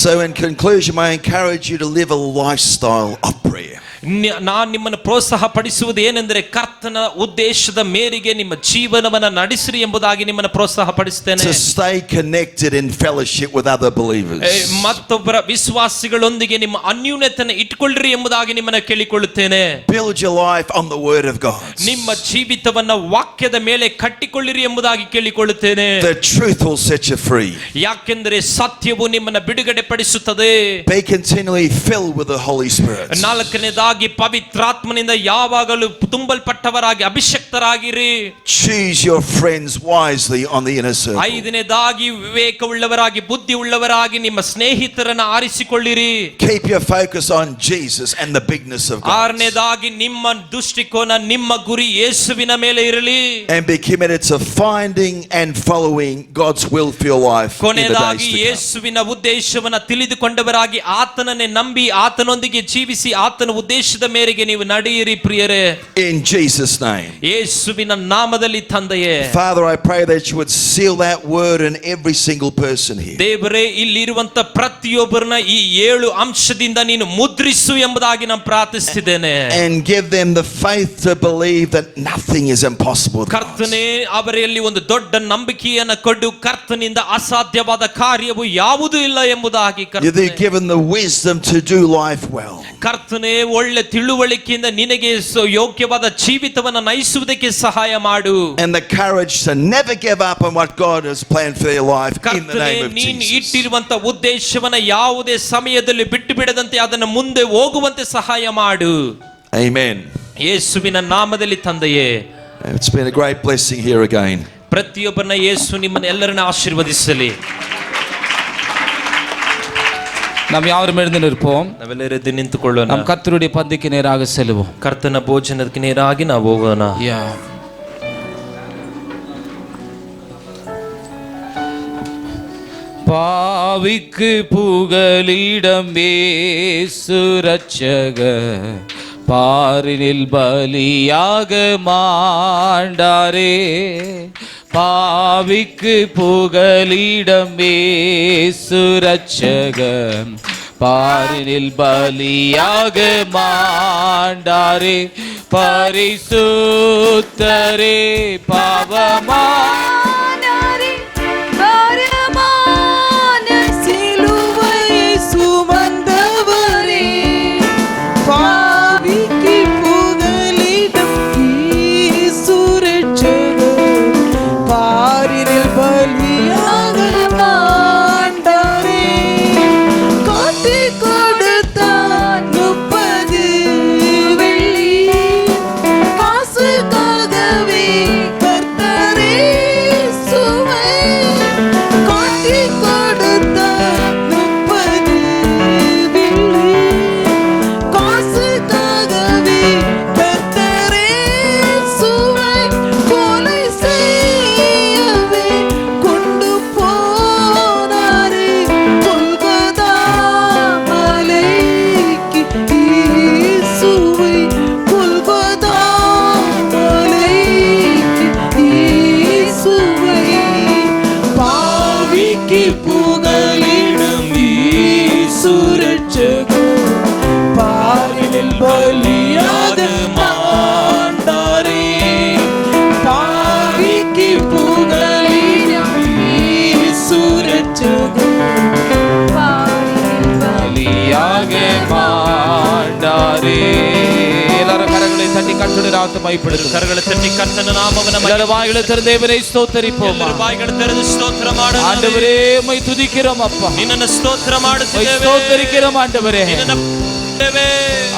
So in conclusion, I encourage you to live a lifestyle of prayer. ನಾನು ನಿಮ್ಮನ್ನು ಪ್ರೋತ್ಸಾಹ ಪಡಿಸುವುದು ಏನೆಂದರೆ ಕರ್ತನ ಉದ್ದೇಶದ ಮೇರೆಗೆ ನಿಮ್ಮ ಜೀವನವನ್ನ ನಡೆಸಿರಿ ಎಂಬುದಾಗಿ ನಿಮ್ಮನ್ನು ಪ್ರೋತ್ಸಾಹ ಪಡಿಸುತ್ತೇನೆ. To stay connected in fellowship with other believers. ಮತ್ತೊಬ್ಬರ ವಿಶ್ವಾಸಿಗಳೊಂದಿಗೆ ನಿಮ್ಮ ಅನ್ಯೂನ್ಯತೆಯನ್ನು ಇಟ್ಟುಕೊಳ್ಳಿರಿ ಎಂಬುದಾಗಿ ನಿಮ್ಮನ್ನು ಕೇಳಿಕೊಳ್ಳುತ್ತೇನೆ. Build your life on the word of God. ನಿಮ್ಮ ಜೀವಿತವನ್ನ ವಾಕ್ಯದ ಮೇಲೆ ಕಟ್ಟಿಕೊಳ್ಳಿರಿ ಎಂಬುದಾಗಿ ಕೇಳಿಕೊಳ್ಳುತ್ತೇನೆ. The truth will set you free. ಯಾಕೆಂದರೆ ಸತ್ಯವು ನಿಮ್ಮನ್ನು ಬಿಡುಗಡೆ ಪಡಿಸುತ್ತದೆ. Be continually filled with the Holy Spirit. ನಾಲ್ಕನೇದಾಗಿ ಪವಿತ್ರಾತ್ಮನಿಂದ ಯಾವಾಗಲೂ ತುಂಬಲ್ಪಟ್ಟವರಾಗಿ ಅಭಿಷಕ್ತರಾಗಿರಿ. Choose your friends wisely on the inner circle. ಐದನೇದಾಗಿ ವಿವೇಕವುಳ್ಳವರಾಗಿ ಬುದ್ಧಿ ಉಳ್ಳವರಾಗಿ ನಿಮ್ಮ ಸ್ನೇಹಿತರನ್ನ ಆರಿಸಿಕೊಳ್ಳಿರಿ. Keep your focus on Jesus and the bigness of God. ಆರನೇದಾಗಿ ನಿಮ್ಮ ದೃಷ್ಟಿಕೋನ ನಿಮ್ಮ ಗುರಿ ಯೇಸುವಿನ ಮೇಲೆ ಇರಲಿ. And be committed to finding and following God's will for your life. ಕೊನೆಯದಾಗಿ ಯೇಸುವಿನ ಉದ್ದೇಶವನ್ನ ತಿಳಿದುಕೊಂಡವರಾಗಿ ಆತನನ್ನೇ ನಂಬಿ ಆತನೊಂದಿಗೆ ಜೀವಿಸಿ ಆತನ ಉದ್ದೇಶದ ಮೇರೆಗೆ ನೀವು ನಡೆಯಿರಿ ಪ್ರಿಯರೇ. In Jesus' name. ಯೇಸುವಿನ ನಾಮದಲ್ಲಿ ತಂದೆಯೇ. Father, I pray that you would seal that word in every single person here. ದೇವರೇ, ಇಲ್ಲಿರುವಂತ ಪ್ರತಿಯೊಬ್ಬರನ್ನ ಈ 7 ಅಂಶದಿಂದ ನೀನು ಮುದ್ರಿಸು ಎಂಬುದಾಗಿ ನಾನು ಪ್ರಾರ್ಥಿಸುತ್ತಿದ್ದೇನೆ. And give them the faith to believe that nothing is impossible. ಕರ್ತನೇ, ಅವರಲ್ಲಿ ಒಂದು ದೊಡ್ಡ ನಂಬಿಕೆಯನ್ನು ಕೊಡು. ಕರ್ತನಿಂದ ಅಸಾಧ್ಯವಾದ ಕಾರ್ಯವು ಯಾವುದೂ ಇಲ್ಲ ಎಂಬುದಾಗಿ You've given the wisdom to do life well. ಕರ್ತನೇ, ಒಳ್ಳೆ ತಿಳುವಳಿಕೆಯಿಂದ ನಿನಗೆ ಯೋಗ್ಯವಾದ ಜೀವಿತವನ್ನು ನಯಿಸುವುದಕ್ಕೆ ಸಹಾಯ ಮಾಡು. And the courage to never give up on what God has planned for your life in the name of ನೀನು Jesus. ಇಟ್ಟಿರುವಂತ ಉದ್ದೇಶವನ್ನ ಯಾವುದೇ ಸಮಯದಲ್ಲಿ ಬಿಟ್ಟು ಬಿಡದಂತೆ ಅದನ್ನು ಮುಂದೆ ಹೋಗುವಂತೆ ಸಹಾಯ ಮಾಡು. Amen. ಯೇಸುವಿನ ನಾಮದಲ್ಲಿ ತಂದೆಯೇ. It's been a great blessing here again. ಪ್ರತಿಯೊಬ್ಬರನ್ನ ಯೇಸು ನಿಮ್ಮನ್ನ ಎಲ್ಲರನ್ನ ಆಶೀರ್ವದಿಸಲಿ. நாம் யாவரும் எழுந்து நிற்போம். ನಾವೆಲ್ಲರೂ ಎದ್ದು ನಿಂತುಕೊಳ್ಳೋಣ. நாம் கர்த்தருடைய பந்திக்கு நேராக செல்வோம். ಕರ್ತನ ಭೋಜನಕ್ಕೆ ನೇರಾಗಿ ನಾವು ಹೋಗೋಣ. பாவிக்கு புகலிடம் இயேசு ரட்சகர் பாரினில் பலியாக மாண்டாரே. பாவிக்கு புகலிடம் இயேசு ரட்சகர் பாரினில் பலியாக மாண்டாரே. பரிசுத்தரே பாவமா சிலுவை சுமந்த இயேசுவை கொல்கதா மலைக்கு இயேசுவை பாவிக்கு புகலிடும் இயேசு ரட்சகர் பாரில் பலியாக மாண்டாரே பாவிக்கு புகலிடும் இயேசு ரட்சகர் பலியாக மாண்டாரே. எல்லாரும் கரங்களை தட்டி கர்த்தருடைய நாமத்தை மகிமைப்படுத்துவோம். ಕರಗಳ ತಟ್ಟಿ ಕರ್ತನ ನಾಮವನ್ನು எல்லாரும் வாய்களை திறந்து தேவனை ஸ்தோத்தரிப்போம். ಎಲ್ಲರೂ ಬಾಯಿಗಳು ತೆರೆದು ಸ್ತೋತ್ರ ಮಾಡೋಣ. ஆண்டவரே உம்மை துதிக்கிறோம் அப்பா. ನಿನ್ನನ್ನು ಸ್ತೋತ್ರ உம்மை ಮಾಡುತ್ತಿದ್ದೇವೆ. ஸ்தோத்தரிக்கிறோம் ஆண்டவரே. ನಿನ್ನನ್ನು ಸ್ತುತಿಸುತ್ತೇವೆ.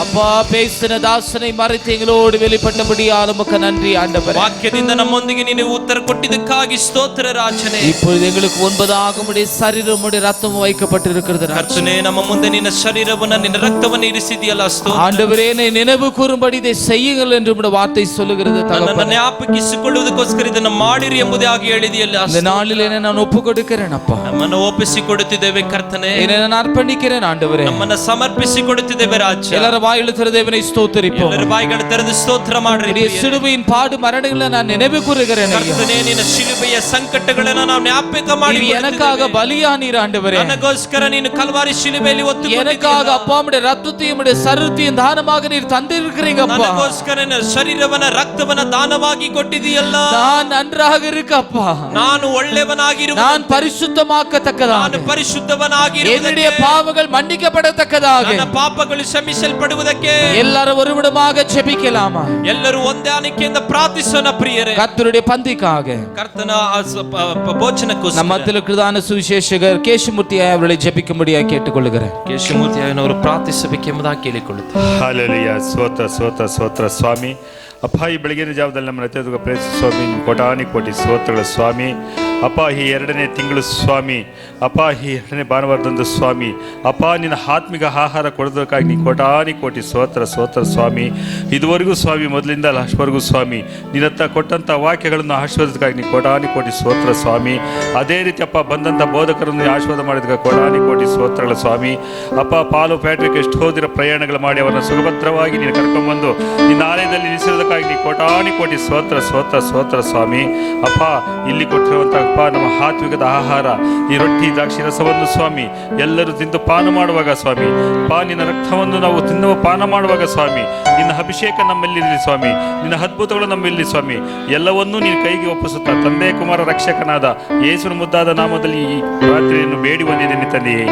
அப்பா பேசின தாசனை மறைத்து எங்களோடு வெளிப்பட்டபடியால் உமக்கு நன்றி ஆண்டவரே. ವಾಕ್ಯದಿಂದ ನಮ್ಮೊಂದಿಗೆ ನೀನು ಉತ್ತರ ಕೊಟ್ಟಿದ್ದಕ್ಕಾಗಿ ಸ್ತೋತ್ರ ರಾಜನೇ. இப்பொழுது எங்களுக்கு முன்பதாக உம்முடைய சரீரம் உம்முடைய ரத்தம் வைக்கப்பட்டிருக்கிறது ಕರ್ತನೇ, ನಮ್ಮ ಮುಂದೆ ನಿನ್ನ ಶರೀರವನ್ನ ನಿನ್ನ ರಕ್ತವನ್ನು ಇರಿಸಿದೆಯಲ್ಲ ಸ್ತೋತ್ರ. ஆண்டவரே என்னை நினைவு கூறும்படி இதை செய்யுங்கள் என்று உம்முடைய வார்த்தை சொல்லுகிறது ನನ್ನನ್ನು தகப்பனே. ಜ್ಞಾಪಕಿಸಿಕೊಳ್ಳುವುದಕ್ಕೋಸ್ಕರ ಇದನ್ನು ಮಾಡಿರಿ ಎಂಬುದಾಗಿ ಹೇಳಿದೆಯಲ್ಲ. இந்த நாளில் என்னை நான் ஒப்பு கொடுக்கிறேன் அப்பா. ನಮ್ಮನ್ನು ಒಪ್ಪಿಸಿಕೊಡುತ್ತಿದ್ದೇವೆ ಕರ್ತನೇ. என்னை நான் அர்ப்பணிக்கிறேன் ஆண்டவரே. ನಮ್ಮನ್ನು ಸಮರ್ಪಿಸಿಕೊಡುತ್ತಿದ್ದೇವೆ ರಾಜ. எல்லாரும் வாயில திறந்து தேவனை ஸ்தோத்தரிப்போம். ಎಲ್ಲರೂ ಬಾಯಿಗಳು ತೆರೆದು ಸ್ತೋತ್ರ ಮಾಡ್ರಿ. உம்முடைய சிலுவையின் பாடு மரணங்களை நான் நினைவு கூறுகிறேன் ஐயா. ಕರ್ತನೇ, ನಿನ್ನ ಶಿಲುಬೆಯ ಸಂಕಟಗಳನ್ನು ನಾವು ಜ್ಞಾಪಕ ಮಾಡಿ நீர் எனக்காக பலியானீர் ஆண்டவரே. ನನಗೋಸ್ಕರ ನೀನು ಕಲ್ವಾರಿ ಶಿಲುಬೆಯಲ್ಲಿ எனக்காக அப்பா உம்முடைய ரத்தத்தையும் உம்முடைய சரீரத்தையும் தானமாக நீர் தந்திருக்கிறீங்க அப்பா. ನನಗೋಸ್ಕರ ನಿನ್ನ ಶರೀರವನ್ನ ರಕ್ತವನ್ನ ದಾನವಾಗಿ ಕೊಟ್ಟಿದೀಯಲ್ಲ. நான் நன்றாக இருக்க அப்பா. ನಾನು ಒಳ್ಳೆಯವನಾಗಿರುವುದು, நான் பரிசுத்தமாக்கத்தக்கதாக, ನಾನು ಪರಿಶುದ್ಧವನಾಗಿರುವುದು, என்னுடைய பாவங்கள் மன்னிக்கப்படத்தக்கதாக, ನನ್ನ ಪಾಪಗಳು ಕ್ಷಮಿಸಲ್ಪಡುವುದಕ್ಕೆ எல்லாரும் ஒருவிடமாக ஜெபிக்கலாமா? ಎಲ್ಲರೂ ಹೊಂದಾಣಿಕೆಯಿಂದ ಪ್ರಾರ್ಥಿಸೋಣ ಪ್ರಿಯರೇ. கர்த்தருடைய பந்திக்காக ಕರ್ತನ ಭೋಜನಕ್ಕೋಸ್ಕರ நம்ம மத்தியில் கிருதான சுவிசேஷகர் கேಶಮೂರ್ತಿ அவர்களை ஜெபிக்கும்படியாக கேட்டுக்கொள்கிறேன். ಕೇಶಮೂರ್ತಿ ಅವರು ಪ್ರಾರ್ಥಿಸಬೇಕೆಂಬುದಾಗಿ ಕೇಳಿಕೊಳ್ಳುತ್ತೇವೆ. ಹಾಲೆಲೂಯಾ. ಸ್ತೋತ್ರ ಸ್ತೋತ್ರ ಸ್ತೋತ್ರ ಸ್ವಾಮಿ. ಅಪ್ಪ, ಈ ಬೆಳಗಿನ ಜಾವದಲ್ಲಿ ನಮ್ಮ ರಥದ ಪ್ರೇರಿಸ ಸ್ವಾಮಿ, ಕೋಟಾನಿ ಕೋಟಿ ಸ್ತೋತ್ರಗಳ ಸ್ವಾಮಿ. ಅಪ್ಪ, ಈ 2ನೇ ತಿಂಗಳು ಸ್ವಾಮಿ, ಅಪ್ಪ, ಈ 2ನೇ ಭಾನುವಾರದಂದು ಸ್ವಾಮಿ, ಅಪ್ಪ, ನಿನ್ನ ಆತ್ಮಿಕ ಆಹಾರ ಕೊಡೋದಕ್ಕಾಗಿ ನೀನು ಕೋಟಾನಿ ಕೋಟಿ ಸ್ತೋತ್ರ ಸ್ತೋತ್ರ ಸ್ವಾಮಿ. ಇದುವರೆಗೂ ಸ್ವಾಮಿ, ಮೊದಲಿಂದ ಲಾಸ್ಟ್ವರೆಗೂ ಸ್ವಾಮಿ, ನಿನ್ನತ್ತ ಕೊಟ್ಟಂಥ ವಾಕ್ಯಗಳನ್ನು ಆಶೀರ್ವಾದಕ್ಕಾಗಿ ನೀನು ಕೋಟಾನಿ ಕೋಟಿ ಸ್ತೋತ್ರ ಸ್ವಾಮಿ. ಅದೇ ರೀತಿ ಅಪ್ಪ, ಬಂದಂಥ ಬೋಧಕರನ್ನು ಆಶೀರ್ವಾದ ಮಾಡಿದಕ್ಕೆ ಕೋಟಾನಿ ಕೋಟಿ ಸ್ತೋತ್ರಗಳ ಸ್ವಾಮಿ. ಅಪ್ಪ, ಪಾಲು ಪ್ಯಾಟ್ರಿಕ್ ಎಷ್ಟೋ ದಿನ ಪ್ರಯಾಣಗಳು ಮಾಡಿ ಅವರನ್ನು ಸುಭದ್ರವಾಗಿ ನೀನು ಕರ್ಕೊಂಡ್ಬಂದು ನಿನ್ನ ಆಲಯದಲ್ಲಿ ನಿಲ್ಲಿಸಿರೋದಕ್ಕಾಗಿ ನೀನು ಕೋಟಾನಿ ಕೋಟಿ ಸ್ತೋತ್ರ ಸ್ತೋತ್ರ ಸ್ತೋತ್ರ ಸ್ವಾಮಿ. ಅಪ್ಪ, ಇಲ್ಲಿ ಕೊಟ್ಟಿರುವಂಥ ಅಪ್ಪ, ನಮ್ಮ ಆತ್ಮಿಕದ ಆಹಾರ ಈ ರೊಟ್ಟಿ ದ್ರಾಕ್ಷಿ ರಸವನ್ನು ಸ್ವಾಮಿ ಎಲ್ಲರೂ ತಿಂದು ಪಾನ ಮಾಡುವಾಗ ಸ್ವಾಮಿ, ನಿನ್ನ ರಕ್ತವನ್ನು ನಾವು ತಿನ್ನುವ ಪಾನ ಮಾಡುವಾಗ ಸ್ವಾಮಿ, ನಿನ್ನ ಅಭಿಷೇಕ ನಮ್ಮಲ್ಲಿರಲಿ ಸ್ವಾಮಿ, ನಿನ್ನ ಅದ್ಭುತಗಳು ನಮ್ಮಲ್ಲಿ ಸ್ವಾಮಿ, ಎಲ್ಲವನ್ನೂ ನೀನು ಕೈಗೆ ಒಪ್ಪಿಸುತ್ತಾ ತಂದೆ ಕುಮಾರ ರಕ್ಷಕನಾದ ಯೇಸುವಿನ ಮುದ್ದಾದ ನಾಮದಲ್ಲಿ ಈ ರಾತ್ರಿಯನ್ನು ಬೇಡಿ ಬಂದಿದ್ದೇನೆ ತಂದೆಯೇ.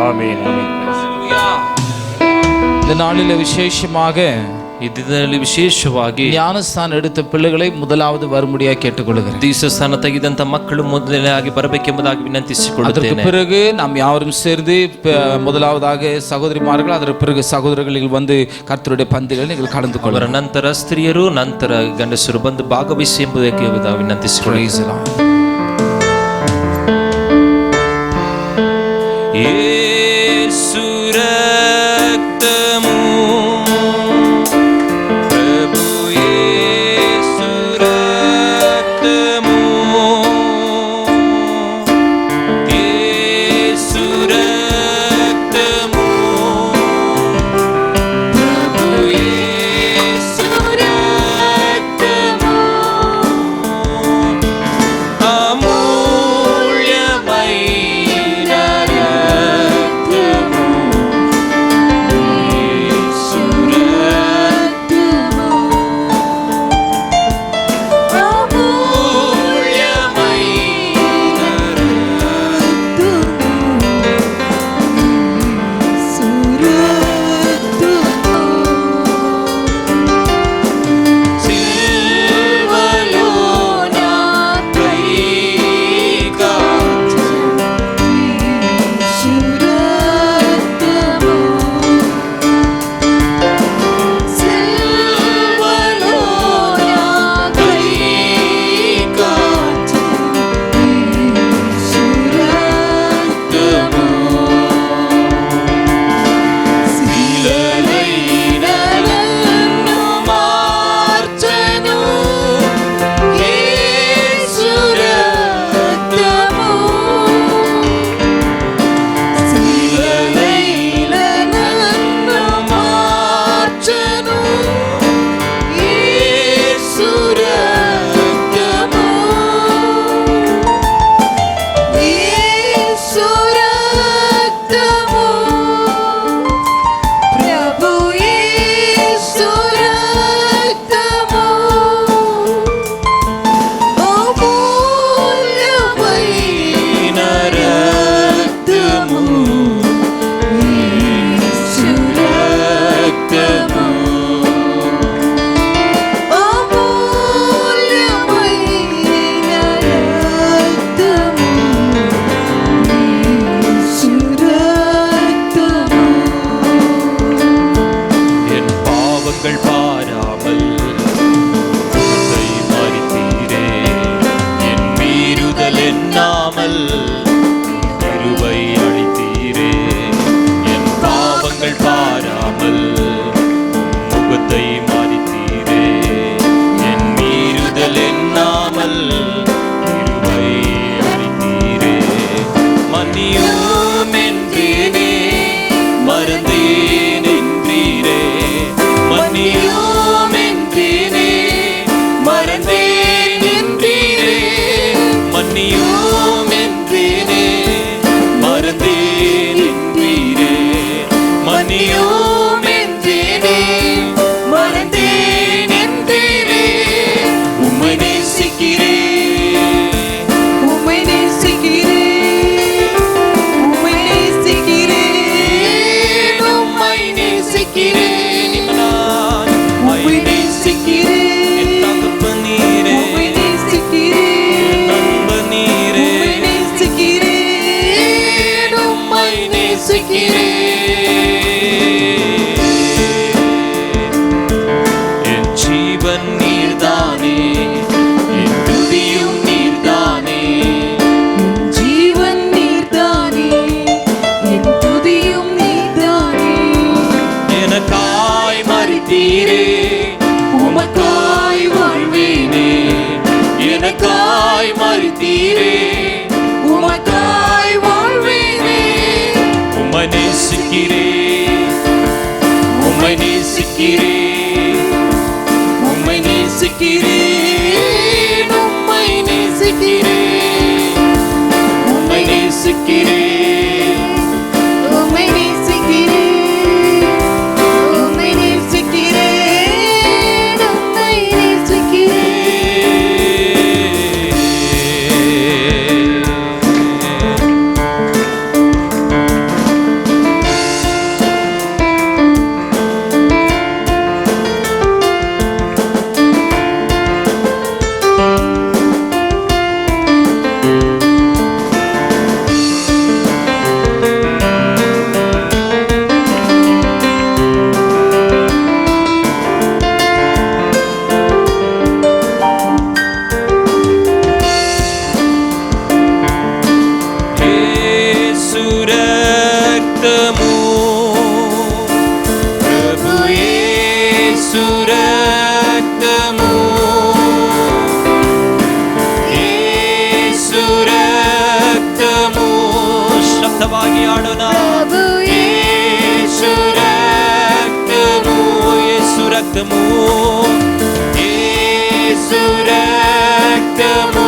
ಆಮೇನ್ ಆಮೇನ್. இந்த நாளில் விசேஷமாக ಇದರಲ್ಲಿ ವಿಶೇಷವಾಗಿ ஞானஸ்தானம் எடுத்த பிள்ளைகளை முதலாவது வரும்படியாக கேட்டுக்கொள்கிறேன். ದೀಕ್ಷಾಸ್ಥಾನ ತೆಗೆದಂತ ಮಕ್ಕಳು ಮೊದಲನೇಯಾಗಿ ಬರಬೇಕೆಂಬುದಾಗಿ அதற்கு ವಿನಂತಿಸಿಕೊಳ್ಳುತ್ತೇನೆ. பிறகு நாம் யாவரும் சேர்ந்து முதலாவதாக சகோதரிமார்கள், அதற்கு பிறகு சகோதரர்கள் வந்து கர்த்தருடைய பந்திகளில் நீங்கள் கலந்து ಅವರ கொள்ளலாம். ನಂತರ ಸ್ತ್ರೀಯರು, ನಂತರ ಗಂಡಸರು ಬಂದು ಭಾಗವಹಿಸಿ ಎಂಬುದಕ್ಕೆ ವಿನಂತಿಸಿಕೊಳ್ಳುತ್ತೇನೆ. ಯೇಸು ರಕ್ತಮು ಅಮೂಲ್ಯಮೈನ பாவங்கள் பாராமல் முகத்தை மறைத்தீரே. என் மீறுதல் எண்ணாமல் கிருபை அளித்தீரே. என் பாவங்கள் பாராமல் முகத்தை மறைத்தீரே. என் மீறுதல் எண்ணாமல் கிருபை அளித்தீரே. மன்னியும் என்றேனே மறந்தேன் என்றீரே. மன்னியும் என்றேனே மறந்தேன் என்றீரே. மன்னியும் என்றேனே மறந்தேன் என்றீரே. மன்னியும் என்றேனே மறந்தேன் என்றீரே. உம்மை நேசிக்கிறேன், உம்மை நேசிக்கிறேன், உம்மை நேசிக்கிறேன், உம்மை நேசிக்கிறேன். நான் உம்மை நேசிக்கிறேன், என் தகப்பனீரே, உம்மை நேசிக்கிறேன், நண்பன் நீரே. உம்மை நேசிக்கிறேன், உம்மை நேசிக்கிறேன். என் ஜீவன் நீர்தானே, என் துதியும் நீர்தானே. ஜீவன் நீர்தானே, என் துதியும் நீர்தானே. எனக்காய் மரித்தீரே, உமக்காய் வாழ்வேனே, எனக்காய் மரித்தீரே. உமக்காய் வாழ்வேனே. உம்மை நேசிக்கிறேன், உம்மை நேசிக்கிறேன், உம்மை நேசிக்கிறேன், உம்மை நேசிக்கிறேன், உம்மை நேசிக்கிறேன். உம்மை நேசிக்கிறேன், உம்மை நேசிக்கிறேன், உம்மை நேசிக்கிறேன். యేసు రక్తము, ప్రభు యేసు రక్తము, యేసు రక్తము. ಶಬ್ದವಾಗಿ ಆಡೋಣ. యేసు రక్తము, యేసు రక్తము, యేసు రక్తము.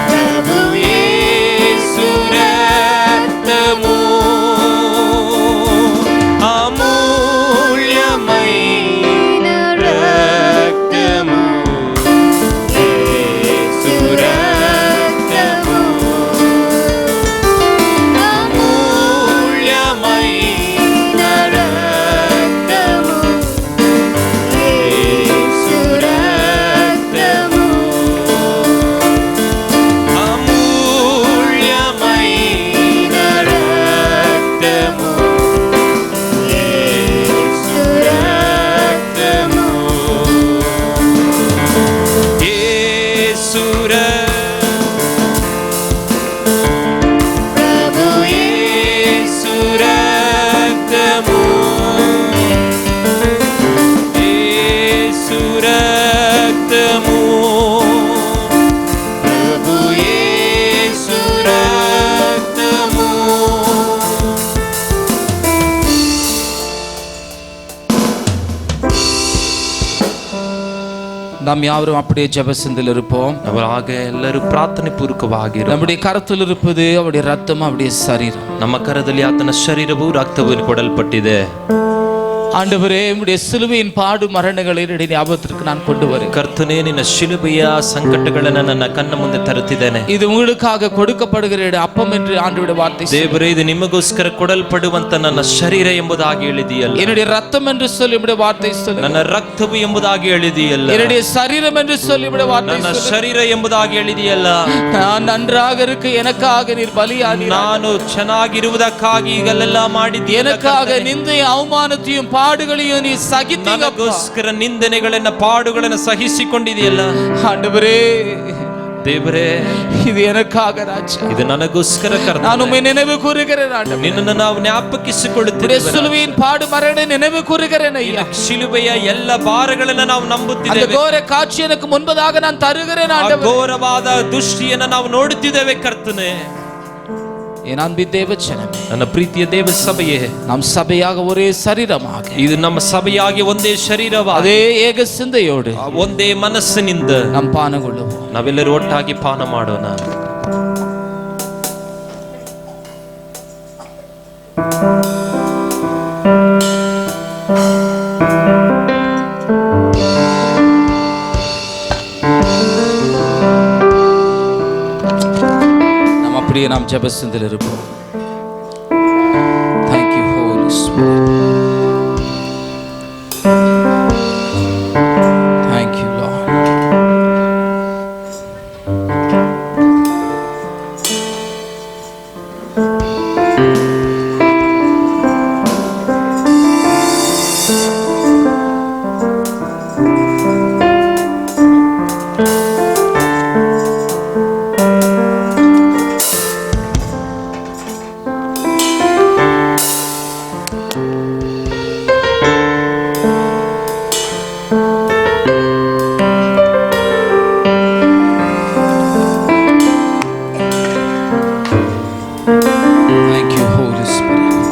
ప్రభు యేసు రక్తము, అమూల్యమైన రక్తము. యేసు రక్తము, అమూల్యమైన రక్తము. యేసు రక్తము, అమూల్యమైన రక్తము. యేసు రక్తము, యేసు ప్రభు యేసు రక్తము, యేసు రక్తము, ప్రభు యేసు రక్తము. நாம் யாவரும் அப்படியே ஜெபசிந்தில் இருப்போம். அவராக ಎಲ್ಲರೂ ಪ್ರಾರ್ಥನೆ ಪೂರ್ವಕವಾಗಿರು. நம்முடைய கரத்தில் இருப்பது அவருடைய ரத்தம், அவருடைய சரீரம். ನಮ್ಮ ಕರದಲ್ಲಿ ಆತನ ಶರೀರವು ರಕ್ತವು ಕೊಡಲ್ಪಟ್ಟಿದೆ. ஆண்டவரே, உம்முடைய சிலுவையின் பாடு மரணங்களை என்னுடைய ஞாபகத்திற்கு நான் கொண்டு வருகிறேன். ಕರ್ತನೇ, ನಿನ್ನ ಶಿಲುಬೆಯ ಸಂಕಟಗಳನ್ನು ನನ್ನ ಕಣ್ಣ ಮುಂದೆ ತರುತ್ತಿದ್ದೇನೆ. இது உங்களுக்காக கொடுக்கப்படுகிற அப்பம் என்று ஆண்டவருடைய வார்த்தை. ದೇವರೇ, ಇದು ನಿಮಗೋಸ್ಕರ ಕೊಡಲ್ಪಡುವಂತ ನನ್ನ ಶರೀರ ಎಂಬುದಾಗಿ ಹೇಳಿದೆಯಲ್ಲ. என்னுடைய ரத்தம் என்று சொல்லி உம்முடைய வார்த்தை சொல்லு. ನನ್ನ ರಕ್ತವು ಎಂಬುದಾಗಿ ಹೇಳಿದೆಯಲ್ಲ. என்னுடைய சரீரம் என்று சொல்லி உம்முடைய வார்த்தை ನನ್ನ சொல்லு. ಶರೀರ ಎಂಬುದಾಗಿ ಹೇಳಿದೆಯಲ್ಲ. நான் நன்றாக இருக்க எனக்காக நீர் பலியானீர். ನಾನು ಚೆನ್ನಾಗಿರುವುದಕ್ಕಾಗಿ ಈಗಲೆಲ್ಲ ಮಾಡಿದ್ದೀಯ. எனக்காக நிந்தை அவமானத்தையும் பாடுகளையும் நீ சகித்தீங்க. ನನಗೋಸ್ಕರ ನಿಂದನೆಗಳನ್ನ ಪಾಡುಗಳನ್ನ ಸಹಿಸಿಕೊಂಡಿದೆಯಲ್ಲ ஆண்டவரே, ದೇವರೇ, இது எனக்காக ராஜா. ಇದು ನನಗೋಸ್ಕರ நான் உம்மை நினைவு கூறுகிறேன் ஆண்டவரே. ನಿನ್ನನ್ನು ನಾವು ಜ್ಞಾಪಕಿಸಿಕೊಳ್ಳುತ್ತೇವೆ. சிலுவையின் பாடு மரண நினைவு கூறுகிறேன் ஐயா. ಶಿಲುಬೆಯ ಎಲ್ಲ ಭಾರಗಳನ್ನ ನಾವು அந்த ನಂಬುತ್ತಿದ್ದೇವೆ. கோர காட்சி எனக்கு முன்பதாக நான் தருகிறேன் ಆ ஆண்டவரே. ಘೋರವಾದ ದೃಷ್ಟಿಯನ್ನ ನಾವು ನೋಡುತ್ತಿದ್ದೇವೆ ಕರ್ತನೆ. என் அன்பின் தேவஜனமே, ನನ್ನ ಪ್ರೀತಿಯ ದೇವ ಸಭೆಯೇ, நாம் சபையாக ஒரே சரீரமாக ಇದು ನಮ್ಮ ಸಭೆಯಾಗಿ ಒಂದೇ ಶರೀರವಾದ அதே ஏக சிந்தையோடு ಒಂದೇ ಮನಸ್ಸಿನಿಂದ நாம் பானಗೊಳ್ಳುவோம். ನಾವೆಲ್ಲರೂ ಒಟ್ಟಾಗಿ ಪಾನ ಮಾಡೋಣ. நாம் அப்படியே நாம் ஜெபத்தில் இருப்போம். Thank you Holy Spirit. Thank you Lord. Thank you Holy Spirit.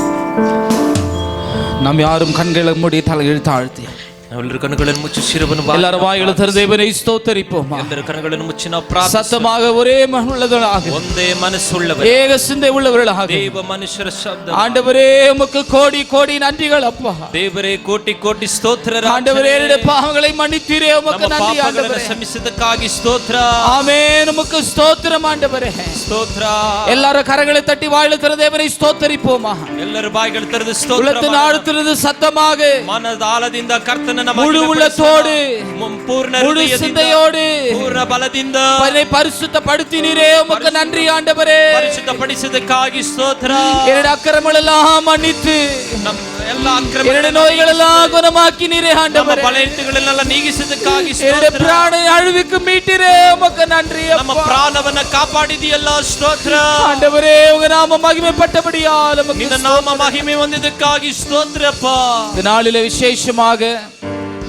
நாம் யாரும் கண்களை மூடி தலையில் தாழ்த்தி ನಾವೆಲ್ಲರೂ ಕಣ್ಣುಗಳನ್ನು ಮುಚ್ಚಿ ಶಿರವನ್ನು எல்லாரும் வாய்களை திறந்து தேவனை ஸ்தோத்தரிப்போம். ಎಲ್ಲರ ಕಣ್ಣುಗಳನ್ನು ಮುಚ್ಚಿ ನಾವು ಪ್ರಾರ್ಥಿಸೋಣ. சத்தமாக ஒரே மனமுள்ளவர்களாக, ಒಂದೇ ಮನಸ್ಸುಳ್ಳವರು, ஏக சிந்தை உள்ளவர்களாக, ದೇವ ಮನುಷ್ಯರ ಶಬ್ದ. ஆண்டவரே உமக்கு கோடி கோடி நன்றிகள் அப்பா. ದೇವರೇ ಕೋಟಿ ಕೋಟಿ ಸ್ತೋತ್ರ. ஆண்டவரே என்னுடைய பாவங்களை மன்னித்தீரே, உமக்கு ನಮ್ಮ நன்றி ಪಾಪಗಳನ್ನು ஆண்டவரே. ಕ್ಷಮಿಸಿದ್ದಕ್ಕಾಗಿ ಸ್ತೋತ್ರ. ஆமென், உமக்கு ஸ்தோத்திரம் ஆண்டவரே. ಸ್ತೋತ್ರ. எல்லாரும் கரங்களை தட்டி வாயில திறந்து தேவனை ஸ்தோத்தரிப்போமா. ಎಲ್ಲರ ಬಾಯಿಗಳು ತೆರೆದು ಸ್ತೋತ್ರ. உள்ளத்தின் ஆழத்திலிருந்து சத்தமாக, ಮನದ ಆಳದಿಂದ ಕರ್ತನ முழு உள்ளத்தோடு, ಪೂರ್ಣ முழு சிந்தையோடு, ಪೂರ್ಣ ಬಲದಿಂದ என்னை பரிசுத்தப்படுத்தினீரே, உமக்கு நன்றி ஆண்டவரே. ಪರಿಶುದ್ಧಪಡಿಸಿದ್ದಕ್ಕಾಗಿ ಸ್ತೋತ್ರ. என்னுடைய அக்கிரமங்கள் எல்லாம் மன்னித்து, ನಮ್ಮ ಎಲ್ಲ ಅಕ್ರಮ, என்னுடைய நோய்கள் எல்லாம் குணமாக்கினீரே ನಮ್ಮ ஆண்டவரே. ಬಲಹೀನತೆಗಳನ್ನೆಲ್ಲ ನೀಗಿಸಿದ್ದಕ್ಕಾಗಿ என்னுடைய ಸ್ತೋತ್ರ. பிராண அழிவுக்கு மீட்டிரே, உமக்கு நன்றி ನಮ್ಮ அப்பா. ಪ್ರಾಣವನ್ನ ಕಾಪಾಡಿದೆಯಲ್ಲ ಸ್ತೋತ್ರ. ஆண்டவரே, உங்க நாம மகிமைப்பட்டபடியால் உமக்கு ನಿನ್ನ ನಾಮ ಮಹಿಮೆ ಹೊಂದಿದ್ದಕ್ಕಾಗಿ ಸ್ತೋತ್ರಪ್ಪ. இந்த நாளிலே விசேஷமாக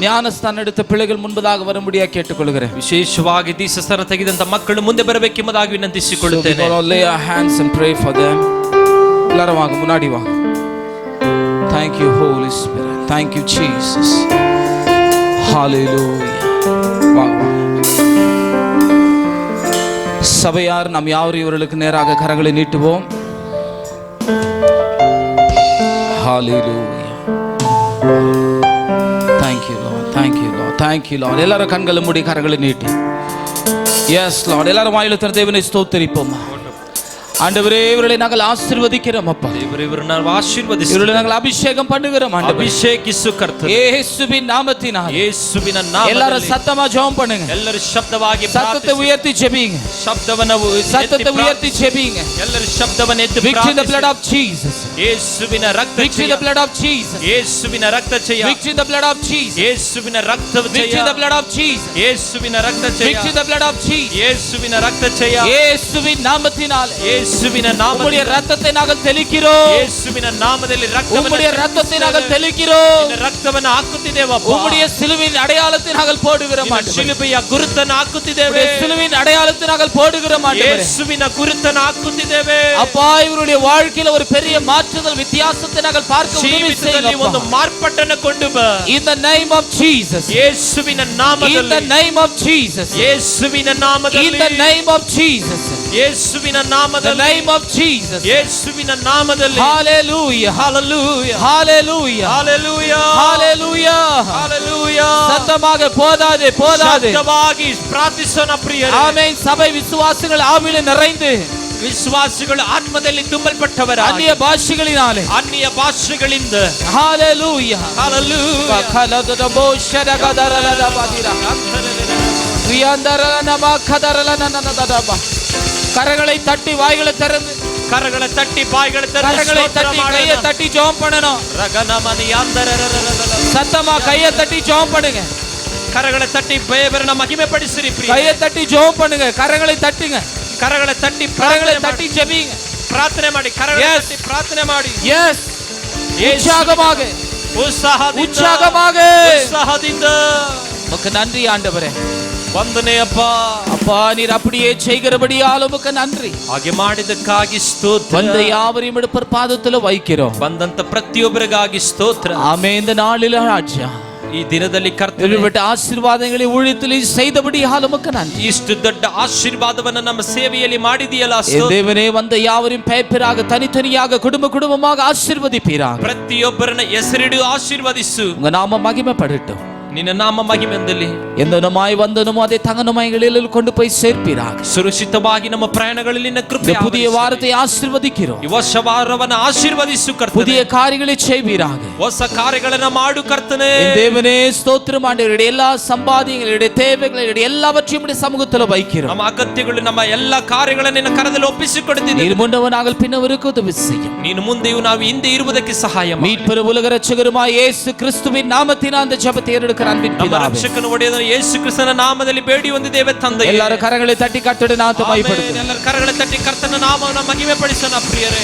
ஞானஸ்தானம் எடுத்த பிள்ளைகள் முன்பதாக வரும்படியாக கேட்டுக்கொள்கிறேன். ವಿಶೇಷವಾಗಿ ದೀಕ್ಷಾಸ್ನಾನ ತೆಗೆದಂತ ಮಕ್ಕಳು ಮುಂದೆ ಬರಬೇಕೆಂಬುದಾಗಿ ವಿನಂತಿಸಿಕೊಳ್ಳುತ್ತೇನೆ. So we gonna lay our hands and pray for them. எல்லாரும் வாங்க, முன்னாடி வாங்க. Thank you Holy Spirit. Thank you Jesus. Hallelujah. வாங்க. சபையார் நாம் யாவரும் இவர்களுக்கு நேராக கரங்களை நீட்டுவோம். Hallelujah. Thank you Lord. Thank you Lord. Thank you Lord. எல்லாரும் கண்களை மூடி கரங்களை நீட்டி. Yes Lord. எல்லாரும் வாயில திறந்து தேவனை ஸ்தோத்திரிப்போம். ஆண்டவரே, இவர்களை நாங்கள் ஆசீர்வதிக்கிறோம் அப்பா. ಇವರನ್ನ ಆಶೀರ್ವದಿಸಿ, இவர்களை நாங்கள் அபிஷேகம் பண்ணுகிறோம் ஆண்டவரே. ಅಭಿಷೇಕಿಸು ಕರ್ತನೇ. இயேசுவின் நாமத்தினால் ಯೇಸುವಿನ எல்லாரும் ನಾಮದಲ್ಲಿ சத்தமா ஜெபம் பண்ணுங்க. ಎಲ್ಲರೂ ಶಬ್ದವಾಗಿ சத்தத்தை உயர்த்தி ஜெபிங்க. சத்தத்தை உயர்த்தி ஜெபிங்க. ಎಲ್ಲರೂ ಶಬ್ದವನ್ನು ಎತ್ತಿ Victory in the blood of Jesus. ಯೇಸುವಿನ ರಕ್ತ Victory in the blood of Jesus. ಯೇಸುವಿನ ರಕ್ತ ಜಯ. Victory in the blood of Jesus. ಯೇಸುವಿನ ರಕ್ತ Victory Jaya. in the blood of Jesus. ಯೇಸುವಿನ ರಕ್ತ ಜಯ. Victory in the blood of Jesus. ಯೇಸುವಿನ ರಕ್ತ ಜಯ. இயேசுவின் நாமத்தினால் ಯೇಸುವಿನ உம்முடைய ನಾಮದಲ್ಲಿ ரத்தத்தை நாங்கள் தெளிக்கிறோம். ಯೇಸುವಿನ ನಾಮದಲ್ಲಿ உம்முடைய ரத்தத்தை நாங்கள் தெளிக்கிறோம். ನಿನ್ನ ರಕ್ತವನ್ನು ಹಾಕುತ್ತಿದ್ದೇವಪ್ಪ. உம்முடைய சிலுவையின் அடையாளத்தை நாங்கள் போடுகிறோம் ನಿನ್ನ ஆண்டவரே. ಶಿಲುಬೆಯ ಗುರುತನ್ನು ಹಾಕುತ್ತಿದ್ದೇವೆ. உம்முடைய சிலுவையின் அடையாளத்தை நாங்கள் போடுகிறோம் ஆண்டவரே. ಯೇಸುವಿನ ಗುರುತನ್ನು ಹಾಕುತ್ತಿದ್ದೇವೆ. அப்பா, இவருடைய வாழ்க்கையில ஒரு பெரிய மாற்றுதல், வித்தியாசத்தை நாங்கள் பார்க்க உதவி ಜೀವಿತದಲ್ಲಿ ಒಂದು செய்யுங்க. ಮಾರ್ಪಾಟನ್ನು ಕೊಂಡು ಬಾ. In the name of Jesus. ಯೇಸುವಿನ In ನಾಮದಲ್ಲಿ. the name of Jesus. ಯೇಸುವಿನ In ನಾಮದಲ್ಲಿ. the name of Jesus. ಯೇಸುವಿನ The ನಾಮದಲ್ಲಿ. name of Jesus. ಯೇಸುವಿನ ನಾಮದಲ್ಲಿ. Hallelujah. Hallelujah. Hallelujah. Hallelujah. Hallelujah. Hallelujah. சத்தமாக போதாது போதாது. ಶಬ್ದವಾಗಿ ಪ್ರಾರ್ಥಿಸೋಣ ಪ್ರಿಯರೇ. ஆமென். சபை விசுவாசிகள் ஆவியிலே நிறைந்து ವಿಶ್ವಾಸಿಗಳು ಆತ್ಮದಲ್ಲಿ ತುಂಬಲ್ಪಟ್ಟವರಾಗಿ அந்நிய பாஷைகளினாலே, ಅನ್ಯ ಭಾಷೆಗಳಿಂದ. Hallelujah. Hallelujah. கலததபோ ஷரகதரலதபதிரா. ரியாந்தரலனமா கதரலனனனதபா. கரங்களை தட்டி வாய்களை திறந்து கரங்களை தட்டி பாய்களை கரங்களை தட்டி கையை தட்டி ஜெபம் பண்ணணும். சத்தமா கையை தட்டி ஜெபம் பண்ணுங்க. கரங்களை தட்டி தேவனை மகிமைப்படுத்தி கையை தட்டி ஜெபம் பண்ணுங்க. கரங்களை தட்டுங்க. கரங்களை தட்டி கரங்களை தட்டி ஜெபிங்க. ಪ್ರಾರ್ಥನೆ ಮಾಡಿ ಕರங்களை ತಟ್ಟಿ ಪ್ರಾರ್ಥನೆ ಮಾಡಿ. எஸ் உற்சாகமாக ಉತ್ಸಾಹದಿಂದ உமக்கு நன்றி ஆண்டவரே. ವಂದನೆ ಅಪ್ಪ. அப்பா நீர் அப்படியே செய்கிறபடியால் உமக்கு நன்றி. ಹಾಗೆ ಮಾಡಿದ್ದಕ್ಕಾಗಿ ಸ್ತೋತ್ರ. வந்த யாவரையும் எடுப்பர் பாதத்தில் வைக்கிறோம். ಬಂದಂತ ಪ್ರತಿಯೊಬ್ಬರಿಗಾಗಿ ಸ್ತೋತ್ರ. ஆமென். இந்த நாளில் ராஜா ಈ ದಿನದಲ್ಲಿ ಕರ್ತನೇ விட்ட ஆசீர்வாதங்களை ஊழியத்தில் செய்தபடியால் உமக்கு நன்றி. ಇಷ್ಟು ದೊಡ್ಡ ಆಶೀರ್ವಾದವನ್ನು ನಮ್ಮ ಸೇವೆಯಲ್ಲಿ ಮಾಡಿದೆಯಲ್ಲ தேவனே வந்த யாவரையும் பெயராக தனித்தனியாக குடும்ப குடும்பமாக ஆசீர்வதிப்பீராக. ಪ್ರತಿಯೊಬ್ಬರನ್ನ ಹೆಸರಿಡು ಆಶೀರ್ವದಿಸು. உங்க நாம மகிமைப்படட்டும். ನಿನ್ನ ನಾಮ ಮಹಿಮೆಯಲ್ಲಿ ಎಂದನುಮಾಯಿ ವಂದನಮೋ ಅದೇ ತಂಗನುಮಾಯಿಗಳಲ್ಲಿ ಕೊಂಡು போய் சேர்ப்பீராக. ಸುರಕ್ಷಿತವಾಗಿ ನಮ್ಮ ಪ್ರಯಾಣಗಳಲ್ಲಿ ನಿನ್ನ ಕೃಪೆ. புதிய வாரத்தை ஆசீர்வதிக்கிறோம். ಈ ಹೊಸ ವಾರವನ್ನು ಆಶೀರ್ವದಿಸು ಕರ್ತನೇ. புதிய காரியங்களை செய்வீராக. ಹೊಸ ಕಾರ್ಯಗಳನ್ನು ಮಾಡು ಕರ್ತನೇ. தேவனே ஸ்தோத்திரம் ஆண்டவரே. எல்லா சம்பாதியங்களுடைய தேவைகளுடைய எல்லாவற்றையும் உம்முடைய சமூகத்தில் வைக்கிறோம். ನಮ್ಮ ಅಗತ್ಯಗಳು ನಮ್ಮ ಎಲ್ಲ ಕಾರ್ಯಗಳನ್ನು ನಿನ್ನ ಕರದಲ್ಲಿ ಒಪ್ಪಿಸಿಕೊಡುತ್ತೇನೆ. நீர் முன்னவனாக பின்னவருக்கு உதவி செய்யும். ನೀನು ಮುಂದೆಯೂ ನಾವು ಹಿಂದೆ ಇರುವುದಕ್ಕೆ ಸಹಾಯ ಮಾಡು. மீட்பர் உலக ரட்சகருமாய் இயேசு கிறிஸ்துவின் நாமத்தில் அந்த ஜெபத்தை ஏறெடுக்கிற அன்பின் ನಮ್ಮ பிதாவே. ರಕ್ಷಕನ ಒಡೆಯನಾದ ಯೇಸು ಕ್ರಿಸ್ತನ ನಾಮದಲ್ಲಿ ಬೇಡಿ ಹೊಂದಿದ್ದೇವೆ ತಂದೆಯೇ. ಎಲ್ಲರ ಕರங்களை ತಟ್ಟಿ ಕರ್ತನ ನಾಮத்தை ಮಹಿಮೆಪಡಿಸು. ಎಲ್ಲರ ಕರங்களை ತಟ್ಟಿ ಕರ್ತನ ನಾಮವನ್ನು ಮಹಿಮೆಪಡಿಸೋಣ ಪ್ರಿಯರೇ.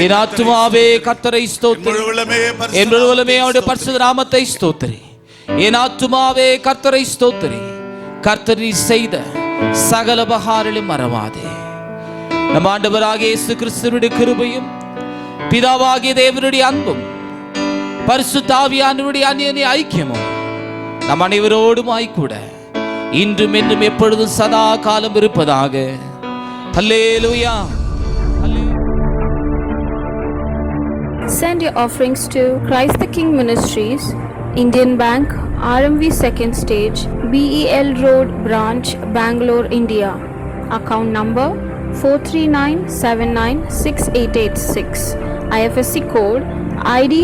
என் ஆத்துமாவே கர்த்தரை ஸ்தோத்திரி. என் முழுவதுமே அவருடைய பரிசுத்த நாமத்தை ஸ்தோத்திரி. என் ஆத்துமாவே கர்த்தரை ஸ்தோத்திரி. கர்த்தர் செய்த சகல உபகாரங்களையும் மறவாதே. நம் ஆண்டவராகிய இயேசு கிறிஸ்துவினுடைய கிருபையும் பிதாவாகிய தேவனுடைய அன்பும் பரிசுத்த ஆவியானவருடைய அந்நிய ஐக்கியமும் நம் அனைவரோடுமாய் கூட இன்றும் என்றும் எப்பொழுதும் சதா காலம் இருப்பதாக. அல்லேலூயா. Send your offerings to Christ the King Ministries, Indian Bank, RMV Second Stage, BEL Road Branch, Bangalore, India. Account number 439796886. IFSC code ID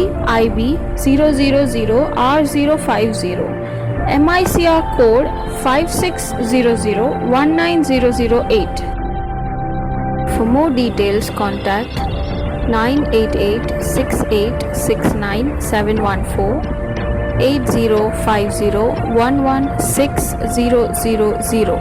IB 000R050. MICR code 5600190008. For more details, contact 988-6869-714, 8050-11600.